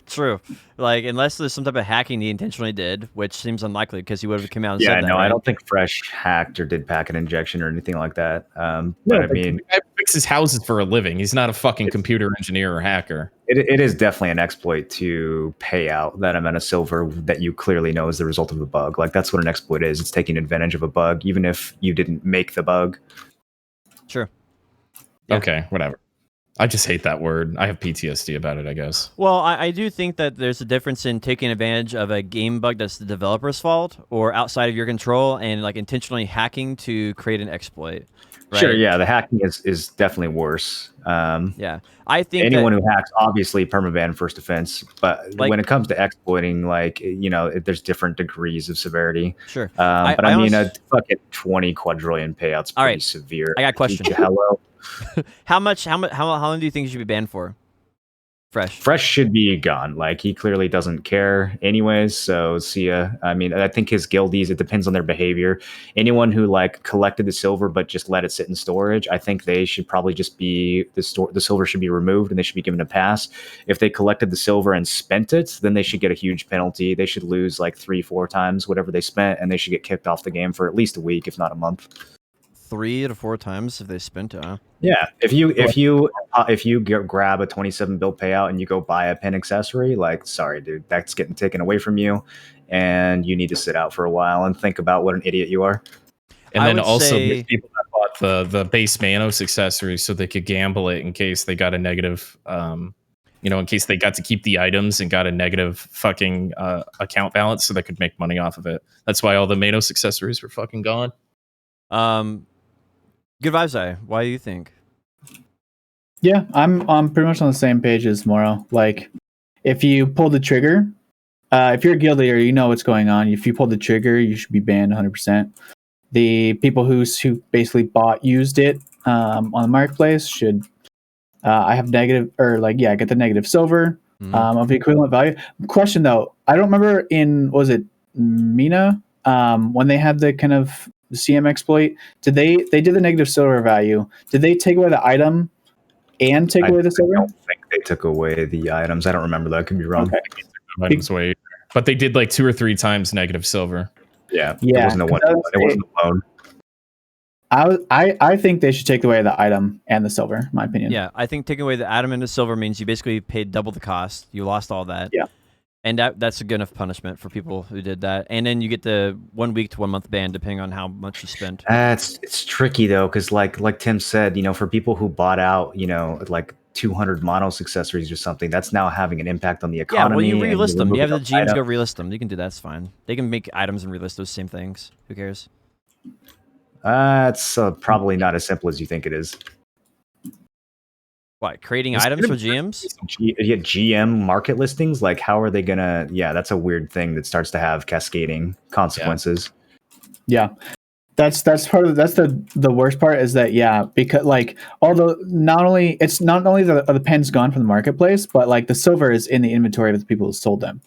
True. Like, unless there's some type of hacking he intentionally did, which seems unlikely because he would have come out and said that. No, right? I don't think Fresh hacked or did packet injection or anything like that. But I mean, the guy fixes houses for a living. He's not a fucking computer engineer or hacker. It is definitely an exploit to pay out that amount of silver that you clearly know is the result of a bug. Like, that's what an exploit is. It's taking advantage of a bug, even if you didn't make the bug. Sure. Yeah. Okay, whatever. I just hate that word. I have PTSD about it, I guess. Well, I do think that there's a difference in taking advantage of a game bug that's the developer's fault or outside of your control and like intentionally hacking to create an exploit. Right? Sure, yeah, the hacking is definitely worse. Yeah, I think anyone who hacks, obviously permaban first offense, but when it comes to exploiting, there's different degrees of severity. Sure, but I mean, a fucking 20 quadrillion payout's pretty severe. I got a question. Hello. How long do you think you should be banned for? Fresh should be gone. Like, he clearly doesn't care anyways, so see ya. I mean, I think his guildies, it depends on their behavior. Anyone who collected the silver but just let it sit in storage, I think they should probably just be the silver should be removed and they should be given a pass. If they collected the silver and spent it, then they should get a huge penalty. They should lose 3-4 times whatever they spent, and they should get kicked off the game for at least a week, if not a month. 3 to 4 times if they spent it. Huh? Yeah, if you grab a 27 bill payout and you go buy a pin accessory, sorry, dude, that's getting taken away from you, and you need to sit out for a while and think about what an idiot you are. And then also there's people that bought the base Manos accessory so they could gamble it in case they got a negative, in case they got to keep the items and got a negative fucking account balance so they could make money off of it. That's why all the Manos accessories were fucking gone. Good vibes, why do you think? Yeah, I'm pretty much on the same page as Moro. Like, if you pull the trigger, if you're a guild leader, you know what's going on. If you pull the trigger, you should be banned 100%. The people who basically used it on the marketplace should. I have negative, or like, yeah, I get the negative silver of the equivalent value. Question though, I don't remember was it Mina when they had the kind of CM exploit? They did the negative silver value? Did they take away the item and take away the silver? I don't think they took away the items. I don't remember that. I could be wrong. Okay. Items away. But they did like 2 or 3 times negative silver. Yeah. Yeah, It wasn't a one. It wasn't a loan. I think they should take away the item and the silver, in my opinion. Yeah, I think taking away the atom and the silver means you basically paid double the cost. You lost all that. Yeah. And that's a good enough punishment for people who did that. And then you get the 1 week to 1 month ban depending on how much you spent. It's tricky though, because like Tim said, for people who bought out, like 200 monos accessories or something, that's now having an impact on the economy. Yeah, well, you relist them. You have the GMs item. go relist them. You can do that. That's fine. They can make items and relist those same things. Who cares? It's probably not as simple as you think it is. What, creating items for GMs? Yeah, GM market listings, like how are they gonna? Yeah, that's a weird thing that starts to have cascading consequences. Yeah. That's the worst part is that because like although not only the pen's gone from the marketplace, but like the silver is in the inventory of the people who sold them.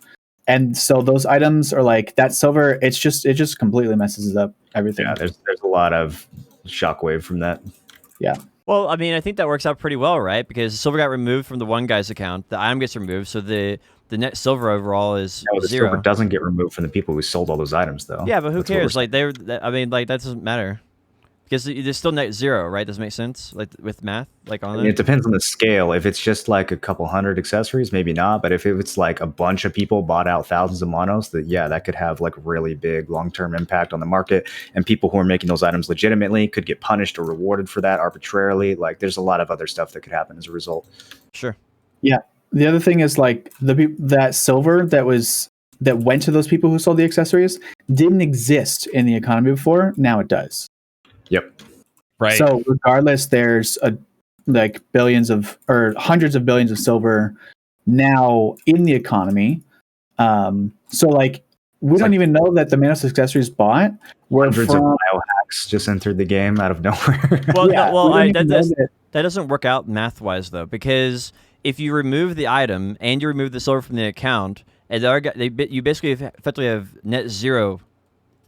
And so those items are like that silver, it just completely messes up everything. Yeah, there's a lot of shockwave from that. Yeah. Well, I mean, I think that works out pretty well, right? Because the silver got removed from the one guy's account, the item gets removed, so the net silver overall is No, the 0. silver doesn't get removed from the people who sold all those items, though. Yeah, but who That's what cares? we're Like that doesn't matter because there's still net 0, right? Does it make sense? Like with math, like on it depends on the scale. If it's just like a couple hundred accessories, maybe not. But if it's like a bunch of people bought out thousands of monos, that could have like really big long-term impact on the market. And people who are making those items legitimately could get punished or rewarded for that arbitrarily. Like there's a lot of other stuff that could happen as a result. Sure. Yeah. The other thing is like that silver that went to those people who sold the accessories didn't exist in the economy before. Now it does. Yep. Right. So regardless, there's like billions or hundreds of billions of silver now in the economy. So like we don't even know that the Manos accessories bought were hundreds of biohacks just entered the game out of nowhere. Well, Yeah, that doesn't work out math-wise though, because if you remove the item and you remove the silver from the account, and you basically effectively have net 0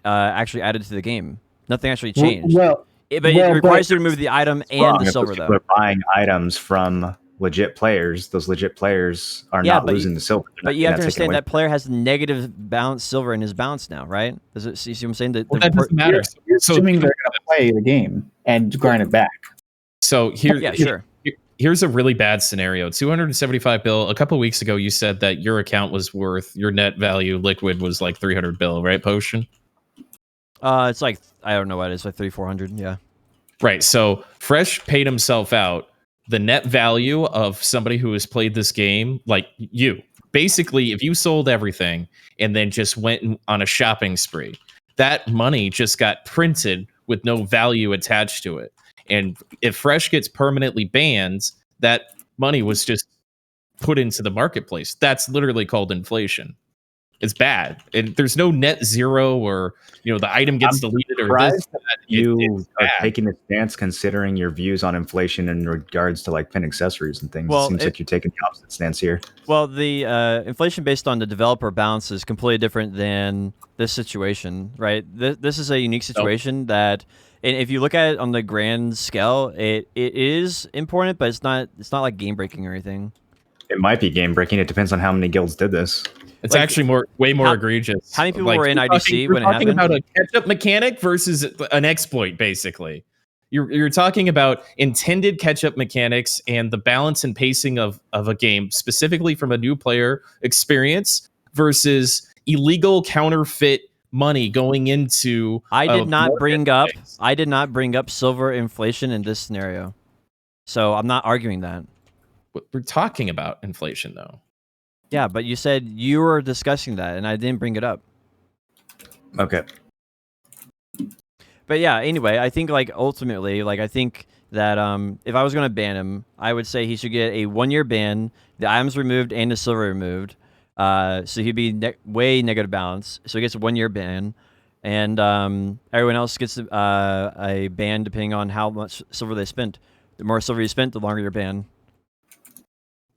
actually added to the game. Nothing actually changed. But it requires you to remove the item and the silver, though. People are buying items from legit players. Those legit players are not losing the silver. But you have to understand that player has negative balance silver in his balance now, right? Does it see what I'm saying? That doesn't matter. You're assuming they're going to play the game and grind it back. So sure. Here's a really bad scenario. 275 bill. A couple weeks ago, you said that your account was worth, your net value liquid was like 300 bill, right, Potion? It's like, I don't know what it is, like 300-400, yeah. Right. So Fresh paid himself out. The net value of somebody who has played this game, like you, basically, if you sold everything and then just went on a shopping spree, that money just got printed with no value attached to it. And if Fresh gets permanently banned, that money was just put into the marketplace. That's literally called inflation. It's bad. And there's no net 0 or, the item gets deleted or this. You are taking a stance considering your views on inflation in regards to like pin accessories and things. Well, it seems like you're taking the opposite stance here. Well, the inflation based on the developer balance is completely different than this situation, right? This is a unique situation that, and if you look at it on the grand scale, it is important, but it's not like game breaking or anything. It might be game breaking. It depends on how many guilds did this. It's actually way more egregious. How many people were in IDC when it happened? We're talking about a catch-up mechanic versus an exploit, basically. You're talking about intended catch-up mechanics and the balance and pacing of a game, specifically from a new player experience, versus illegal counterfeit money going into. I did not bring up silver inflation in this scenario, so I'm not arguing that. We're talking about inflation, though. Yeah, but you said you were discussing that, and I didn't bring it up. Okay. But yeah, anyway, I think like ultimately, like I think that if I was going to ban him, I would say he should get a 1-year ban, the items removed and the silver removed. So he'd be way negative balance. So he gets a 1-year ban, and everyone else gets a ban depending on how much silver they spent. The more silver you spent, the longer your ban.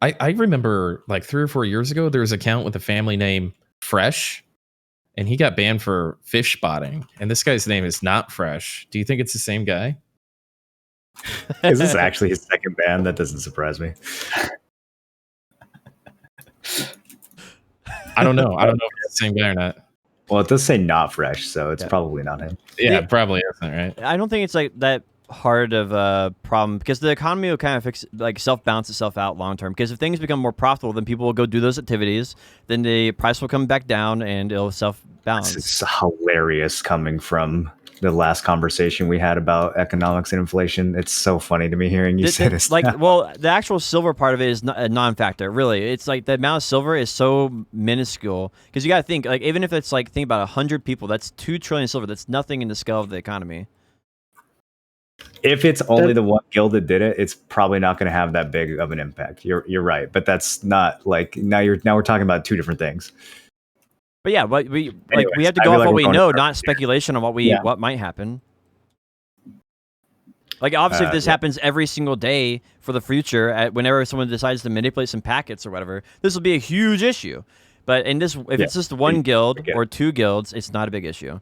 I remember like 3 or 4 years ago, there was an account with a family name Fresh, and he got banned for fish spotting. And this guy's name is not Fresh. Do you think it's the same guy? Is this actually his second ban? That doesn't surprise me. I don't know. I don't know if it's the same guy or not. Well, it does say not fresh, so it's probably not him. Yeah, it probably isn't, right? I don't think it's like that hard of a problem because the economy will kind of self-balance itself out long term. Because if things become more profitable, then people will go do those activities. Then the price will come back down and it'll self-balance. It's hilarious coming from the last conversation we had about economics and inflation. It's so funny to me hearing you say this. Well, the actual silver part of it is a non-factor, really. It's like the amount of silver is so minuscule because you got to think, like, even if it's like, think about 100 people, that's 2 trillion silver. That's nothing in the scale of the economy. If it's only the one guild that did it, it's probably not going to have that big of an impact. You're right, but that's not like now we're talking about 2 different things. But yeah, but we have to go off what we know, not speculation on what might happen. Like obviously, if this happens every single day for the future, whenever someone decides to manipulate some packets or whatever, this will be a huge issue. But if it's just one guild or 2 guilds, it's not a big issue.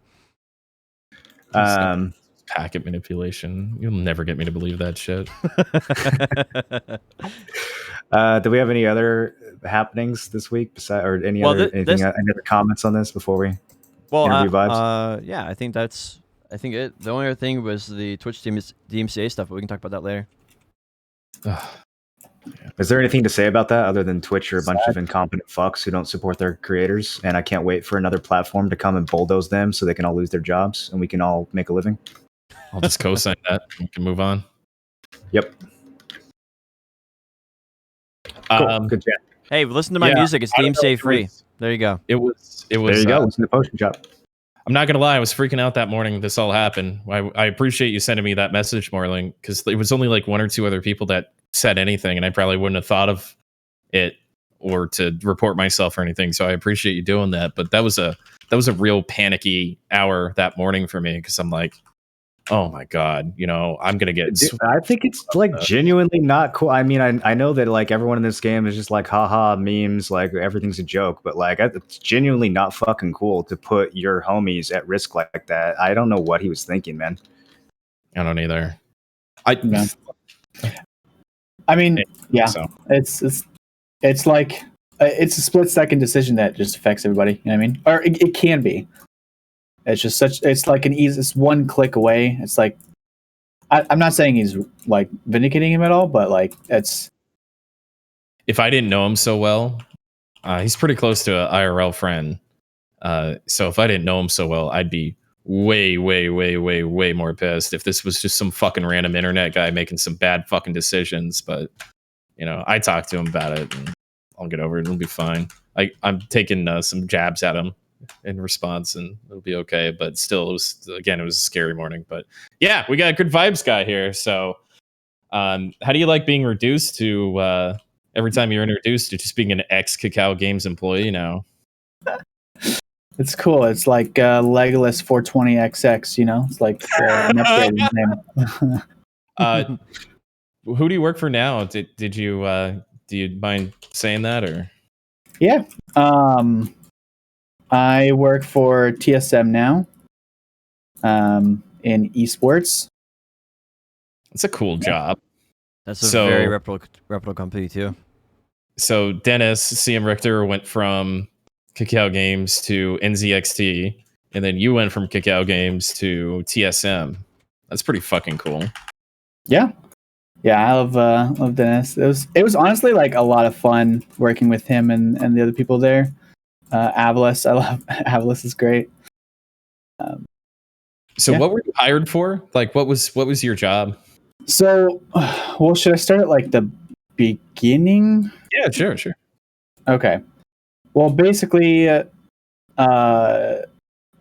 Packet manipulation. You'll never get me to believe that shit. Do we have any other happenings this week or any other comments on this before we interview vibes? Yeah, I think it. The only other thing was the Twitch DMCA stuff, but we can talk about that later. Is there anything to say about that other than Twitch are a bunch of incompetent fucks who don't support their creators? And I can't wait for another platform to come and bulldoze them so they can all lose their jobs and we can all make a living. I'll just co-sign that. We can move on. Yep. Cool. Good chat. Hey, listen to my music. It's DMCA free. There you go. It was. There you go. Listen to Potion Shop. I'm not gonna lie. I was freaking out that morning. This all happened. I appreciate you sending me that message, Morling, because it was only like 1 or 2 other people that said anything, and I probably wouldn't have thought of it or to report myself or anything. So I appreciate you doing that. But that was a real panicky hour that morning for me because I'm like, oh my God, I'm gonna get. I think it's like genuinely not cool. I mean, I know that like everyone in this game is just like haha memes, like everything's a joke, but like it's genuinely not fucking cool to put your homies at risk like that. I don't know what he was thinking, man. I don't either. I mean, yeah, so. It's like it's a split-second decision that just affects everybody. You know what I mean? Or it can be. It's just it's like it's one click away. It's like, I'm not saying he's like vindicating him at all, but like it's. If I didn't know him so well, he's pretty close to an IRL friend. So if I didn't know him so well, I'd be way, way, way, way, way more pissed if this was just some fucking random internet guy making some bad fucking decisions. But, I talked to him about it and I'll get over it. It'll be fine. I'm taking some jabs at him in response and it'll be okay, but still it was a scary morning. But yeah, we got a good vibes guy here. So how do you like being reduced to every time you're introduced to just being an ex-Cacao Games employee now? It's cool. It's like Legolas 420XX, it's like an upgraded name. Who do you work for now? Did you do you mind saying that or? Yeah. I work for TSM now in esports. It's a cool job. That's a very reputable company too. So Dennis, CM Richter went from Cacao Games to NZXT, and then you went from Cacao Games to TSM. That's pretty fucking cool. Yeah. Yeah, I love Dennis. It was honestly like a lot of fun working with him and the other people there. Avalis, I love Avalis is great. What were you hired for? Like, what was your job? So, well, should I start at like the beginning? Yeah, sure. Okay. Well, basically, I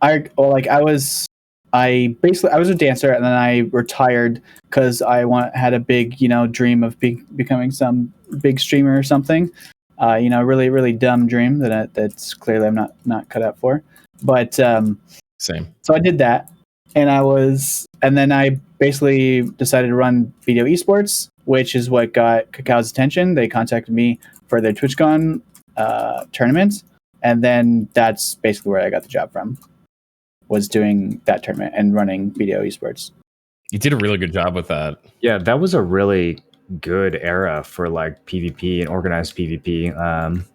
was I was a dancer, and then I retired because I had a big, dream of becoming some big streamer or something. Really, really dumb dream that's clearly I'm not cut out for. But Same. so I did that, and then I basically decided to run video esports, which is what got Kakao's attention. They contacted me for their TwitchCon tournament, and then that's basically where I got the job from. Was doing that tournament and running video esports. You did a really good job with that. Yeah, that was a really good era for like PvP and organized PvP.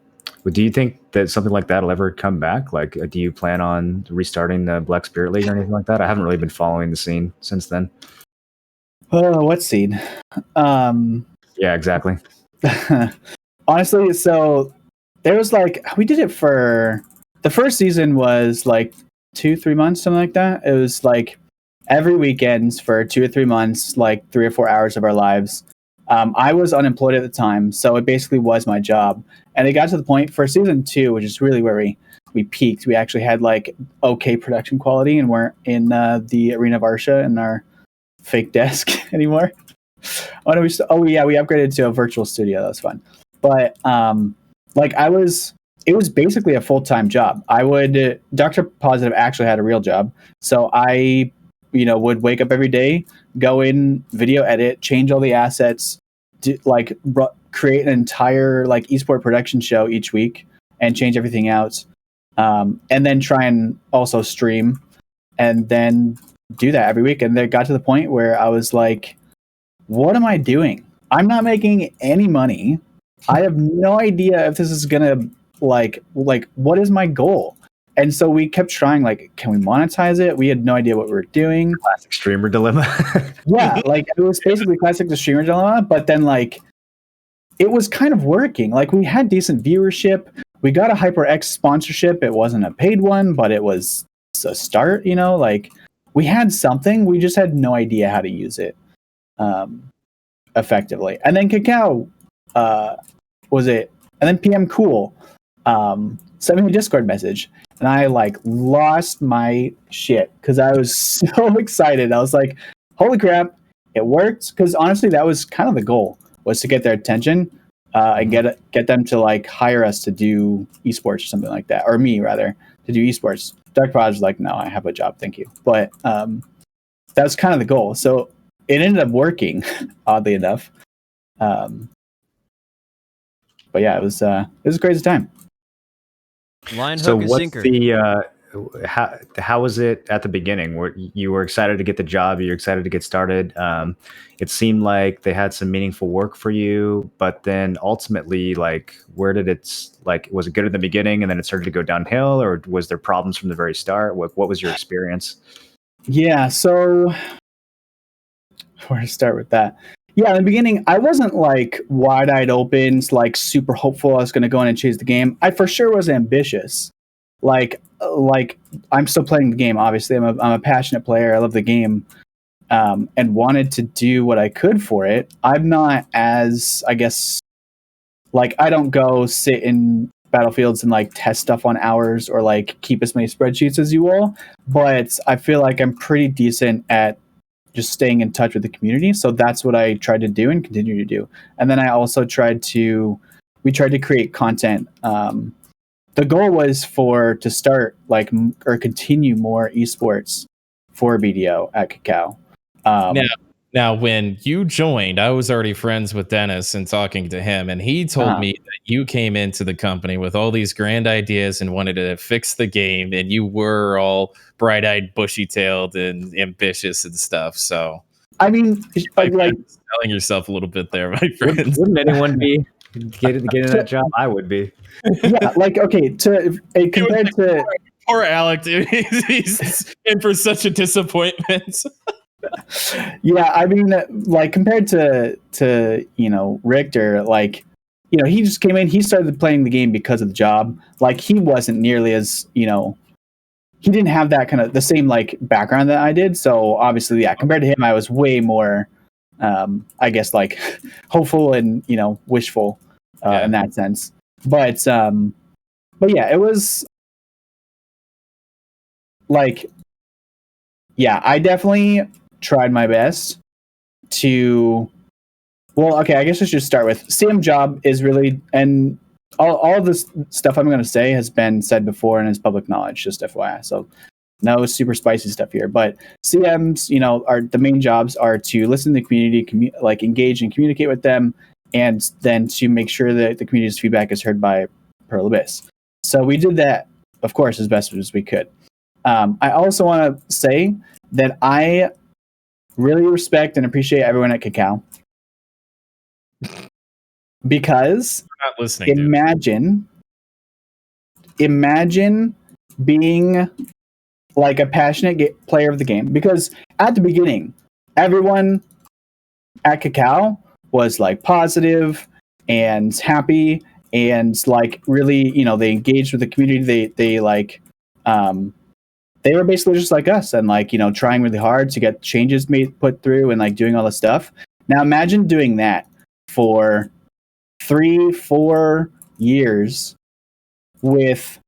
Do you think that something like that will ever come back? Like, do you plan on restarting the Black Spirit League or anything like that? I haven't really been following the scene since then. Oh, what scene? Yeah, exactly. Honestly, so there was we did it for the first season was like 2-3 months, something like that. It was like every weekends for 2 or 3 months, like 3 or 4 hours of our lives. I was unemployed at the time, so it basically was my job. And it got to the point for season 2, which is really where we peaked. We actually had like okay production quality, and weren't in the Arena of Arsha in our fake desk anymore. We upgraded to a virtual studio. That was fun. But it was basically a full-time job. Dr. Positive actually had a real job. So I, would wake up every day, go in, video edit, change all the assets, create an entire esport production show each week and change everything out. And then try and also stream and then do that every week. And it got to the point where I was like, what am I doing? I'm not making any money. I have no idea if this is gonna what is my goal? And so we kept trying, can we monetize it? We had no idea what we were doing. Classic streamer dilemma. Yeah, it was basically classic the streamer dilemma, but then it was kind of working. We had decent viewership. We got a HyperX sponsorship. It wasn't a paid one, but it was a start, we had something. We just had no idea how to use it effectively. And then Kakao and then PM Cool sent me a Discord message, and I lost my shit because I was so excited. I was like, holy crap, it worked. Because honestly, that was kind of the goal, was to get their attention and get them to hire us to do esports or something like that, or me rather, to do esports. Dark Prod was like, no, I have a job, thank you. But that was kind of the goal. So it ended up working, oddly enough. But yeah, it was a crazy time. Line, hook, So and what's sinker. the how was it at the beginning? Where you were excited to get the job, you're excited to get started. It seemed like they had some meaningful work for you, but then ultimately, where did was it good at the beginning and then it started to go downhill, or was there problems from the very start? What was your experience? Yeah, so where to start with that? Yeah, in the beginning, I wasn't wide-eyed open, super hopeful I was going to go in and chase the game. I for sure was ambitious. I'm still playing the game. Obviously, I'm a passionate player. I love the game, and wanted to do what I could for it. I'm not as, I guess, I don't go sit in battlefields and test stuff on hours or keep as many spreadsheets as you all. But I feel like I'm pretty decent at just staying in touch with the community. So that's what I tried to do and continue to do. And then I also tried to create content. The goal was to start or continue more esports for BDO at Kakao. Now, when you joined, I was already friends with Dennis and talking to him, and he told me that you came into the company with all these grand ideas and wanted to fix the game, and you were all bright-eyed, bushy-tailed, and ambitious and stuff. So, I mean, selling yourself a little bit there, my friends. Wouldn't anyone be getting that job? I would be. Yeah, okay. Compared to poor Alec, dude, he's in for such a disappointment. Yeah, I mean, compared to Richter, he just came in. He started playing the game because of the job. He wasn't nearly as he didn't have that kind of the same background that I did. So obviously, yeah, compared to him, I was way more, I guess, hopeful and wishful in that sense. But yeah, it was yeah, I definitely tried my best to. Well, okay, I guess I should start with CM job is really, and all of this stuff I'm going to say has been said before and is public knowledge, just FYI. So no super spicy stuff here. But CMs, are the main jobs are to listen to the community, like engage and communicate with them, and then to make sure that the community's feedback is heard by Pearl Abyss. So we did that, of course, as best as we could. I also want to say that I really respect and appreciate everyone at Cacao. Because We're not listening. imagine being like a passionate player of the game. Because at the beginning, everyone at Cacao was like positive and happy and like really, they engaged with the community. They like, they were basically just like us and like, trying really hard to get changes put through and like doing all this stuff. Now imagine doing that for 3-4 years with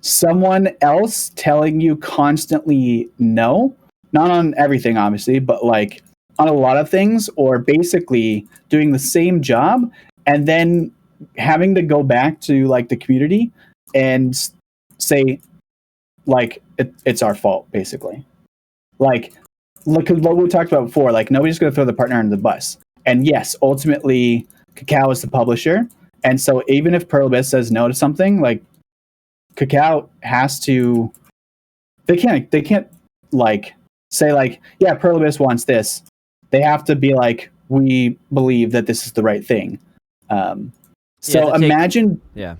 someone else telling you constantly no, not on everything obviously, but like on a lot of things, or basically doing the same job and then having to go back to like the community and say like it's our fault, basically. Like, look at what we talked about before, like nobody's going to throw the partner under the bus. And yes, ultimately Cacao is the publisher, and so even if Pearl Abyss says no to something, like Cacao has to. They can't like say like, yeah, Pearl Abyss wants this. They have to be like, we believe that this is the right thing. So imagine, yeah,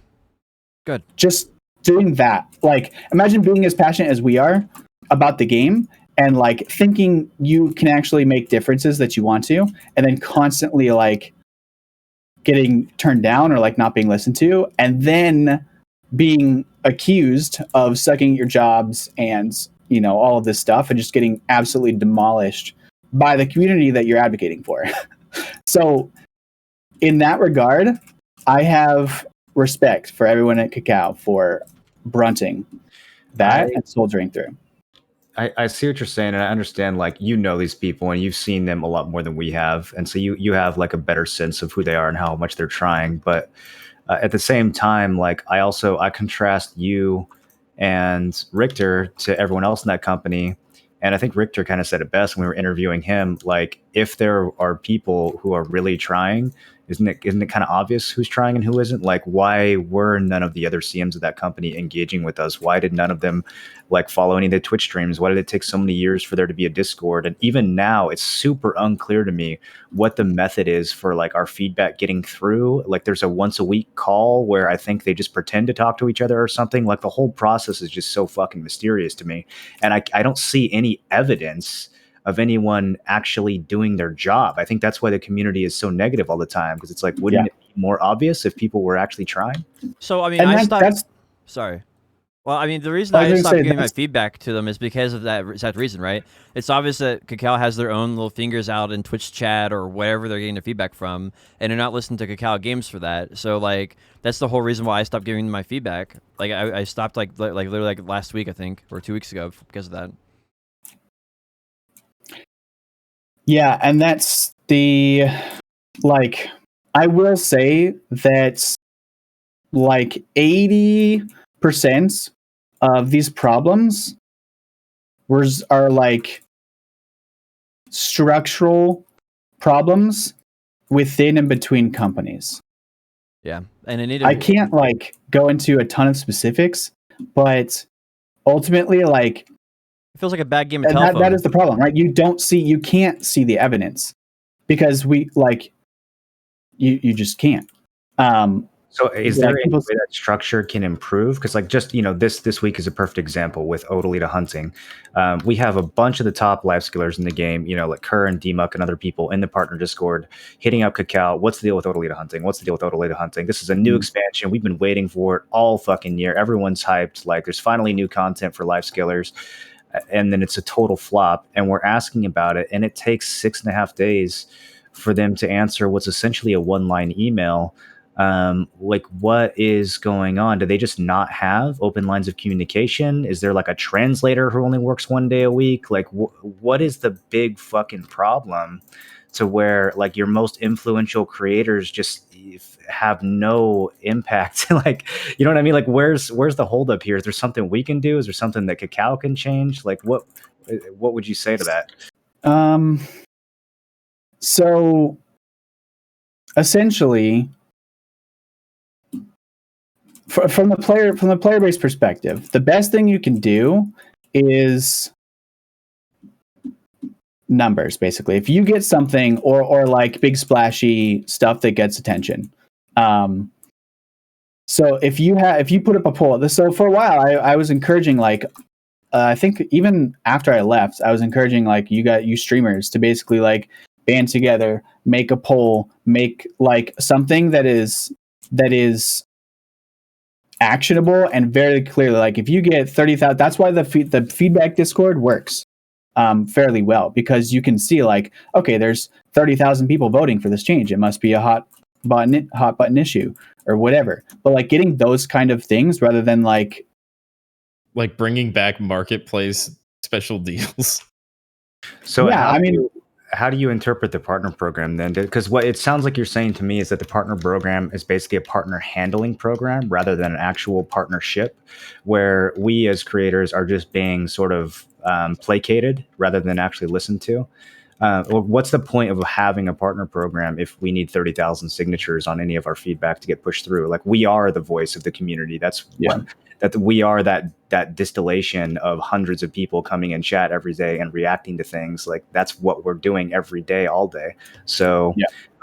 good. Just doing that. Like, imagine being as passionate as we are about the game, and like thinking you can actually make differences that you want to, and then constantly like getting turned down or like not being listened to, and then being accused of sucking at your jobs and all of this stuff, and just getting absolutely demolished by the community that you're advocating for. So in that regard, I have respect for everyone at Cacao for brunting that and soldiering through. I see what you're saying, and I understand, like, these people and you've seen them a lot more than we have, and so you have like a better sense of who they are and how much they're trying. But at the same time, like, I contrast you and Richter to everyone else in that company, and I think Richter kind of said it best when we were interviewing him. Like, if there are people who are really trying, isn't it kind of obvious who's trying and who isn't? Like, why were none of the other CMs of that company engaging with us? Why did none of them like follow any of the Twitch streams? Why did it take so many years for there to be a Discord? And even now, it's super unclear to me what the method is for like our feedback getting through. Like, there's a once a week call where I think they just pretend to talk to each other or something. Like, the whole process is just so fucking mysterious to me, and I don't see any evidence of anyone actually doing their job. I think that's why the community is so negative all the time, because it's like, wouldn't it be more obvious if people were actually trying? So I mean, sorry. Well, I mean, the reason I stopped giving my feedback to them is because of that exact reason, right? It's obvious that Cacao has their own little fingers out in Twitch chat or wherever they're getting their feedback from, and they're not listening to Cacao Games for that. So, like, that's the whole reason why I stopped giving them my feedback. Like, I stopped, like literally, like, last week, I think, or 2 weeks ago because of that. Yeah, and that's the, like, I will say that, like, 80% of these problems are, like, structural problems within and between companies. Yeah, and I can't, like, go into a ton of specifics, but ultimately, like, it feels like a bad game of telephone. That is the problem, right? You can't see the evidence because you just can't. So is there any way that structure can improve? Because like, just, this week is a perfect example with Odalita Hunting. We have a bunch of the top life skillers in the game, like Kerr and Dmuck and other people in the partner Discord hitting up Cacao. What's the deal with Odalita Hunting? What's the deal with Odalita Hunting? This is a new expansion. We've been waiting for it all fucking year. Everyone's hyped. Like, there's finally new content for life skillers. And then it's a total flop, and we're asking about it, and it takes 6.5 days for them to answer what's essentially a one-line email Like, what is going on? Do they just not have open lines of communication? Is there like a translator who only works 1 day a week? Like, what is the big fucking problem to where like your most influential creators just have no impact? Like, you know what I mean? Like, where's the holdup here? Is there something we can do? Is there something that Cacao can change? Like, what would you say to that? So essentially, from the player base perspective, the best thing you can do is numbers. Basically, if you get something or like big splashy stuff that gets attention. So if you put up a poll, so for a while I was encouraging like I think even after I left, I was encouraging like you streamers to basically like band together, make a poll, make like something that is actionable and very clearly. Like if you get 30,000, that's why the feedback Discord works fairly well, because you can see like, okay, there's 30,000 people voting for this change. It must be a hot button issue or whatever. But like getting those kind of things rather than like bringing back marketplace special deals. So yeah, how do you interpret the partner program then? Because what it sounds like you're saying to me is that the partner program is basically a partner handling program rather than an actual partnership, where we as creators are just being sort of placated rather than actually listened to. What's the point of having a partner program if we need 30,000 signatures on any of our feedback to get pushed through? Like, we are the voice of the community. That's that we are that distillation of hundreds of people coming in chat every day and reacting to things. Like, that's what we're doing every day, all day. So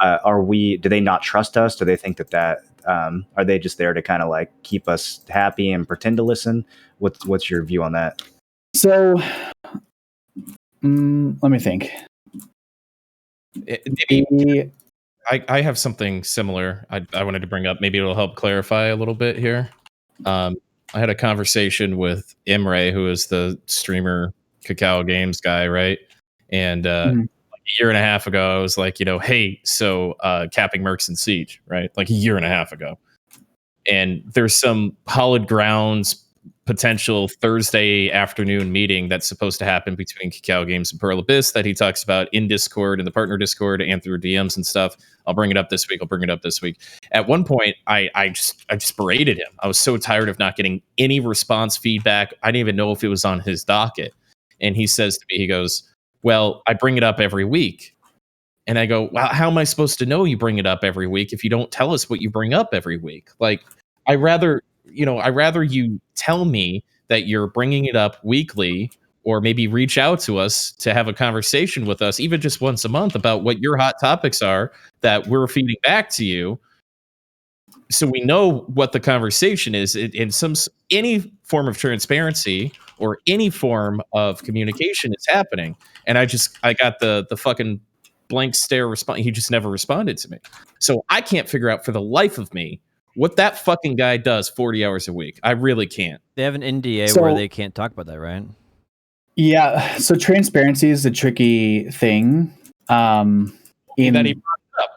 do they not trust us? Do they think that are they just there to kind of like keep us happy and pretend to listen? What's your view on that? So let me think. Maybe I have something similar I wanted to bring up. Maybe it'll help clarify a little bit here. I had a conversation with Imre, who is the streamer Cacao Games guy, right? And like a year and a half ago, I was like, hey, so capping Mercs and Siege, right? Like a year and a half ago. And there's some Hallowed Grounds potential Thursday afternoon meeting that's supposed to happen between Cacao Games and Pearl Abyss that he talks about in Discord, in the partner Discord, and through DMs and stuff. I'll bring it up this week. At one point, I just berated him. I was so tired of not getting any response feedback. I didn't even know if it was on his docket. And he says to me, he goes, well, I bring it up every week. And I go, well, how am I supposed to know you bring it up every week if you don't tell us what you bring up every week? Like, I rather you tell me that you're bringing it up weekly, or maybe reach out to us to have a conversation with us, even just once a month, about what your hot topics are that we're feeding back to you, so we know what the conversation is in any form of transparency or any form of communication is happening. And I got the fucking blank stare response. He just never responded to me. So I can't figure out for the life of me what that fucking guy does 40 hours a week. I really can't. They have an NDA where they can't talk about that, right? Yeah. So transparency is a tricky thing. That he brought it up.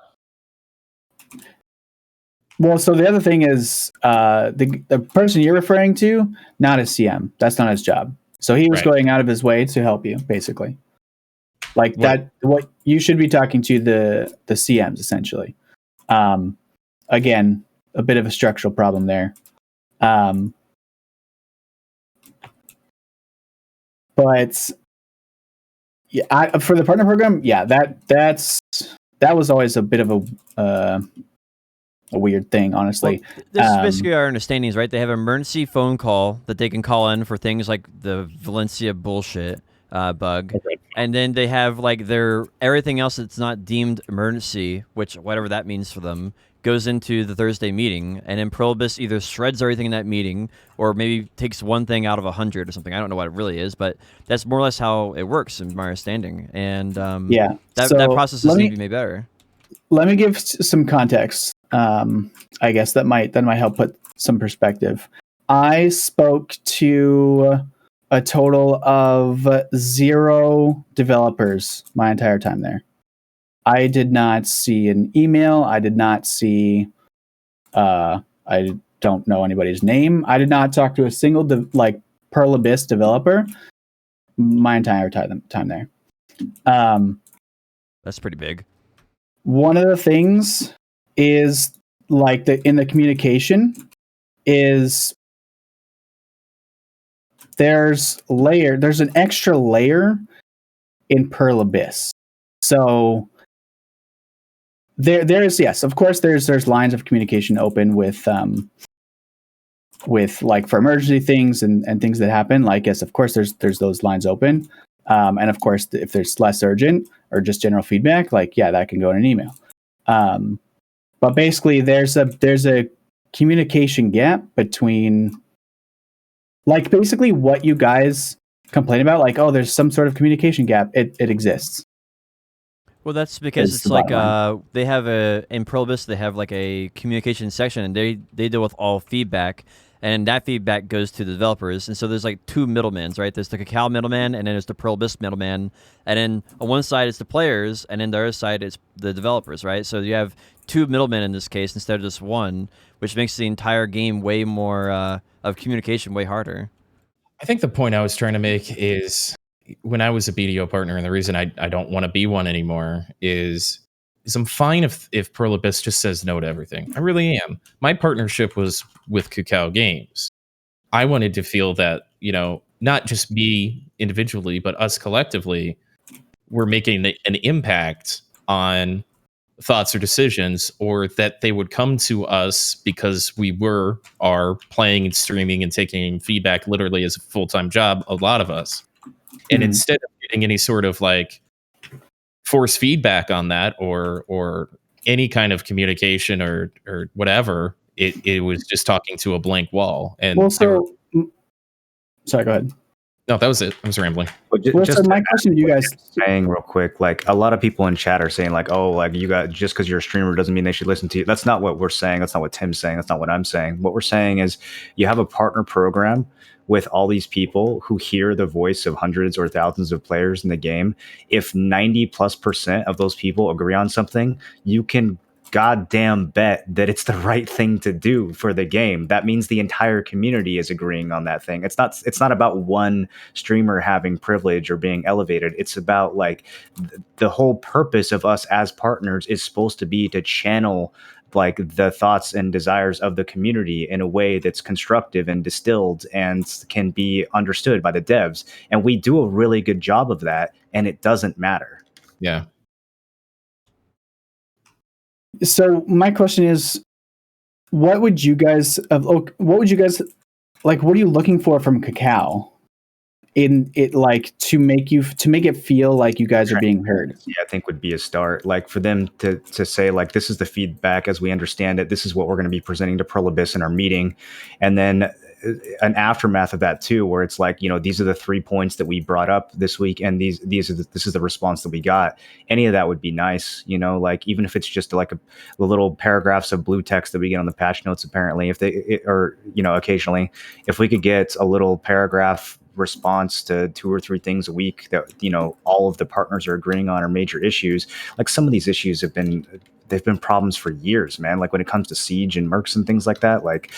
Well, so the other thing is the person you're referring to, not a CM. That's not his job. So he was going out of his way to help you, basically. Like that, what you should be talking to the CMs, essentially. Again, a bit of a structural problem there. But yeah, for the partner program, yeah, that was always a bit of a weird thing, honestly. Well, this is basically our understandings, right? They have an emergency phone call that they can call in for things like the Valencia bullshit bug. Okay. And then they have like their everything else that's not deemed emergency, which whatever that means for them, goes into the Thursday meeting. And then Pearl Abyss either shreds everything in that meeting or maybe takes one thing out of 100 or something. I don't know what it really is, but that's more or less how it works in my understanding. And that process needs to be made better. Let me give some context. I guess that might help put some perspective. I spoke to a total of 0 developers my entire time there. I did not see an email. I did not see I don't know anybody's name. I did not talk to a single Pearl Abyss developer my entire time there. That's pretty big. One of the things is like in the communication is there's an extra layer in Pearl Abyss. So there's yes, of course there's lines of communication open with like for emergency things and things that happen. Like yes, of course there's those lines open. And of course if there's less urgent or just general feedback, like yeah, that can go in an email. But basically there's a communication gap between like basically what you guys complain about, like, oh, there's some sort of communication gap. It exists. Well, that's because Is it's the like bottom line. they have in Probus they have like a communication section, and they deal with all feedback, and that feedback goes to the developers. And so there's like two middlemen, right? There's the Cacao middleman, and then there's the Probus middleman, and then on one side it's the players, and then the other side it's the developers, right? So you have two middlemen in this case instead of just one, which makes the entire game way more of communication way harder. I think the point I was trying to make is when I was a BDO partner, and the reason I don't want to be one anymore is I'm fine if Pearl Abyss just says no to everything. I really am. My partnership was with Cacao Games. I wanted to feel that, not just me individually, but us collectively, were making an impact on thoughts or decisions, or that they would come to us because we are playing and streaming and taking feedback literally as a full-time job, a lot of us. And instead of getting any sort of like force feedback on that or any kind of communication or whatever, it was just talking to a blank wall. And Well, so sorry, go ahead. no, that was it. I was rambling. Well, so my question to you guys, saying real quick, like a lot of people in chat are saying like, oh, like you got just because you're a streamer doesn't mean they should listen to you. That's not what we're saying. That's not what Tim's saying. That's not what I'm saying. What we're saying is you have a partner program with all these people who hear the voice of hundreds or thousands of players in the game. If 90+% of those people agree on something, you can goddamn bet that it's the right thing to do for the game. That means the entire community is agreeing on that thing. It's not about one streamer having privilege or being elevated. It's about like the whole purpose of us as partners is supposed to be to channel like the thoughts and desires of the community in a way that's constructive and distilled and can be understood by the devs. And we do a really good job of that, and it doesn't matter. Yeah. So my question is, what would you guys like? What are you looking for from Cacao in it, like to make it feel like you guys are being heard? Yeah, I think would be a start. Like for them to say like, this is the feedback as we understand it. This is what we're going to be presenting to Pearl Abyss in our meeting, and then an aftermath of that too, where it's like, these are the 3 points that we brought up this week, and this is the response that we got. Any of that would be nice, like even if it's just like the little paragraphs of blue text that we get on the patch notes. Apparently, occasionally, if we could get a little paragraph response to 2 or 3 things a week that all of the partners are agreeing on are major issues. Like some of these issues they've been problems for years, man. Like when it comes to siege and mercs and things like that, like,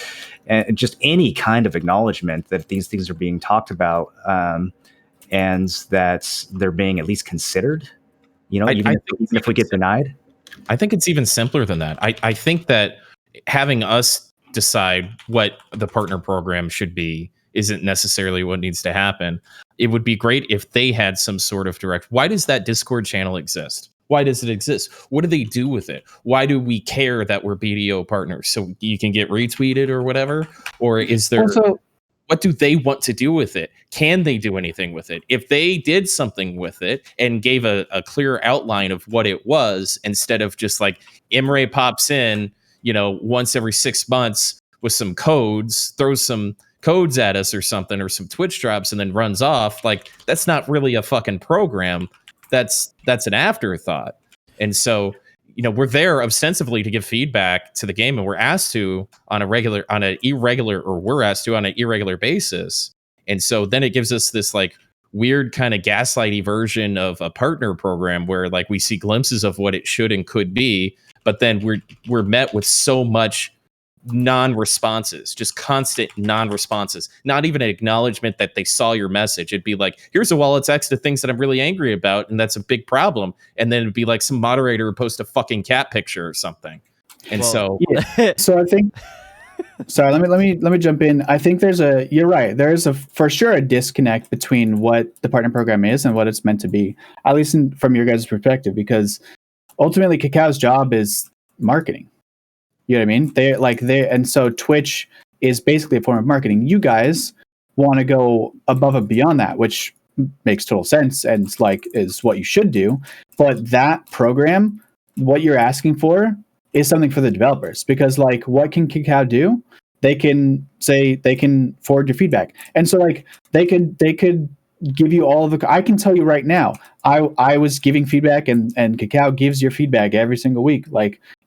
and just any kind of acknowledgement that these things are being talked about, and that they're being at least considered, even if we get denied. I think it's even simpler than that. I think that having us decide what the partner program should be isn't necessarily what needs to happen. It would be great if they had some sort of why does that Discord channel exist? Why does it exist? What do they do with it? Why do we care that we're BDO partners? So you can get retweeted or whatever? Or is there... what do they want to do with it? Can they do anything with it? If they did something with it and gave a clear outline of what it was, instead of just like Imre pops in, once every 6 months with some codes, throws some codes at us or something, or some Twitch drops and then runs off, like that's not really a fucking program. That's an afterthought. And so, we're there ostensibly to give feedback to the game, and we're asked to on an irregular basis. And so then it gives us this like weird kind of gaslighty version of a partner program where like we see glimpses of what it should and could be, but then we're met with so much non-responses, just constant non-responses, not even an acknowledgement that they saw your message. It'd be like, here's a wall of text of things that I'm really angry about, and that's a big problem. And then it'd be like some moderator would post a fucking cat picture or something. And so So I think. Sorry, let me jump in. I think you're right. There is for sure a disconnect between what the partner program is and what it's meant to be, at least from your guys' perspective, because ultimately Kakao's job is marketing. You know what I mean? And so Twitch is basically a form of marketing. You guys want to go above and beyond that, which makes total sense and is what you should do. But that program, what you're asking for, is something for the developers, because what can Kakao do? They can forward your feedback, and so they could give you all of the. I can tell you right now, I was giving feedback, and Kakao gives your feedback every single week.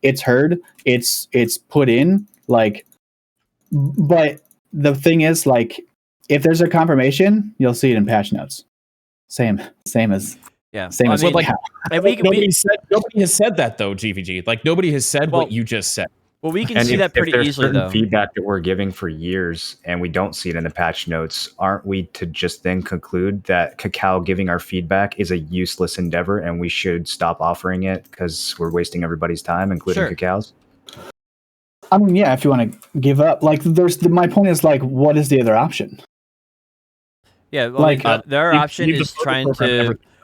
It's heard, it's put in. But the thing is, if there's a confirmation, you'll see it in patch notes. Same as. Yeah. Same as nobody has said that though, GVG. Nobody has said what you just said. Well, we can see that pretty easily though. Feedback that we're giving for years and we don't see it in the patch notes, aren't we to just then conclude that Kakao giving our feedback is a useless endeavor and we should stop offering it because we're wasting everybody's time, including Kakao's? I mean, yeah, if you want to give up, my point is what is the other option? Yeah, their option is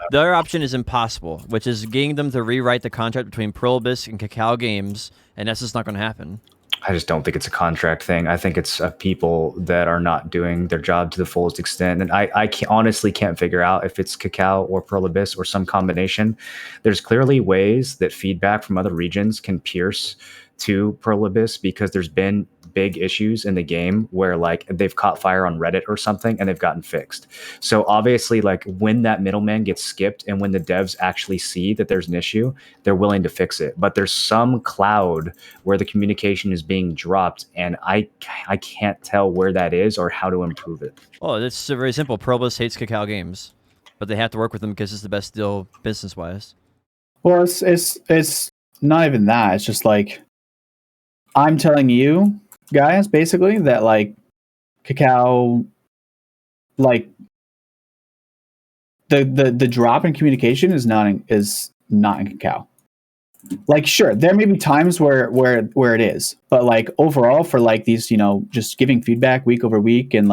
their option is impossible, which is getting them to rewrite the contract between Pluribus and Kakao Games, and that's just not going to happen. I just don't think it's a contract thing. I think it's people that are not doing their job to the fullest extent. And I honestly can't figure out if it's Kakao or Pluribus or some combination. There's clearly ways that feedback from other regions can pierce to Pluribus, because there's been big issues in the game where they've caught fire on Reddit or something and they've gotten fixed. So obviously when that middleman gets skipped and when the devs actually see that there's an issue, they're willing to fix it. But there's some cloud where the communication is being dropped and I can't tell where that is or how to improve it. Well, it's very simple. Pluribus hates Kakao Games, but they have to work with them because it's the best deal business wise. Well, it's not even that. It's just I'm telling you guys basically that Kakao, the drop in communication is not in Kakao. Sure, there may be times where it is, but overall for these, just giving feedback week over week and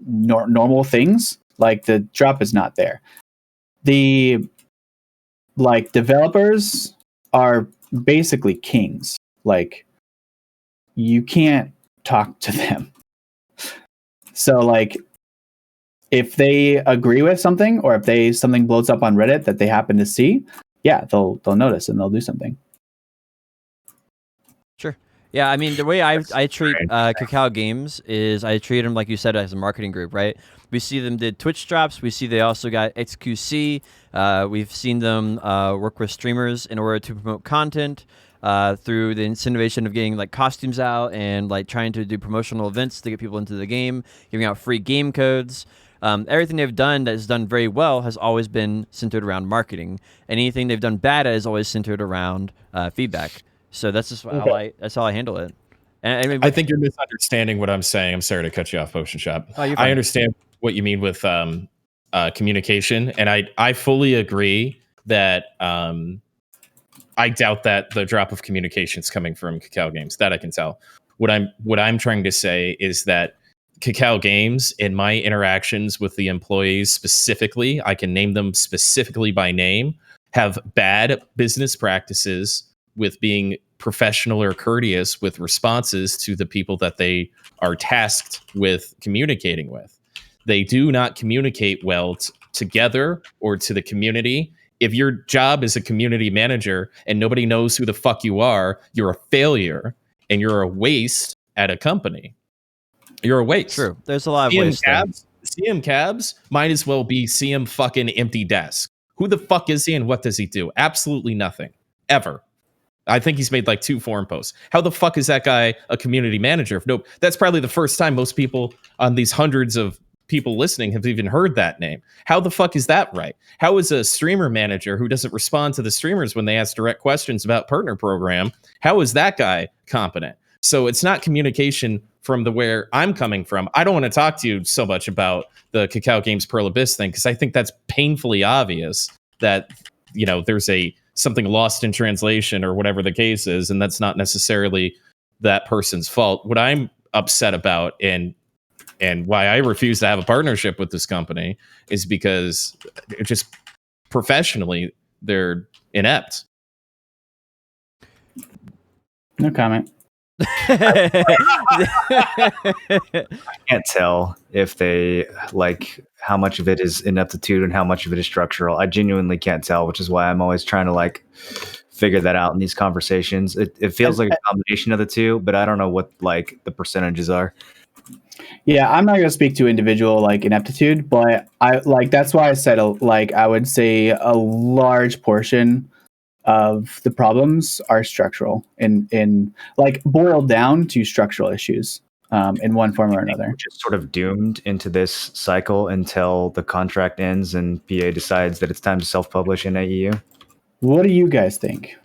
normal things, the drop is not there. The developers are basically kings. You can't talk to them. So if they agree with something or if something blows up on Reddit that they happen to see, yeah, they'll notice and they'll do something. Sure. Yeah, I mean, the way I treat Kakao Games is I treat them, like you said, as a marketing group, right? We see them did Twitch drops. We see they also got XQC. We've seen them work with streamers in order to promote content. Through the insinuation of getting costumes out and trying to do promotional events to get people into the game, giving out free game codes. Everything they've done that is done very well has always been centered around marketing. And anything they've done bad at is always centered around feedback. So that's just that's how I handle it. And I think you're misunderstanding what I'm saying. I'm sorry to cut you off, Potion Shop. Oh, you're fine. I understand what you mean with communication, and I fully agree that I doubt that the drop of communication is coming from Kakao Games. That I can tell. What I'm trying to say is that Kakao Games, in my interactions with the employees specifically, I can name them specifically by name, have bad business practices with being professional or courteous with responses to the people that they are tasked with communicating with. They do not communicate well together or to the community. If your job is a community manager and nobody knows who the fuck you are, you're a failure and you're a waste at a company. You're a waste. True. There's a lot of waste. CM Cabs might as well be CM fucking empty desk. Who the fuck is he and what does he do? Absolutely nothing. Ever. I think he's made 2 forum posts. How the fuck is that guy a community manager? Nope. That's probably the first time most people on these hundreds of people listening have even heard that name. How the fuck is that right? How is a streamer manager who doesn't respond to the streamers when they ask direct questions about partner program, how is that guy competent? So it's not communication from the where I'm coming from. I don't want to talk to you so much about the Cacao Games Pearl Abyss thing because I think that's painfully obvious that there's something lost in translation or whatever the case is, and that's not necessarily that person's fault. What I'm upset about and why I refuse to have a partnership with this company is because it just professionally they're inept. No comment. I can't tell if they how much of it is ineptitude and how much of it is structural. I genuinely can't tell, which is why I'm always trying to figure that out in these conversations. It feels like a combination of the two, but I don't know what the percentages are. Yeah, I'm not going to speak to individual ineptitude, but I that's why I said I would say a large portion of the problems are structural in boiled down to structural issues in one form or another. We're just sort of doomed into this cycle until the contract ends and PA decides that it's time to self-publish in AEU. What do you guys think?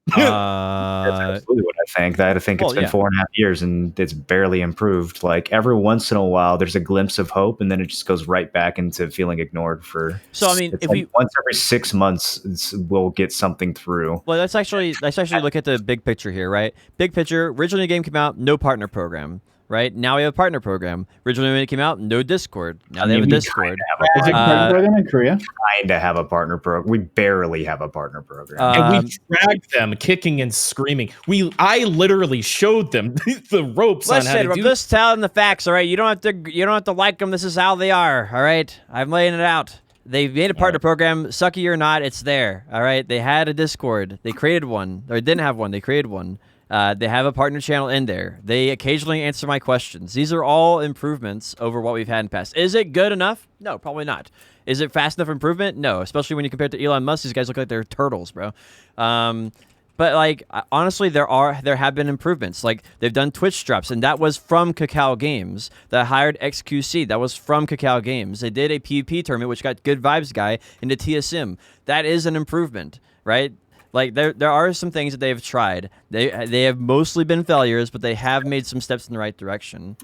That's absolutely what I think. I think it's been 4.5 years and it's barely improved. Every once in a while, there's a glimpse of hope, and then it just goes right back into feeling ignored for. So I mean, if once every 6 months, we'll get something through. Well, let's actually look at the big picture here, right? Big picture. Originally, the game came out, no partner program. Right now we have a partner program. Originally when it came out, no Discord. Now they have a Discord. Is it partner program in Korea? Kind of have a partner program. We barely have a partner program. And we dragged them kicking and screaming. I literally showed them the ropes on how to do. I'm just telling the facts, all right? You don't have to like them. This is how they are, all right? I'm laying it out. They made a partner program, sucky or not, it's there, all right? They had a Discord. They created one. Or didn't have one. They created one. They have a partner channel in there. They occasionally answer my questions. These are all improvements over what we've had in the past. Is it good enough? No, probably not. Is it fast enough improvement? No, especially when you compare it to Elon Musk. These guys look like they're turtles, bro. But honestly, there have been improvements. They've done Twitch drops, and that was from Cacao Games. They hired XQC. That was from Cacao Games. They did a PvP tournament, which got Good Vibes Guy into TSM. That is an improvement, right? There are some things that they've tried. They have mostly been failures, but they have made some steps in the right direction.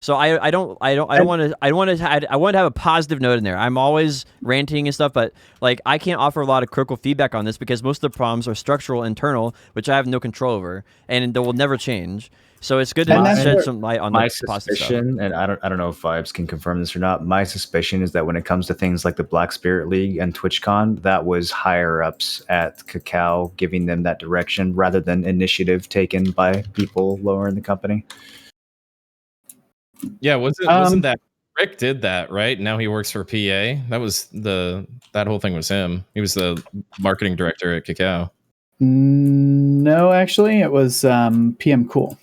So I want to have a positive note in there. I'm always ranting and stuff, but I can't offer a lot of critical feedback on this because most of the problems are structural, internal, which I have no control over, and they will never change. So it's good to shed some light on my the positive suspicion, stuff. and I don't know if Vibes can confirm this or not. My suspicion is that when it comes to things like the Black Spirit League and TwitchCon, that was higher ups at Cacao giving them that direction rather than initiative taken by people lower in the company. Yeah, wasn't that Rick did that, right? Now he works for PA. That whole thing was him. He was the marketing director at Cacao. No, actually, it was PM Cool.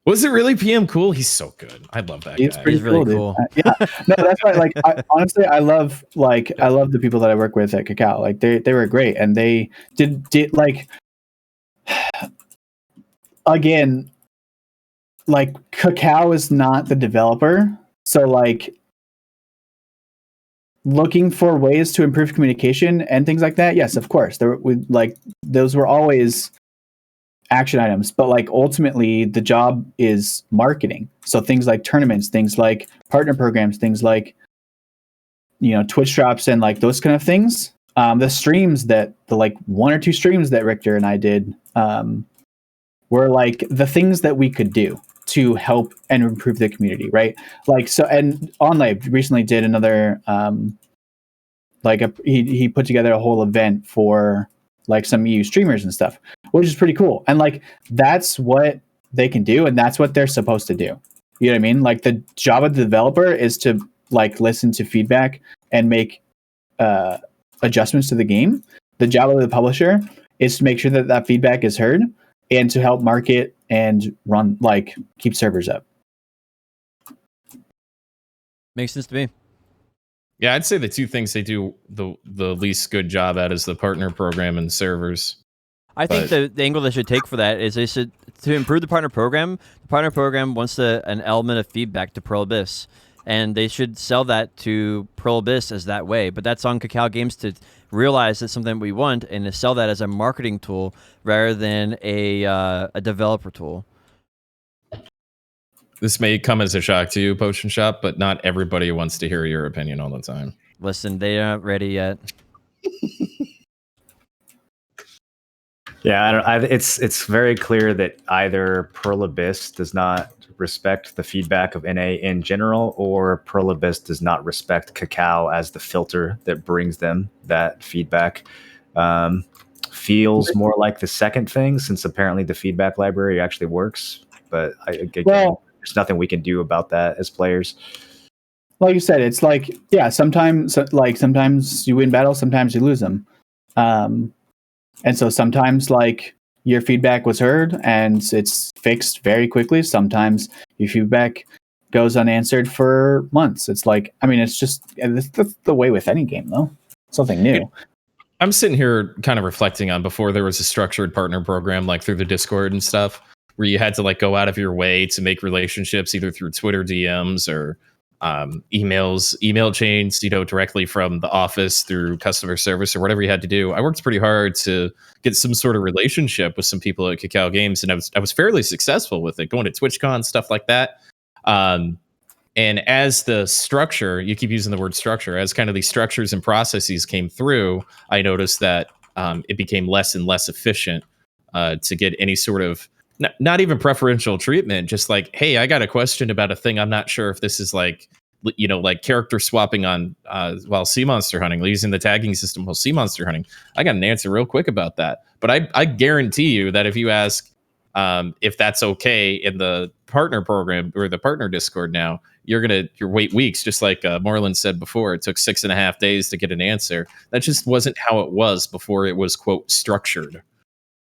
Was it really PM Cool? He's so good. I love that guy. He's pretty really cool. Yeah, no, that's why. Honestly, I love the people that I work with at Cacao. They were great, and they did again. Cacao is not the developer, so looking for ways to improve communication and things like that. Yes, of course, those were always action items, but ultimately the job is marketing. So things like tournaments, things like partner programs, things like Twitch drops and those kind of things. The streams the 1 or 2 streams that Richter and I did were the things that we could do to help and improve the community, right? So, and OnLive recently did another he put together a whole event for some EU streamers and stuff, which is pretty cool. And that's what they can do, and that's what they're supposed to do. You know what I mean? The job of the developer is to listen to feedback and make adjustments to the game. The job of the publisher is to make sure that that feedback is heard and to help market and run keep servers up. Makes sense to me. Yeah, I'd say the two things they do the least good job at is the partner program and servers. I think the angle they should take for that is they should, to improve the partner program wants an element of feedback to Pearl Abyss. and they should sell that to Pearl Abyss as that way. But that's on Cacao Games to realize it's something we want and to sell that as a marketing tool rather than a developer tool. This may come as a shock to you, Potion Shop, but not everybody wants to hear your opinion all the time. Listen, they aren't ready yet. Yeah, it's very clear that either Pearl Abyss does not respect the feedback of NA in general, or Pearl Abyss does not respect Cacao as the filter that brings them that feedback. Feels more like the second thing, since apparently the feedback library actually works. But there's nothing we can do about that as players. Like you said, it's like, yeah, sometimes you win battles, sometimes you lose them. And so sometimes like your feedback was heard and it's fixed very quickly. Sometimes your feedback goes unanswered for months. It's like, I mean, that's the way with any game though. Something new. I'm sitting here kind of reflecting on before there was a structured partner program like through the Discord and stuff, where you had to like go out of your way to make relationships either through Twitter DMs or email chains, directly from the office through customer service or whatever you had to do. I worked pretty hard to get some sort of relationship with some people at Cacao Games, and I was fairly successful with it, going to TwitchCon, stuff like that. And as the structure, you keep using the word structure, as kind of these structures and processes came through, I noticed that it became less and less efficient to get any sort of not even preferential treatment, just like, hey, I got a question about a thing. I'm not sure if this is like character swapping on while sea monster hunting, using the tagging system while sea monster hunting. I got an answer real quick about that. But I guarantee you that if you ask if that's okay in the partner program or the partner Discord now, you're wait weeks, just like Moreland said before. It took 6.5 days to get an answer. That just wasn't how it was before it was, quote, structured.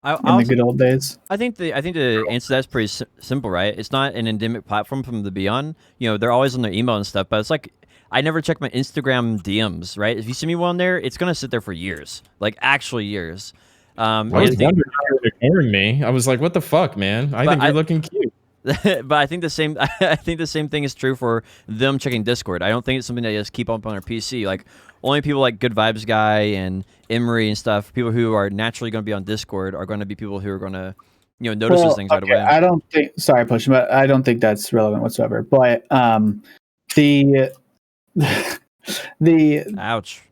In the good old days. I think the answer to that's pretty simple, right? It's not an endemic platform from the Beyond. They're always on their email and stuff, but it's like I never check my Instagram DMs, right? If you see me one there, it's gonna sit there for years, like actually years. I was wondering how you were ignoring me. I was like, "What the fuck, man? I think you're looking cute." But I think the same thing is true for them checking Discord. I don't think it's something that just keep up on our PC. Like only people like Good Vibes Guy and Emery and stuff, people who are naturally going to be on Discord, are going to be people who are going to notice those things right away. I don't think. Sorry, Push, but I don't think that's relevant whatsoever. But the ouch.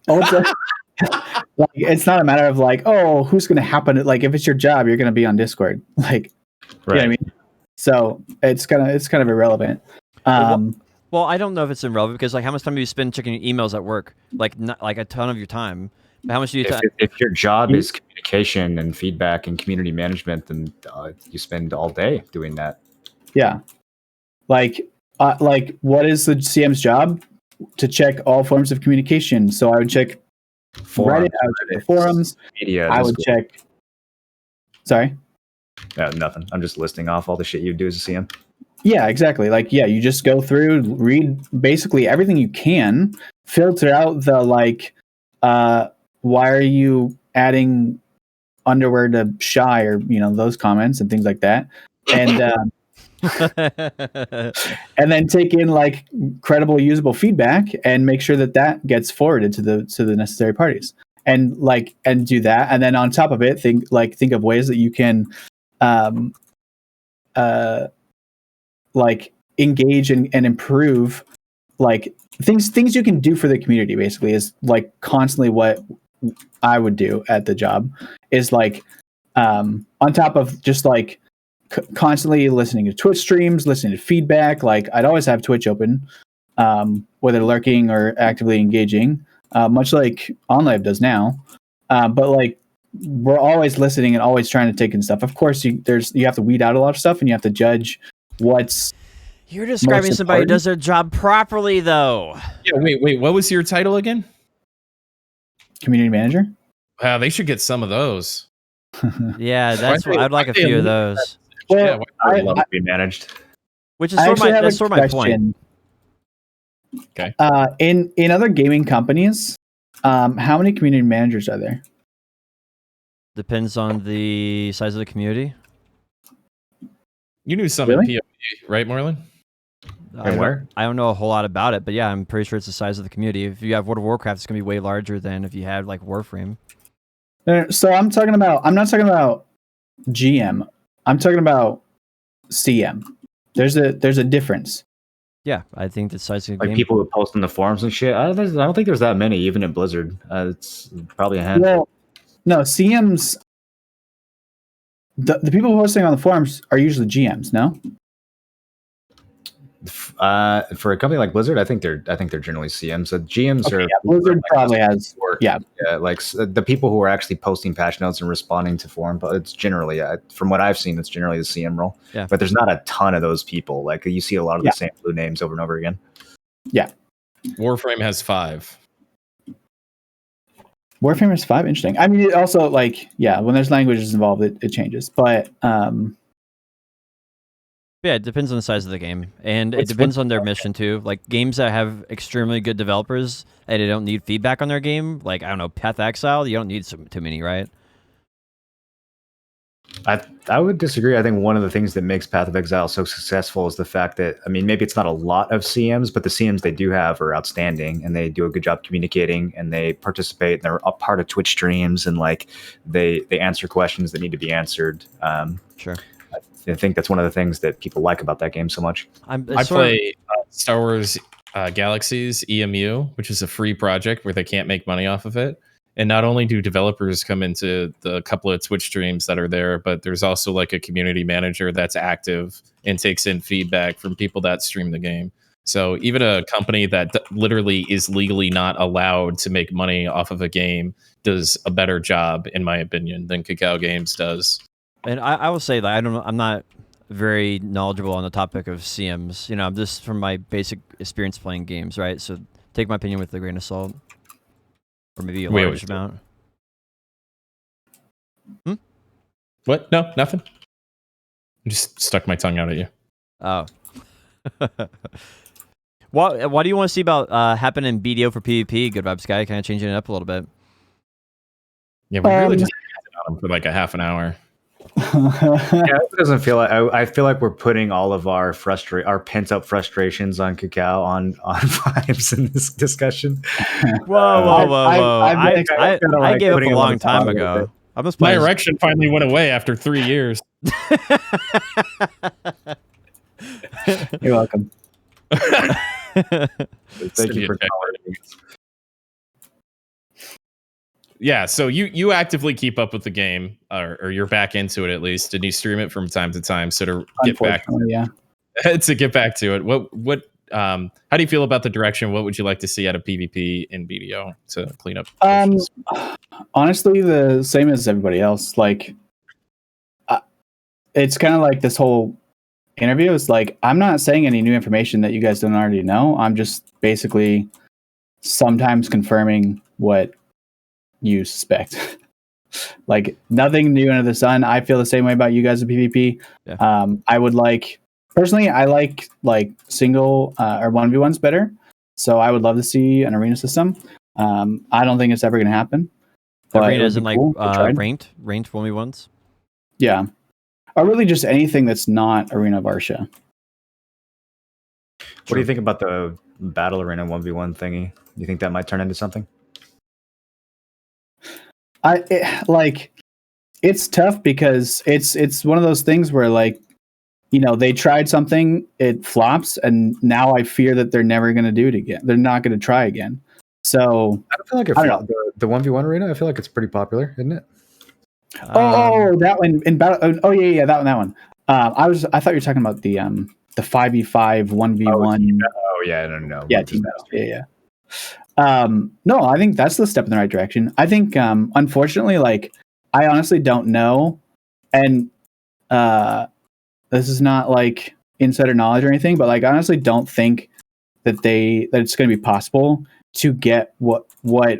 Like, it's not a matter of like, oh, who's going to happen? Like, if it's your job, you're going to be on Discord. Like, right. You know what I mean? So it's kind of irrelevant. Well, I don't know if it's irrelevant because like how much time do you spend checking emails at work? Like not like a ton of your time. But how much do you? If your job is communication and feedback and community management, then you spend all day doing that. Yeah, like what is the CM's job? To check all forms of communication. So I would check Reddit, I would check the forums, media. I would check. Sorry. Nothing. I'm just listing off all the shit you do as a CM. Yeah, exactly. Like, yeah, you just go through, read basically everything you can, filter out the like, why are you adding underwear to shy, or those comments and things like that, and and then take in like credible, usable feedback and make sure that gets forwarded to the necessary parties, and do that, and then on top of it, think of ways that you can like engage and improve, like things you can do for the community. Basically, is like constantly what I would do at the job is like on top of just like constantly listening to Twitch streams, listening to feedback. Like I'd always have Twitch open, whether lurking or actively engaging, much like OnLive does now. But like we're always listening and always trying to take in stuff. Of course, you have to weed out a lot of stuff, and you have to judge what's. You're describing somebody who does their job properly, though. Yeah. Wait. What was your title again? Community manager. Wow, they should get some of those. Yeah, I'd like a few of those. Well, I'd love to be managed. Which is sort of my point. Okay. In other gaming companies, how many community managers are there? Depends on the size of the community. You knew some in POE, right, Moreland? I don't know a whole lot about it, but yeah, I'm pretty sure it's the size of the community. If you have World of Warcraft, it's gonna be way larger than if you had like Warframe. So I'm not talking about GM. I'm talking about CM. There's a difference. Yeah, I think the size of the Like game. people who post in the forums and shit. I don't think there's that many, even in Blizzard. It's probably a handful. Well, no, CMs. The people posting on the forums are usually GMs. No. For a company like Blizzard, I think they're generally CMs. So GMs Okay, are yeah, Blizzard like probably has. support. Yeah. Like the people who are actually posting patch notes and responding to forum. But it's generally, from what I've seen, it's generally the CM role. Yeah. But there's not a ton of those people. Like you see a lot of Yeah. the same blue names over and over again. Yeah. Warframe has 5. Warframe is 5. Interesting. I mean, it also when there's languages involved, it changes. But Yeah, it depends on the size of the game, and it depends on their mission too. Like games that have extremely good developers and they don't need feedback on their game, like I don't know, Path of Exile, you don't need too many, right? I would disagree. I think one of the things that makes Path of Exile so successful is the fact that, I mean, maybe it's not a lot of CMs, but the CMs they do have are outstanding, and they do a good job communicating, and they participate, and they're a part of Twitch streams, and like they answer questions that need to be answered. Sure. I think that's one of the things that people like about that game so much. I play Star Wars Galaxies EMU, which is a free project where they can't make money off of it. And not only do developers come into the couple of Twitch streams that are there, but there's also like a community manager that's active and takes in feedback from people that stream the game. So even a company that literally is legally not allowed to make money off of a game does a better job, in my opinion, than Kakao Games does. And I will say that I'm not very knowledgeable on the topic of CMs. You know, I'm just from my basic experience playing games, right? So take my opinion with a grain of salt. Or maybe a large amount. What? No, nothing. I just stuck my tongue out at you. Oh. What do you want to see about happen in BDO for PvP? Good Vibes Guy, kind of changing it up a little bit. Yeah, we really just on him for like a half an hour. Yeah, it doesn't feel like I feel like we're putting all of our pent up frustrations on Kakao on Vibes in this discussion. Whoa! I gave up a long time ago. My erection finally went away after 3 years. You're welcome. Thank you for tolerating. Yeah, so you actively keep up with the game, or you're back into it at least, and you stream it from time to time. So to get back, to get back to it, what how do you feel about the direction? What would you like to see out of PvP in BDO to clean up? Honestly, the same as everybody else. Like, it's kind of like this whole interview is like, I'm not saying any new information that you guys don't already know. I'm just basically sometimes confirming what you suspect. Like, nothing new under the sun. I feel the same way about you guys in PvP. Yeah. I would personally, I like single or 1v1s better. So I would love to see an arena system. I don't think it's ever going to happen. Arena isn't cool ranked 1v1s? Yeah. Or really just anything that's not Arena of Arsha. What do you think about the Battle Arena 1v1 thingy? You think that might turn into something? It's tough because it's one of those things where they tried something, it flops, and now I fear that they're never going to do it again. They're not going to try again. So I feel like the 1v1 arena, I feel like it's pretty popular, isn't it? That one in battle. Oh yeah, that one. I thought you were talking about the 5v5 1v1. Oh yeah, no. Yeah, team battle. Yeah. No, I think that's the step in the right direction. I think, unfortunately, I honestly don't know, and this is not insider knowledge or anything, but I honestly don't think that it's going to be possible to get what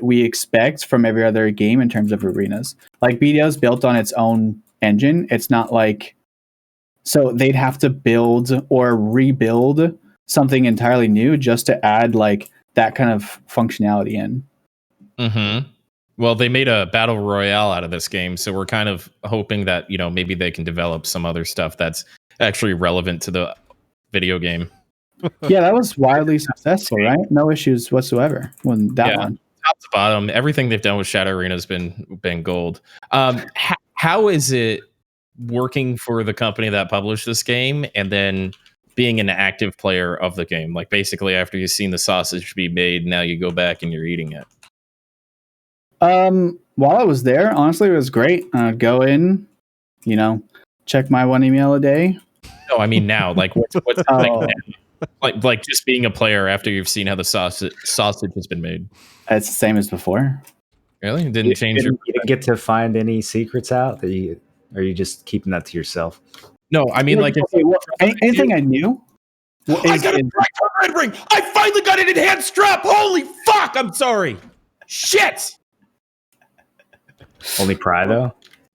we expect from every other game in terms of arenas. BDO is built on its own engine. It's not so they'd have to build or rebuild something entirely new just to add that kind of functionality in. Mm-hmm. Well, they made a battle royale out of this game, so we're kind of hoping that maybe they can develop some other stuff that's actually relevant to the video game. Yeah, that was wildly successful, right? No issues whatsoever with that one. Top to bottom, everything they've done with Shadow Arena has been gold. How is it working for the company that published this game, and then being an active player of the game? Like basically, after you've seen the sausage be made, now you go back and you're eating it. While I was there, honestly, it was great. I'd go in, check my one email a day. No, I mean now, like what's Oh. like just being a player after you've seen how the sausage has been made. It's the same as before. Really, it didn't change your. You didn't get to find any secrets out that you, or are you just keeping that to yourself? No, I mean like Okay, well, anything I knew. I got a red ring. I finally got an enhanced strap. Holy fuck! I'm sorry. Shit. Only Pry though.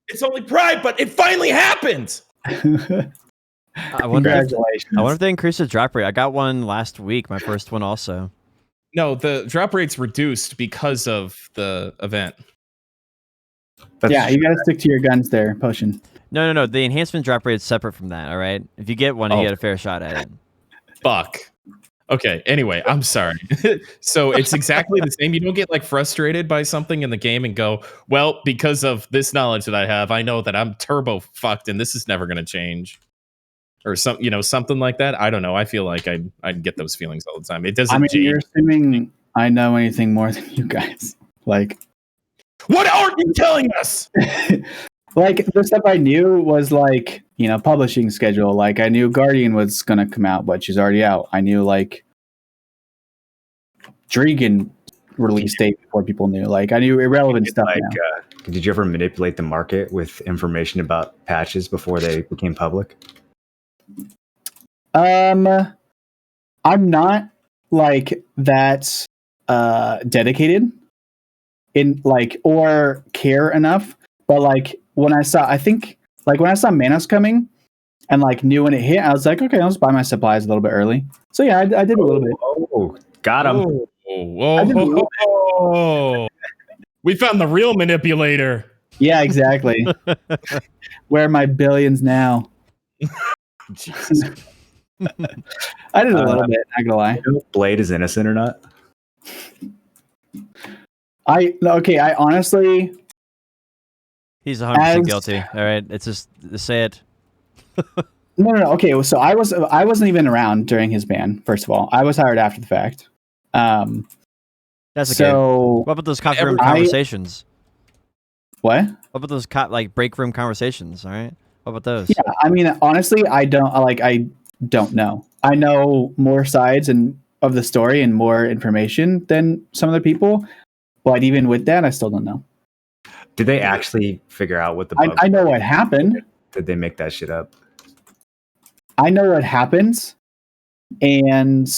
It's only Pride, but it finally happened. I wonder Congratulations. if they increased the drop rate. I got one last week, my first one also. No, the drop rate's reduced because of the event. Yeah, you gotta stick to your guns there, Potion. No. The enhancement drop rate is separate from that, all right? If you get one, you get a fair shot at it. Fuck. Okay, anyway, I'm sorry. So it's exactly the same. You don't get like frustrated by something in the game and go, well, because of this knowledge that I have, I know that I'm turbo fucked and this is never going to change. Or something like that. I don't know. I feel like I'd get those feelings all the time. It doesn't change. You're assuming I know anything more than you guys. Like, what aren't you telling us? Like the stuff I knew was like, publishing schedule. Like I knew Guardian was gonna come out, but she's already out. I knew like Dragon release date before people knew. Like I knew irrelevant stuff. Did you ever manipulate the market with information about patches before they became public? I'm not like that dedicated in like or care enough, but like when I saw Manos coming and like knew when it hit, I was like, okay, I'll just buy my supplies a little bit early. So yeah, I did a little bit. Oh, got him. Whoa. We found the real manipulator. Yeah, exactly. Where are my billions now? Jesus. I did a little bit, not gonna lie. You know if Blade is innocent or not? I honestly, He's 100% guilty. All right, it's just say it. No. Okay, so I wasn't even around during his ban. First of all, I was hired after the fact. That's okay. So what about those coffee room conversations? What? What about those break room conversations? All right, what about those? Yeah, I mean, honestly, I don't know. I know more sides of the story and more information than some other people, but even with that, I still don't know. Did they actually figure out what the bug I know what happened. Did they make that shit up? I know what happens, and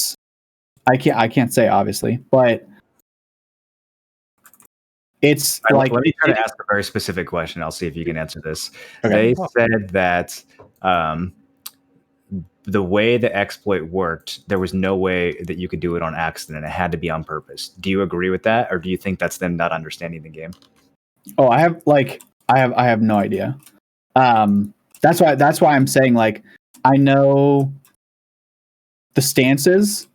I can't say obviously, but it's let me try to ask a very specific question. I'll see if you can answer this. Okay. They said that the way the exploit worked, there was no way that you could do it on accident. It had to be on purpose. Do you agree with that, or do you think that's them not understanding the game? Oh, I have no idea. That's why I'm saying like I know the stances,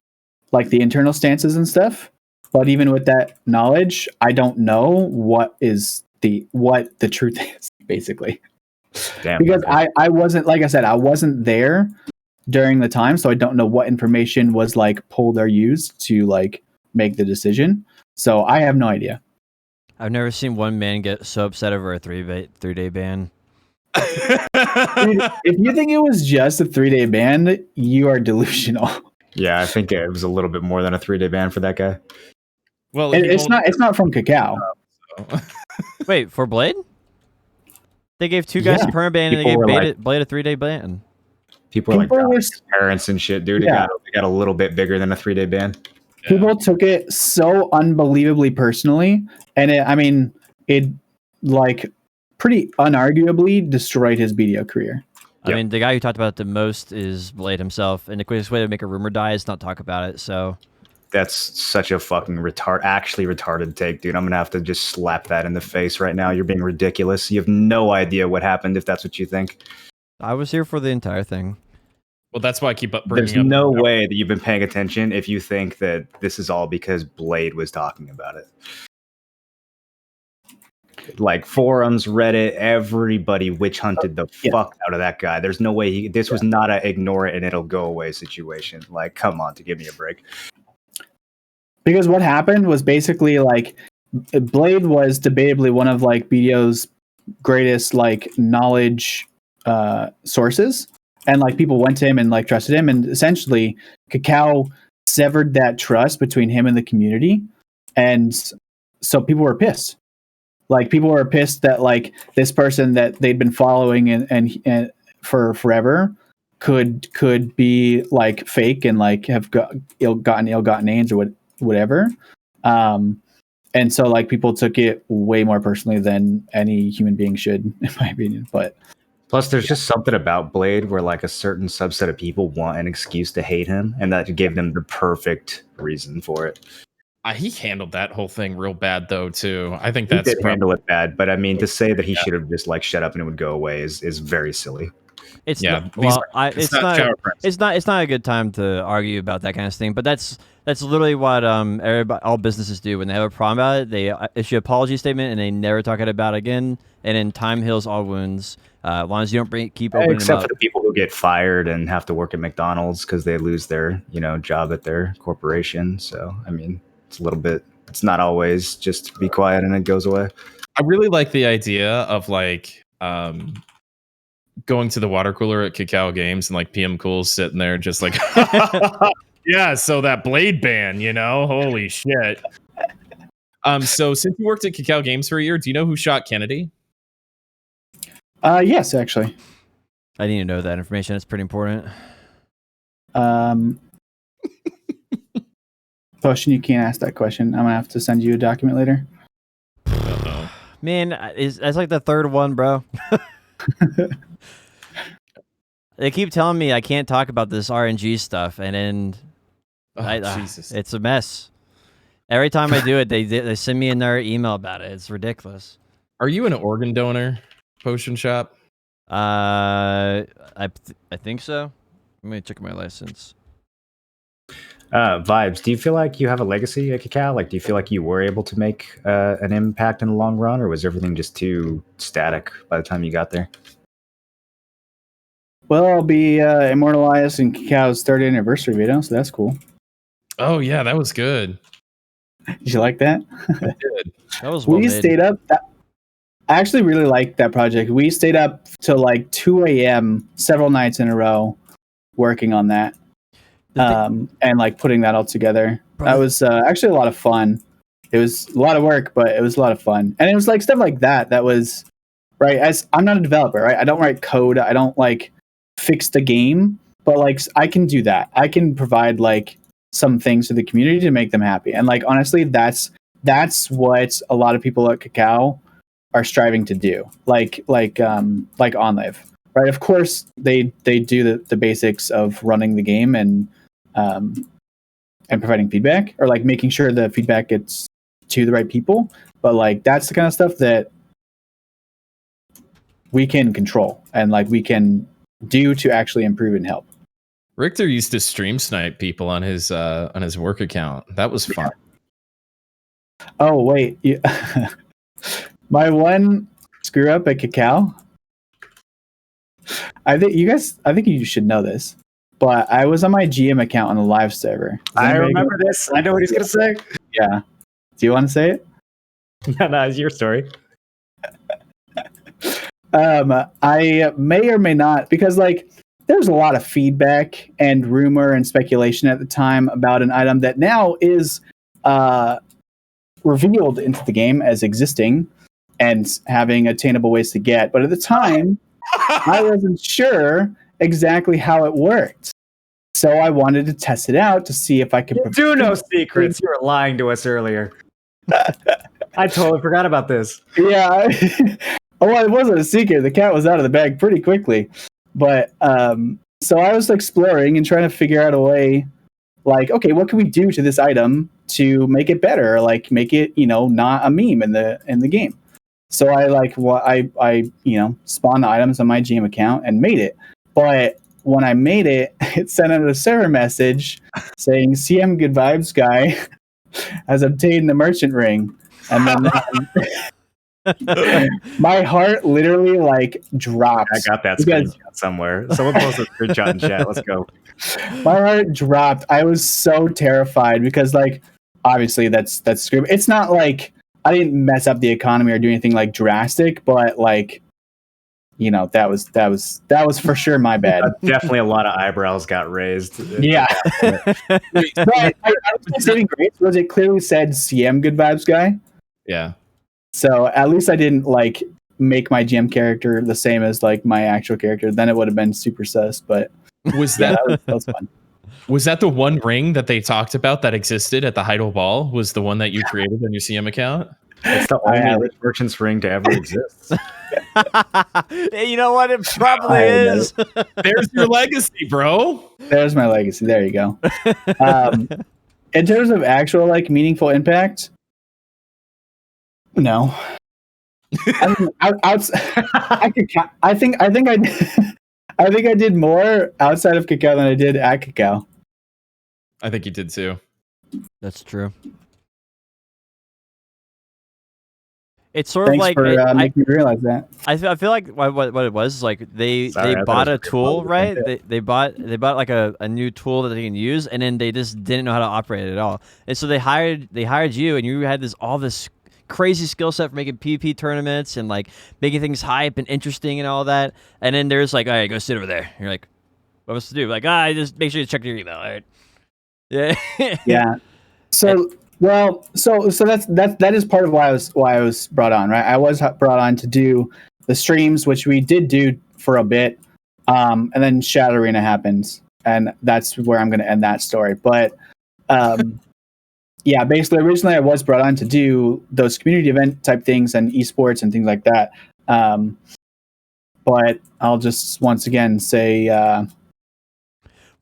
like the internal stances and stuff, but even with that knowledge, I don't know what the truth is, basically. Damn, because okay. I wasn't, like I said, I wasn't there during the time, so I don't know what information was like pulled or used to like make the decision. So I have no idea. I've never seen one man get so upset over a 3-day ban. Dude, if you think it was just a 3-day ban, you are delusional. Yeah, I think it was a little bit more than a 3-day ban for that guy. Well, it's not from Cacao. Wait, for Blade? They gave two guys a perma ban and they gave Blade a 3-day ban. People were like parents and shit, dude. Yeah. It got a little bit bigger than a 3-day ban. People took it so unbelievably personally, and it like pretty unarguably destroyed his BDO career. I mean, the guy who talked about it the most is Blade himself, and the quickest way to make a rumor die is not talk about it. So that's such a fucking retarded take, dude. I'm gonna have to just slap that in the face right now. You're being ridiculous. You have no idea what happened if that's what you think. I was here for the entire thing. Well, that's why I keep bringing There's up. no way that you've been paying attention if you think that this is all because Blade was talking about it. Like forums, Reddit, everybody witch hunted the fuck out of that guy. There's no way this was not a ignore it and it'll go away situation. Like, come on, to give me a break. Because what happened was basically like Blade was debatably one of like BDO's greatest like knowledge sources, and like people went to him and like trusted him, and essentially Cacao severed that trust between him and the community, and so people were pissed. Like people were pissed that like this person that they'd been following and for forever could be like fake and like have ill-gotten gains or whatever. And so like people took it way more personally than any human being should, in my opinion. But plus there's just something about Blade where like a certain subset of people want an excuse to hate him, and that gave them the perfect reason for it. He handled that whole thing real bad though too. I think He that's did handle it bad, but I mean to say that he should have just like shut up and it would go away is very silly. It's Yeah, not, well, it's not shower press. it's not a good time to argue about that kind of thing. But that's literally what all businesses do when they have a problem about it. They issue an apology statement and they never talk about it again. And then time heals all wounds. As long as you don't keep opening Except them up. for the people who get fired and have to work at McDonald's because they lose their job at their corporation. So I mean, it's a little bit. It's not always just be quiet and it goes away. I really like the idea of like going to the water cooler at Cacao Games and like PM Cool's sitting there just like, yeah, so that Blade ban, holy shit. So since you worked at Cacao Games for a year, do you know who shot Kennedy? Yes, actually. I need to know that information. It's pretty important. Potion, you can't ask that question. I'm gonna have to send you a document later. Man, that's like the third one, bro. They keep telling me I can't talk about this RNG stuff, and then Jesus. it's a mess. Every time I do it, they send me another email about it. It's ridiculous. Are you an organ donor, Potion Shop? I think so. Let me check my license. Vibes, do you feel like you have a legacy at Cacao? Like, do you feel like you were able to make an impact in the long run, or was everything just too static by the time you got there? Well, I'll be immortalized in Cacao's 30th anniversary video, so that's cool. Oh yeah, that was good. Did you like that? I did. That was well We made. stayed up. I actually really liked that project. We stayed up till like 2 a.m. several nights in a row working on that. And like putting that all together. That was actually a lot of fun. It was a lot of work, but it was a lot of fun. And it was like stuff like that was right. As I'm not a developer, right? I don't write code. I don't like fix the game, but like I can do that. I can provide like some things to the community to make them happy. And like honestly, that's what a lot of people at Cacao are striving to do. Like OnLive, right? Of course, they do the basics of running the game and providing feedback, or like making sure the feedback gets to the right people. But like that's the kind of stuff that we can control and like we can do to actually improve and help. Richter used to stream snipe people on his work account. That was fun. Oh wait, my one screw up at Cacao. I think you should know this, but I was on my GM account on the live server. I remember this. I know what he's gonna say. Yeah. Do you want to say it? No, it's your story. I may or may not, because like there's a lot of feedback and rumor and speculation at the time about an item that now is revealed into the game as existing and having attainable ways to get. But at the time, I wasn't sure exactly how it worked. So I wanted to test it out to see if I could... You do know secrets. You were lying to us earlier. I totally forgot about this. Yeah. Well, it wasn't a secret. The cat was out of the bag pretty quickly. But so I was exploring and trying to figure out a way, like, okay, what can we do to this item to make it better? Like make it, not a meme in the game. So I spawned the items on my GM account and made it. But when I made it, it sent out a server message saying CM Good Vibes guy has obtained the merchant ring. And then my heart literally like dropped. I got that because screenshot somewhere. Someone posted a screenshot in chat. Let's go. my heart dropped. I was so terrified because like obviously that's scream. It's not like I didn't mess up the economy or do anything like drastic, but like you know that was for sure my bad. Definitely a lot of eyebrows got raised. Yeah. But I was saving grace was it clearly said CM Good Vibes guy. Yeah. So at least I didn't like make my GM character the same as like my actual character. Then it would have been super sus. But Was yeah, that that was fun. was that the one ring that they talked about that existed at the Heidel Ball? Was the one that you created on your CM account? It's the only rich merchant's ring to ever exist. Hey, you know what? It probably is. There's your legacy, bro. There's my legacy. There you go. In terms of actual like meaningful impact, no. I mean, I could count. I think I did more outside of Cacao than I did at Cacao. I think you did too. That's true. It's sort Thanks of like for making me realize that. I feel like what it was is like they bought a tool, right? They bought like a new tool that they can use, and then they just didn't know how to operate it at all. And so they hired you, and you had all this crazy skill set for making PvP tournaments and like making things hype and interesting and all that. And then there's like, all right, go sit over there. You're like, what was to do? Like, just make sure you check your email. All right. Yeah. Yeah. So. Well, so that is part of why I was brought on, right? I was brought on to do the streams, which we did do for a bit, and then Shadow Arena happens, and that's where I'm going to end that story. But yeah, basically, originally I was brought on to do those community event type things and esports and things like that. But I'll just once again say.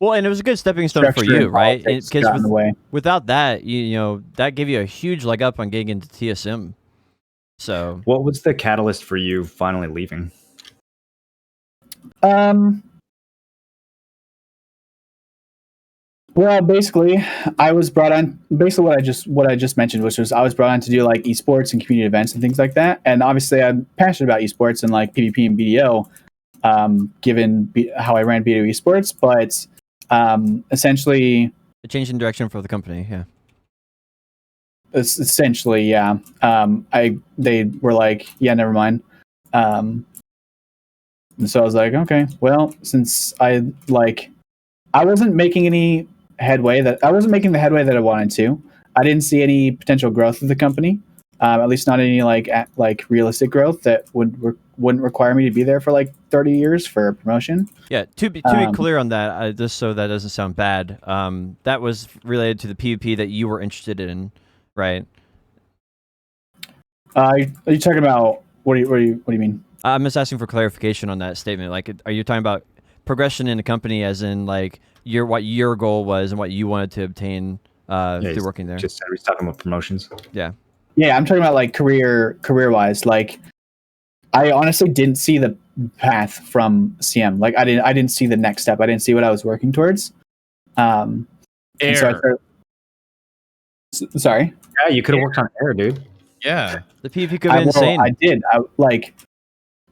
Well, and it was a good stepping stone for you, right? Because without that, you know, that gave you a huge leg up on getting into TSM. So, what was the catalyst for you finally leaving? Well, basically, I was brought on. Basically, what I just mentioned, which was I was brought on to do like esports and community events and things like that. And obviously, I'm passionate about esports and like PvP and BDO, given how I ran BDO esports, but. Essentially a change in direction for the company. Yeah. Essentially. Yeah. They were like, yeah, never mind. And so I was like, okay, well, since I wasn't making any headway I wasn't making the headway that I wanted to. I didn't see any potential growth of the company. At least not any like realistic growth that wouldn't require me to be there for like 30 years for a promotion. Yeah, to be clear on that, just so that doesn't sound bad, that was related to the PvP that you were interested in, right? Are you talking about what do you mean? I'm just asking for clarification on that statement. Like, are you talking about progression in the company, as in like what your goal was and what you wanted to obtain through working there? Just he's talking about promotions. Yeah. Yeah, I'm talking about like career wise. Like, I honestly didn't see the path from CM. Like, I didn't see the next step. I didn't see what I was working towards. Air. Sorry. Yeah, you could have worked on Air, dude. Yeah, the PvP could be insane. I did.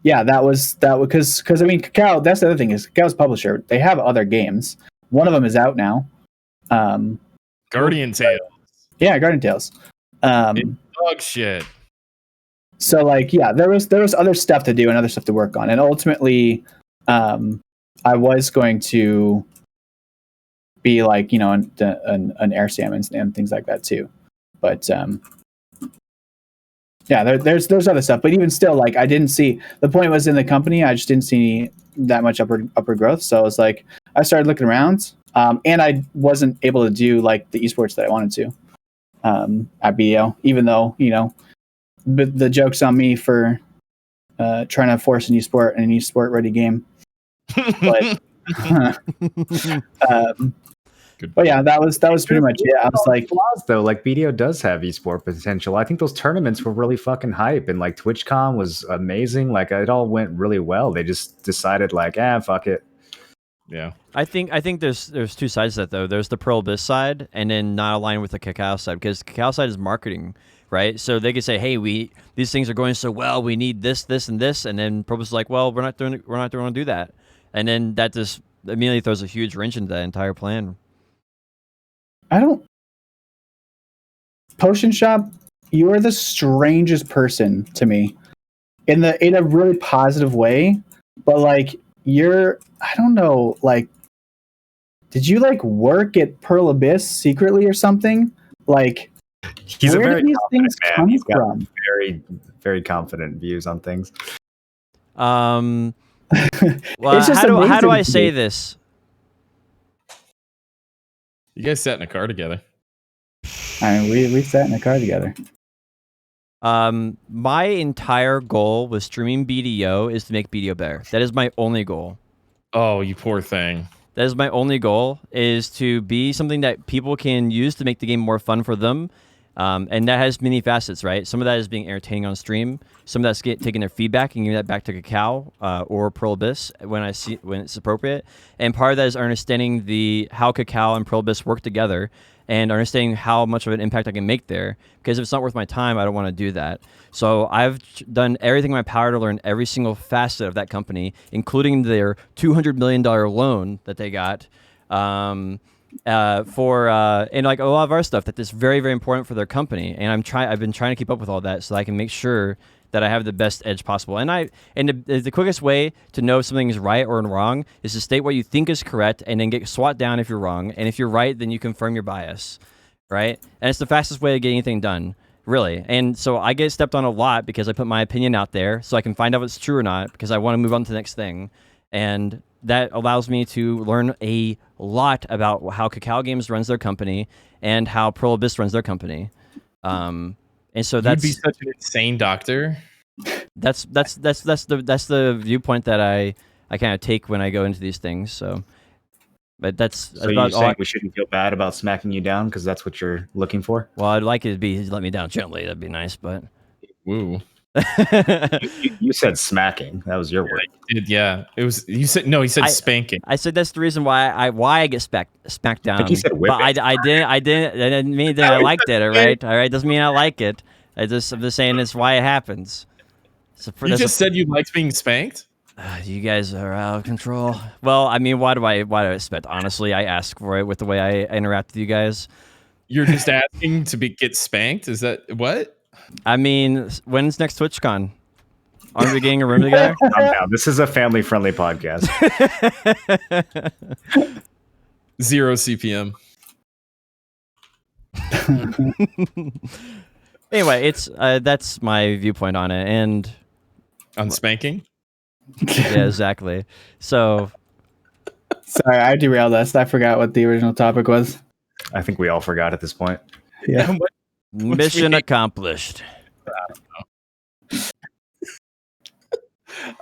Yeah, that was because I mean, Cacao. That's the other thing is Cacao's publisher. They have other games. One of them is out now. Guardian Tales. Yeah, Guardian Tales. Dog shit. So like, yeah, there was other stuff to do and other stuff to work on, and ultimately, I was going to be like, you know, an air salmon and things like that too. But yeah, there's other stuff, but even still, like, I didn't see the point was in the company. I just didn't see that much upper growth. So I was like, I started looking around, and I wasn't able to do like the esports that I wanted to. At BDO, even though, you know, the joke's on me for trying to force an esport ready game. But but yeah, that was pretty much it. I was like, flaws though, like BDO does have esport potential. I think those tournaments were really fucking hype, and like TwitchCon was amazing. Like, it all went really well. They just decided like, fuck it. Yeah. I think there's two sides to that though. There's the Pearl Abyss side, and then not aligned with the Cacao side, because Cacao side is marketing, right? So they could say, hey, these things are going so well, we need this, this, and this, and then Pearl Abyss is like, well, we're not going to do that, and then that just immediately throws a huge wrench into that entire plan. Potion Shop, you are the strangest person to me, in a really positive way, but like I don't know, like, did you like work at Pearl Abyss secretly or something? Like, He's where a very did these things man. come He's got from? very, very confident views on things. Well, It's just how do amazing I to say me. this? You guys sat in a car together. I mean, we sat in a car together. My entire goal with streaming BDO is to make BDO better. That is my only goal. Oh, you poor thing. That is my only goal, is to be something that people can use to make the game more fun for them. And that has many facets, right? Some of that is being entertaining on stream. Some of that's taking their feedback and giving that back to Cacao or Pearl Abyss when it's appropriate. And part of that is understanding how Cacao and Pearl Abyss work together, and understanding how much of an impact I can make there. Because if it's not worth my time, I don't want to do that. So I've done everything in my power to learn every single facet of that company, including their $200 million loan that they got. And like a lot of our stuff that is very, very important for their company. And I've been trying to keep up with all that so I can make sure that I have the best edge possible. And the quickest way to know if something is right or wrong is to state what you think is correct, and then get swat down if you're wrong. And if you're right, then you confirm your bias, right? And it's the fastest way to get anything done, really. And so I get stepped on a lot because I put my opinion out there so I can find out if it's true or not, because I want to move on to the next thing. And that allows me to learn a lot about how Cacao Games runs their company and how Pearl Abyss runs their company. And so You'd be such an insane doctor. That's the viewpoint that I kind of take when I go into these things. So, but that's So you're saying we shouldn't feel bad about smacking you down because that's what you're looking for? Well, I'd like it to be let me down gently. That'd be nice, but Woo. You said smacking. That was your word. Yeah, it was. You said no. He said spanking. I said that's the reason why I get smacked down. I think he said whip. But I didn't mean that I liked it. All right. Doesn't mean I like it. I'm just saying it's why it happens. So You just said you liked being spanked. You guys are out of control. Well, I mean, why do I expect? Honestly, I ask for it with the way I interact with you guys. You're just asking to get spanked. Is that what? I mean, when's next TwitchCon? Aren't we getting a room together? This is a family-friendly podcast. 0 CPM. Anyway, it's that's my viewpoint on it, and on spanking. Yeah, exactly. So, sorry, I derailed us. I forgot what the original topic was. I think we all forgot at this point. Yeah. Mission accomplished.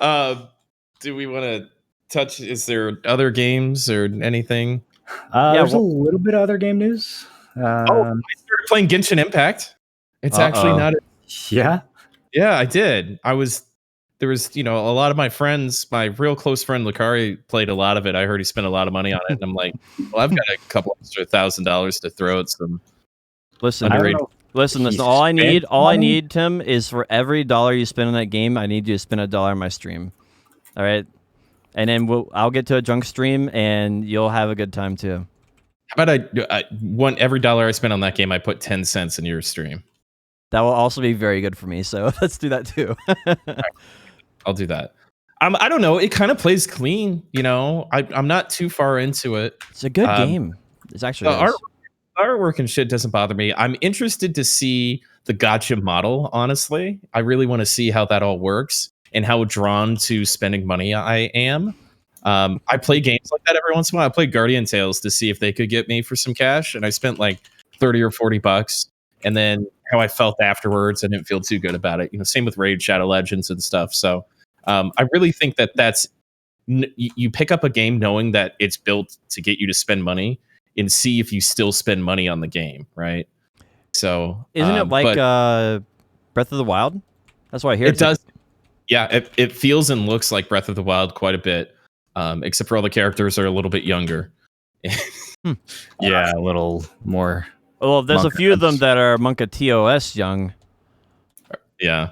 Do we want to touch? Is there other games or anything? There's a little bit of other game news. I started playing Genshin Impact. It's actually not. Yeah. Yeah, I did. There was, a lot of my friends, my real close friend Lucari played a lot of it. I heard he spent a lot of money on it, and I'm like, well, I've got a couple extra $1,000 to throw at some. Listen. All I need, Tim, is for every dollar you spend on that game, I need you to spend $1 on my stream. All right, and then I'll get to a drunk stream, and you'll have a good time too. How about every dollar I spend on that game, I put 10 cents in your stream. That will also be very good for me. So let's do that too. I'll do that. I don't know. It kind of plays clean. I'm not too far into it. It's a good game. It's actually artwork and shit doesn't bother me. I'm interested to see the gacha model. Honestly, I really want to see how that all works and how drawn to spending money I am. I play games like that every once in a while. I played Guardian Tales to see if they could get me for some cash, and I spent like $30 or $40. And then how I felt afterwards, I didn't feel too good about it. Same with Raid Shadow Legends and stuff. So I really think that's you pick up a game knowing that it's built to get you to spend money and see if you still spend money on the game, right? So isn't it like Breath of the Wild? That's what I hear. It does. Yeah, it feels and looks like Breath of the Wild quite a bit. except for all the characters are a little bit younger. Yeah, a little more. Well, there's a Monk few of them events. that are Monka TOS young. Yeah.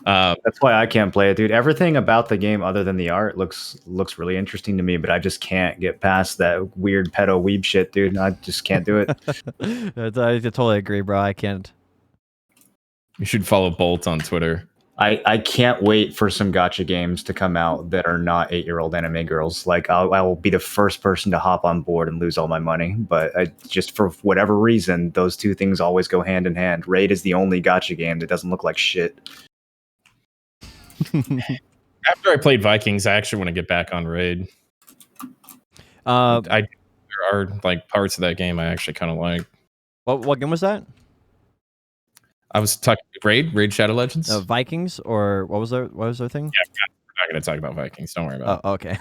That's why I can't play it, dude. Everything about the game, other than the art, looks really interesting to me. But I just can't get past that weird pedo weeb shit, dude. I just can't do it. I totally agree, bro. I can't. You should follow Bolt on Twitter. I can't wait for some gacha games to come out that are not 8-year-old anime girls. Like I will be the first person to hop on board and lose all my money. But I just for whatever reason, those two things always go hand in hand. Raid is the only gacha game that doesn't look like shit. After I played Vikings, I actually want to get back on Raid. There are like parts of that game I actually kind of like. What game was that? I was talking Raid Shadow Legends. Vikings, or what was their thing? Yeah, we're not going to talk about Vikings. Don't worry about it. Okay.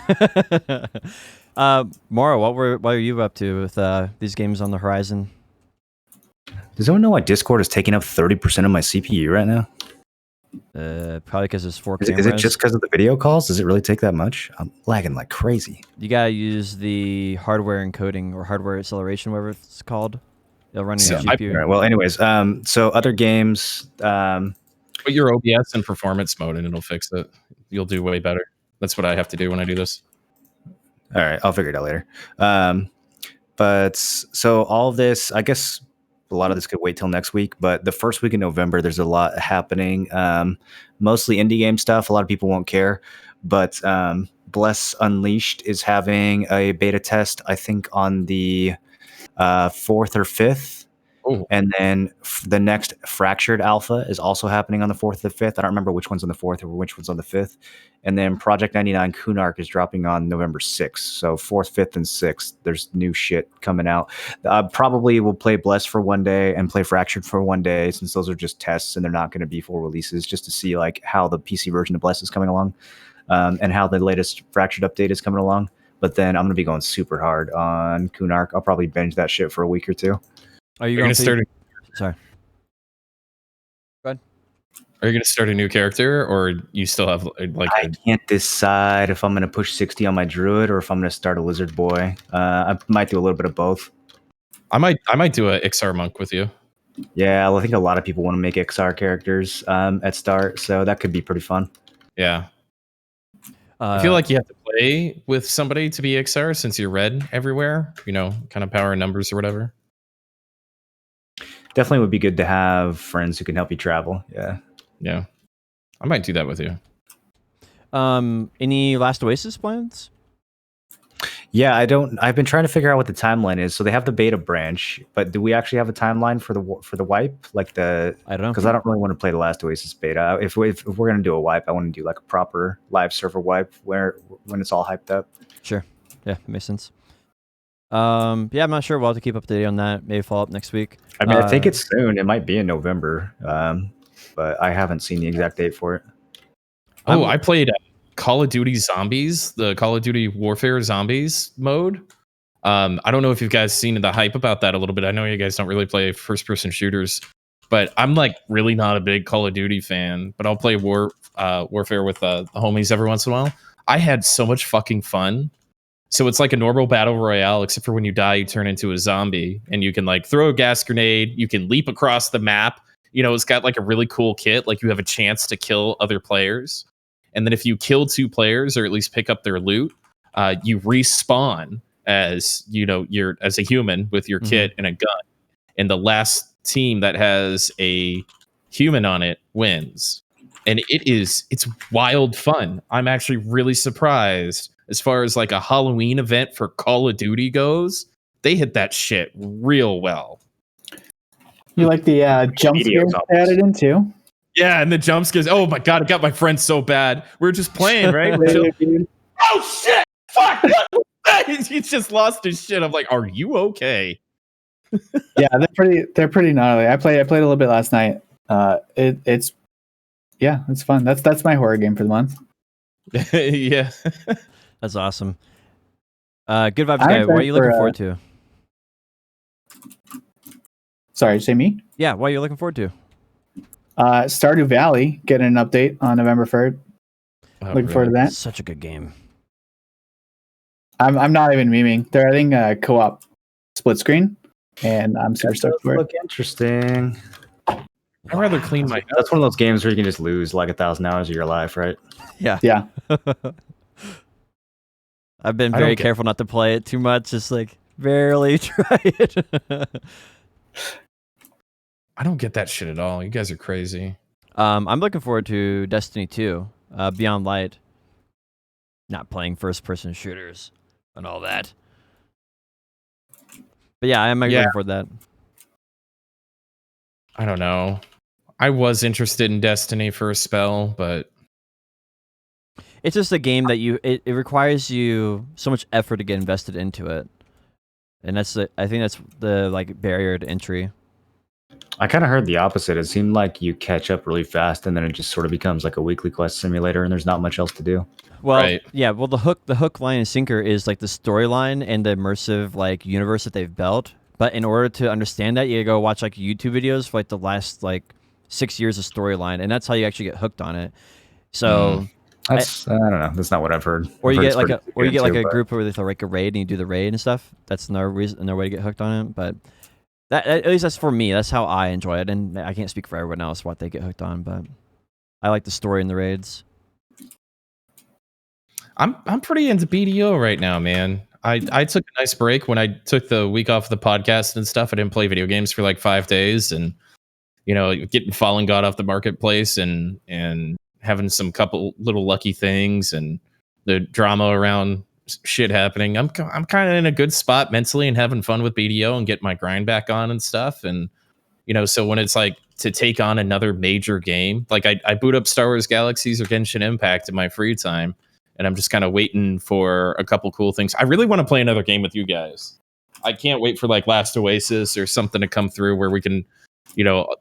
Mara, what are you up to with these games on the horizon? Does anyone know why Discord is taking up 30% of my CPU right now? Probably because there's 4 Is cameras. it just because of the video calls? Does it really take that much? I'm lagging like crazy. You gotta use the hardware encoding or hardware acceleration, whatever it's called. It'll run your GPU. All right, well, anyways, so other games. Put your OBS in performance mode and it'll fix it. You'll do way better. That's what I have to do when I do this. All right, I'll figure it out later. But so all of this, I guess a lot of this could wait till next week, but the first week in November, there's a lot happening. Mostly indie game stuff. A lot of people won't care, but Bless Unleashed is having a beta test, I think, on the 4th or 5th. Oh. And then the next Fractured Alpha is also happening on the 4th or 5th. I don't remember which one's on the 4th or which one's on the 5th. And then Project 99 Kunark is dropping on November 6th. So 4th, 5th, and 6th, there's new shit coming out. Probably will play Bless for one day and play Fractured for one day, since those are just tests and they're not going to be full releases, just to see like how the PC version of Bless is coming along, and how the latest Fractured update is coming along. But then I'm going to be going super hard on Kunark. I'll probably binge that shit for a week or two. Are you going to start? Sorry. Go ahead. Are you going to start a new character, or you still have like? I can't decide if I'm going to push 60 on my druid or if I'm going to start a lizard boy. I might do a little bit of both. I might do a XR monk with you. Yeah, well, I think a lot of people want to make XR characters at start, so that could be pretty fun. Yeah. I feel like you have to play with somebody to be XR since you're red everywhere. You know, kind of power in numbers or whatever. Definitely would be good to have friends who can help you travel. Yeah. I might do that with you. Any Last Oasis plans? Yeah, I've been trying to figure out what the timeline is. So they have the beta branch, but do we actually have a timeline for the wipe? Like I don't know. Because I don't really want to play the Last Oasis beta. If we're gonna do a wipe, I want to do like a proper live server wipe when it's all hyped up. Sure. Yeah, makes sense. Yeah, I'm not sure. We'll have to keep up to date on that. Maybe follow up next week. I mean, I think it's soon. It might be in November, but I haven't seen the exact date for it. I played Call of Duty Zombies, the Call of Duty Warfare Zombies mode. I don't know if you guys seen the hype about that a little bit. I know you guys don't really play first-person shooters, but I'm like really not a big Call of Duty fan. But I'll play Warfare with the homies every once in a while. I had so much fucking fun. So it's like a normal battle royale, except for when you die, you turn into a zombie, and you can like throw a gas grenade. You can leap across the map. You know, it's got like a really cool kit. Like you have a chance to kill other players. And then if you kill 2 players or at least pick up their loot, you respawn as, you know, you're as a human with your kit and a gun. And the last team that has a human on it wins. And it's wild fun. I'm actually really surprised as far as like a Halloween event for Call of Duty goes. They hit that shit real well. You like the jump scares added in too? Yeah, and the jump scares. Oh my god, it got my friend so bad. We were just playing, right? Oh shit! Fuck! He just lost his shit. I'm like, are you okay? Yeah, they're pretty gnarly. I played a little bit last night. It's fun. That's my horror game for the month. Yeah. That's awesome. Good vibes, guy. What are you looking forward to? Sorry, say me? Yeah, what are you looking forward to? Stardew Valley getting an update on November 3rd. Looking forward to that. Such a good game. I'm not even memeing. They're adding co-op split screen, and I'm super That stoked does for it. look interesting. I'd rather clean my That's one of those games where you can just lose like 1,000 hours of your life, right? Yeah. Yeah. I've been I very don't get- careful not to play it too much. Just like barely try it. I don't get that shit at all. You guys are crazy. I'm looking forward to Destiny 2, Beyond Light. Not playing first-person shooters and all that. But yeah, I'm looking forward to that. I don't know. I was interested in Destiny for a spell, but It's just a game that it requires you so much effort to get invested into it, and I think that's the like barrier to entry. I kind of heard the opposite. It seemed like you catch up really fast, and then it just sort of becomes like a weekly quest simulator, and there's not much else to do. Well, Right. yeah. Well, the hook, line, and sinker is like the storyline and the immersive like universe that they've built. But in order to understand that, you gotta go watch like YouTube videos for like the last like 6 years of storyline, and that's how you actually get hooked on it. So. That's I don't know. That's not what I've heard. Or I've you heard get it's like pretty or you good get like too, a but- group where they throw like a raid and you do the raid and stuff. That's another way to get hooked on it. But that at least that's for me. That's how I enjoy it, and I can't speak for everyone else what they get hooked on. But I like the story in the raids. I'm pretty into BDO right now, man. I took a nice break when I took the week off the podcast and stuff. I didn't play video games for like 5 days, and getting Fallen God off the marketplace and having some couple little lucky things and the drama around shit happening. I'm kind of in a good spot mentally and having fun with BDO and get my grind back on and stuff. And so when it's like to take on another major game, like I boot up Star Wars Galaxies or Genshin Impact in my free time, and I'm just kind of waiting for a couple cool things. I really want to play another game with you guys. I can't wait for like Last Oasis or something to come through where we can,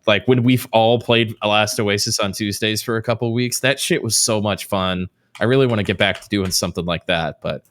like when we've all played Last Oasis on Tuesdays for a couple weeks. That shit was so much fun. I really want to get back to doing something like that, but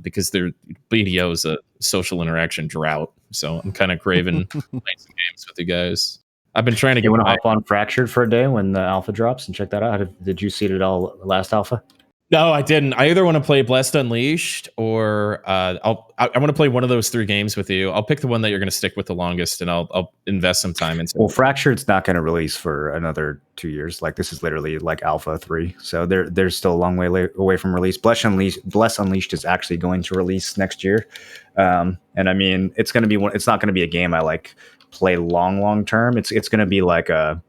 because BDO is a social interaction drought, so I'm kind of craving playing some games with you guys. I've been trying to You get want to hop on Fractured for a day when the alpha drops and check that out? Did you see it at all last alpha? No, I didn't. I either want to play Blessed Unleashed or I want to play one of those 3 games with you. I'll pick the one that you're going to stick with the longest, and I'll invest some time into. Well, Fractured's not going to release for another 2 years. Like this is literally like Alpha 3, so they're still a long way away from release. Bless Unleashed is actually going to release next year, and I mean it's going to be one. It's not going to be a game I like play long term. It's going to be like a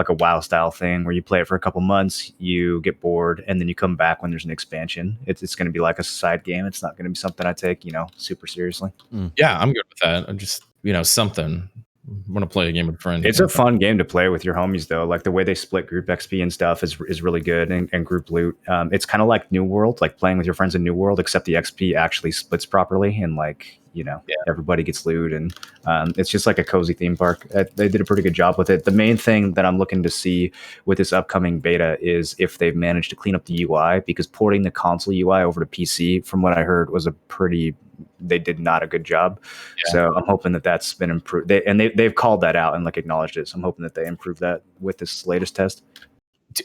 WoW style thing where you play it for a couple months, you get bored, and then you come back when there's an expansion. It's going to be like a side game. It's not going to be something I take super seriously. Yeah, I'm good with that. I'm just something. I want to play a game with friends. It's a fun game to play with your homies, though. Like the way they split group XP and stuff is really good, and group loot. It's kind of like New World, like playing with your friends in New World, except the XP actually splits properly, and everybody gets loot, and it's just like a cozy theme park. They did a pretty good job with it. The main thing that I'm looking to see with this upcoming beta is if they've managed to clean up the UI, because porting the console UI over to PC, from what I heard, was they did not a good job. Yeah. So I'm hoping that's been improved. They've called that out and acknowledged it. So I'm hoping that they improve that with this latest test.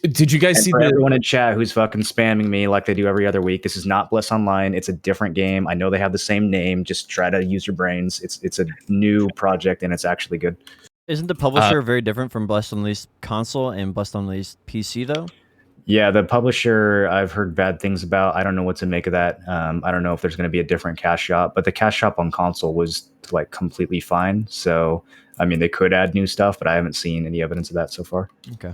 Did you guys see everyone in chat who's fucking spamming me like they do every other week? This is not Bless Online. It's a different game. I know they have the same name. Just try to use your brains. It's a new project and it's actually good. Isn't the publisher very different from Blessed Unleashed console and Blessed Unleashed PC though? Yeah, the publisher I've heard bad things about. I don't know what to make of that. I don't know if there's going to be a different cash shop, but the cash shop on console was like completely fine. So, I mean, they could add new stuff, but I haven't seen any evidence of that so far. Okay.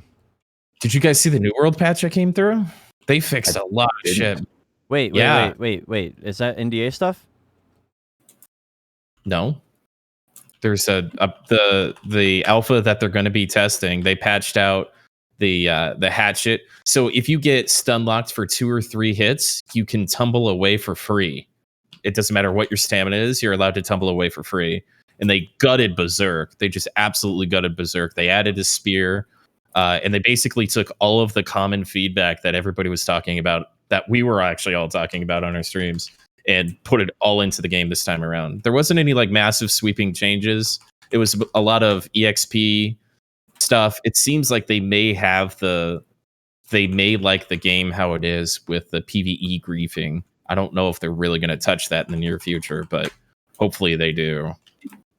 Did you guys see the New World patch that came through? They fixed a lot of shit. Wait. Is that NDA stuff? No. There's the alpha that they're going to be testing. They patched out the hatchet. So if you get stun locked for 2 or 3 hits, you can tumble away for free. It doesn't matter what your stamina is, you're allowed to tumble away for free. And they gutted Berserk. They just absolutely gutted Berserk. They added a spear, and they basically took all of the common feedback that everybody was talking about, that we were actually all talking about on our streams, and put it all into the game this time around. There wasn't any like massive sweeping changes. It was a lot of EXP stuff. It seems like they may like the game how it is with the PvE griefing. I don't know if they're really going to touch that in the near future, but hopefully they do.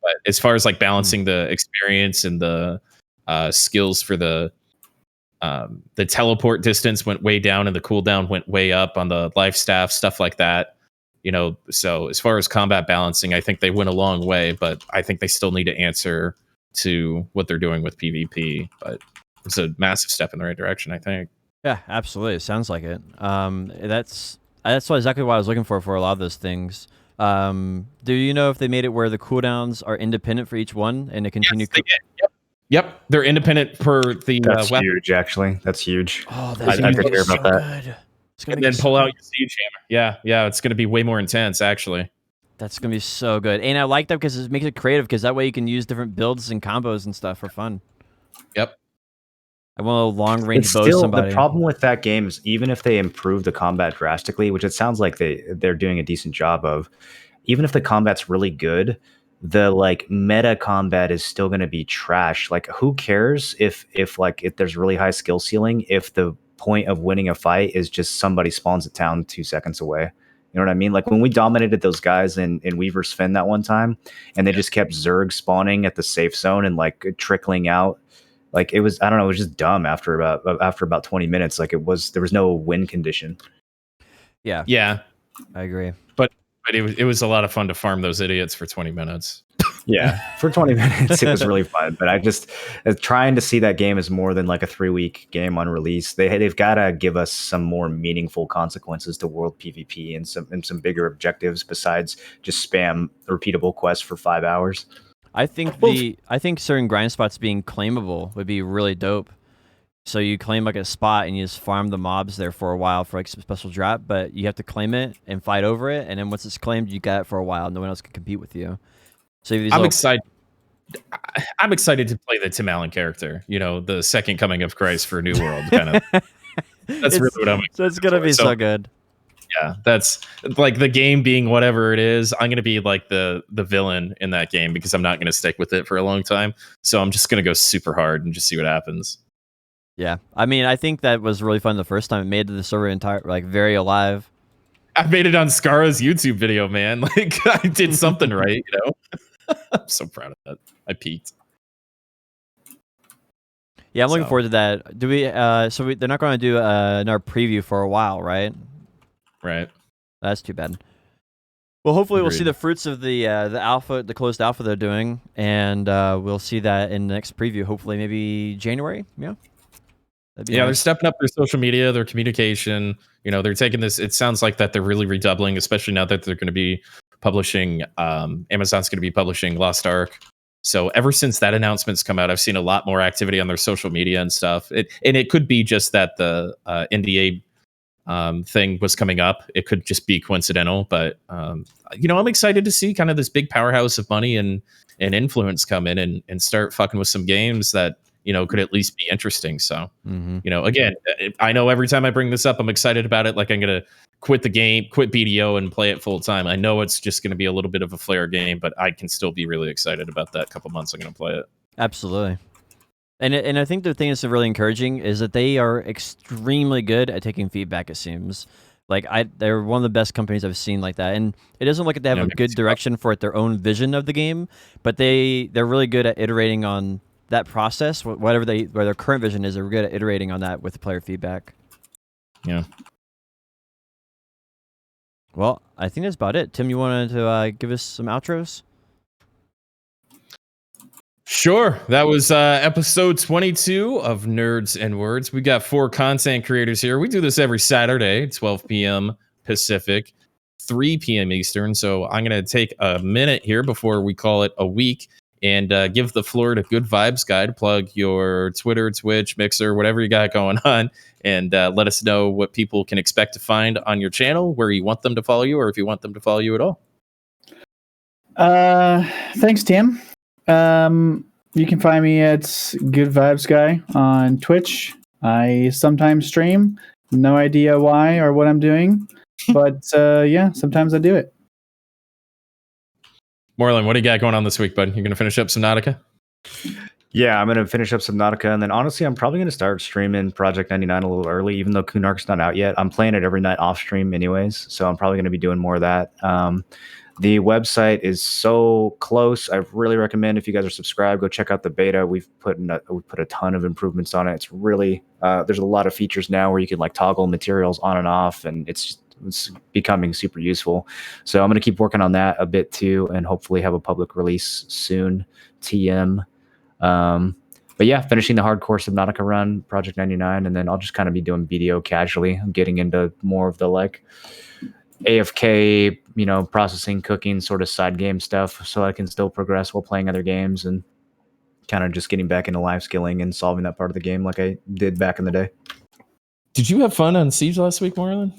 But as far as like balancing the experience and the skills for the teleport distance went way down and the cooldown went way up on the life staff, stuff like that. So as far as combat balancing, I think they went a long way, but I think they still need to answer to what they're doing with PvP. But it's a massive step in the right direction, I think. Yeah, absolutely. It sounds like it. That's exactly what I was looking for a lot of those things. Do you know if they made it where the cooldowns are independent for each one and they continue? Yes, they did. Yep, they're independent per the That's weapon. huge, actually. That's huge. Oh, that's I could hear about that. good. And then pull out your siege hammer. Yeah, it's going to be way more intense, actually. That's going to be so good. And I like that because it makes it creative, because that way you can use different builds and combos and stuff for fun. Yep. I want a long-range bow Still, somebody. the problem with that game is even if they improve the combat drastically, which it sounds like they're doing a decent job of, even if the combat's really good, the like meta combat is still going to be trash. Like, who cares if there's really high skill ceiling if the point of winning a fight is just somebody spawns a town 2 seconds away? You know what I mean? Like when we dominated those guys in Weaver's Fen that one time, and they just kept Zerg spawning at the safe zone and like trickling out. Like it was, I don't know, it was just dumb after about 20 minutes. Like there was no win condition. Yeah, I agree. But it was a lot of fun to farm those idiots for 20 minutes. Yeah, for 20 minutes it was really fun. But I just trying to see that game as more than like a 3-week game on release. They've got to give us some more meaningful consequences to world PvP and some bigger objectives besides just spam repeatable quests for 5 hours. I think certain grind spots being claimable would be really dope. So you claim like a spot and you just farm the mobs there for a while for like some special drop, but you have to claim it and fight over it, and then once it's claimed, you got it for a while. No one else can compete with you. So I'm excited. I'm excited to play the Tim Allen character. The second coming of Christ for New World, kind of. That's really what I'm excited So it's gonna be so good. Yeah, that's like the game being whatever it is. I'm gonna be like the villain in that game because I'm not gonna stick with it for a long time. So I'm just gonna go super hard and just see what happens. Yeah, I mean, I think that was really fun the first time. It made the server very alive. I made it on Scara's YouTube video, man. Like I did something right, I'm so proud of that. I peaked. Yeah, I'm looking forward to that. Do we? They're not going to do another preview for a while, right? Right. That's too bad. Well, hopefully we'll see Agreed. the fruits of the alpha, the closed alpha they're doing, and we'll see that in the next preview. Hopefully, maybe January. Yeah. They're stepping up their social media, their communication. They're taking this. It sounds like that they're really redoubling, especially now that they're going to be publishing. Amazon's going to be publishing Lost Ark. So ever since that announcement's come out, I've seen a lot more activity on their social media and stuff. It could be just that the NDA thing was coming up. It could just be coincidental, but I'm excited to see kind of this big powerhouse of money and influence come in and start fucking with some games that could at least be interesting. So again, I know every time I bring this up, I'm excited about it. Like I'm gonna quit the game, quit BDO, and play it full time. I know it's just gonna be a little bit of a flare game, but I can still be really excited about that couple months I'm gonna play it. Absolutely. And I think the thing that's really encouraging is that they are extremely good at taking feedback, it seems. Like they're one of the best companies I've seen like that. And it doesn't look like they have a good direction for their own vision of the game, but they're really good at iterating on that process, where their current vision is. They're good at iterating on that with the player feedback. Yeah. Well, I think that's about it. Tim, you wanted to give us some outros? Sure. That was episode 22 of Nerds and Words. We got 4 content creators here. We do this every Saturday, 12 p.m. Pacific, 3 p.m. Eastern. So I'm going to take a minute here before we call it a week and give the floor to Good Vibes Guy to plug your Twitter, Twitch, Mixer, whatever you got going on, and let us know what people can expect to find on your channel, where you want them to follow you, or if you want them to follow you at all. Thanks, Tim. You can find me at Good Vibes Guy on Twitch. I sometimes stream. No idea why or what I'm doing, but sometimes I do it. Moreland, what do you got going on this week, bud? You going to finish up Subnautica? Yeah, I'm gonna finish up Subnautica, and then honestly, I'm probably gonna start streaming Project 99 a little early, even though Kunark's not out yet. I'm playing it every night off stream, anyways, so I'm probably gonna be doing more of that. The website is so close. I really recommend if you guys are subscribed, go check out the beta. We put a ton of improvements on it. It's really there's a lot of features now where you can like toggle materials on and off, and it's becoming super useful. So I'm gonna keep working on that a bit too, and hopefully have a public release soon. TM. But yeah, finishing the hardcore Subnautica run, Project 99, and then I'll just kind of be doing BDO casually. I'm getting into more of the like AFK, processing, cooking sort of side game stuff so I can still progress while playing other games and kind of just getting back into live skilling and solving that part of the game like I did back in the day. Did you have fun on Siege last week, Marlon?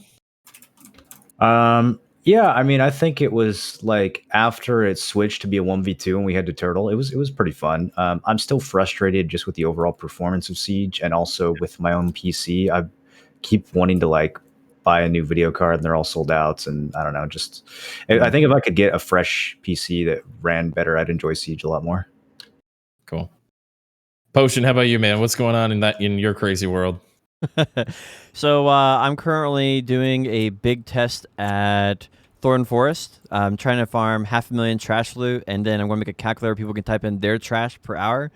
Yeah, I mean, I think it was like after it switched to be a 1v2 and we had to turtle, it was pretty fun. I'm still frustrated just with the overall performance of Siege and also with my own PC. I keep wanting to like buy a new video card and they're all sold out, and I don't know, just I think if I could get a fresh PC that ran better, I'd enjoy Siege a lot more. Cool. Potion, how about you, man? What's going on in your crazy world? So I'm currently doing a big test at Thorn Forest. I'm trying to farm 500,000 trash loot, and then I'm going to make a calculator. People can type in their trash per hour,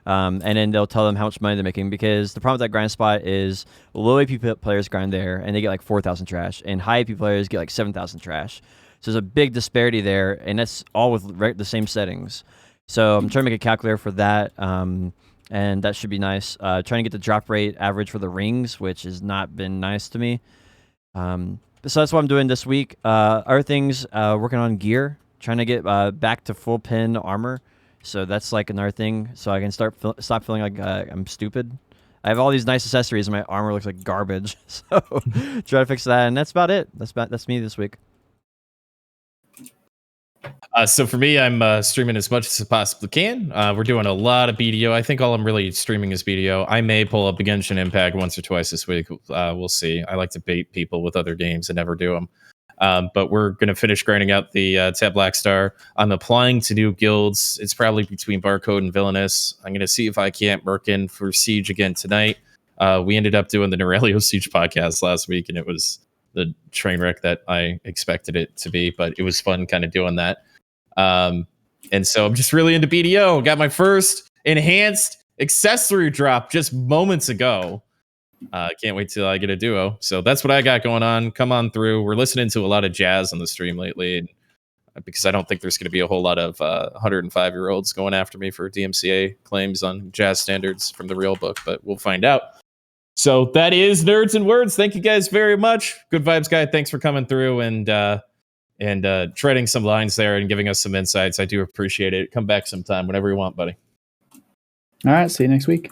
and then they'll tell them how much money they're making. Because the problem with that grind spot is low AP players grind there, and they get like 4,000 trash, and high AP players get like 7,000 trash. So there's a big disparity there, and that's all with the same settings. So I'm trying to make a calculator for that. And that should be nice. Trying to get the drop rate average for the rings, which has not been nice to me. So that's what I'm doing this week. Other things, working on gear, trying to get back to full pin armor. So that's like another thing. So I can stop feeling like I'm stupid. I have all these nice accessories, and my armor looks like garbage. So try to fix that, and that's about it. That's me this week. So for me, I'm streaming as much as I possibly can. We're doing a lot of BDO. I think all I'm really streaming is BDO. I may pull up a Genshin Impact once or twice this week. We'll see. I like to bait people with other games and never do them. But we're going to finish grinding out the Tab Black Star. I'm applying to new guilds. It's probably between Barcode and Villainous. I'm going to see if I can't Merkin for Siege again tonight. We ended up doing the Norelio Siege podcast last week, and it was the train wreck that I expected it to be, but it was fun kind of doing that. And so I'm just really into BDO. Got my first enhanced accessory drop just moments ago. Can't wait till I get a duo. So that's what I got going on. Come on through. We're listening to a lot of jazz on the stream lately, and because I don't think there's going to be a whole lot of 105-year-olds going after me for DMCA claims on jazz standards from the real book, but we'll find out. So that is Nerds and Words. Thank you guys very much. Good vibes, guy. Thanks for coming through and treading some lines there and giving us some insights. I do appreciate it. Come back sometime whenever you want, buddy. All right. See you next week.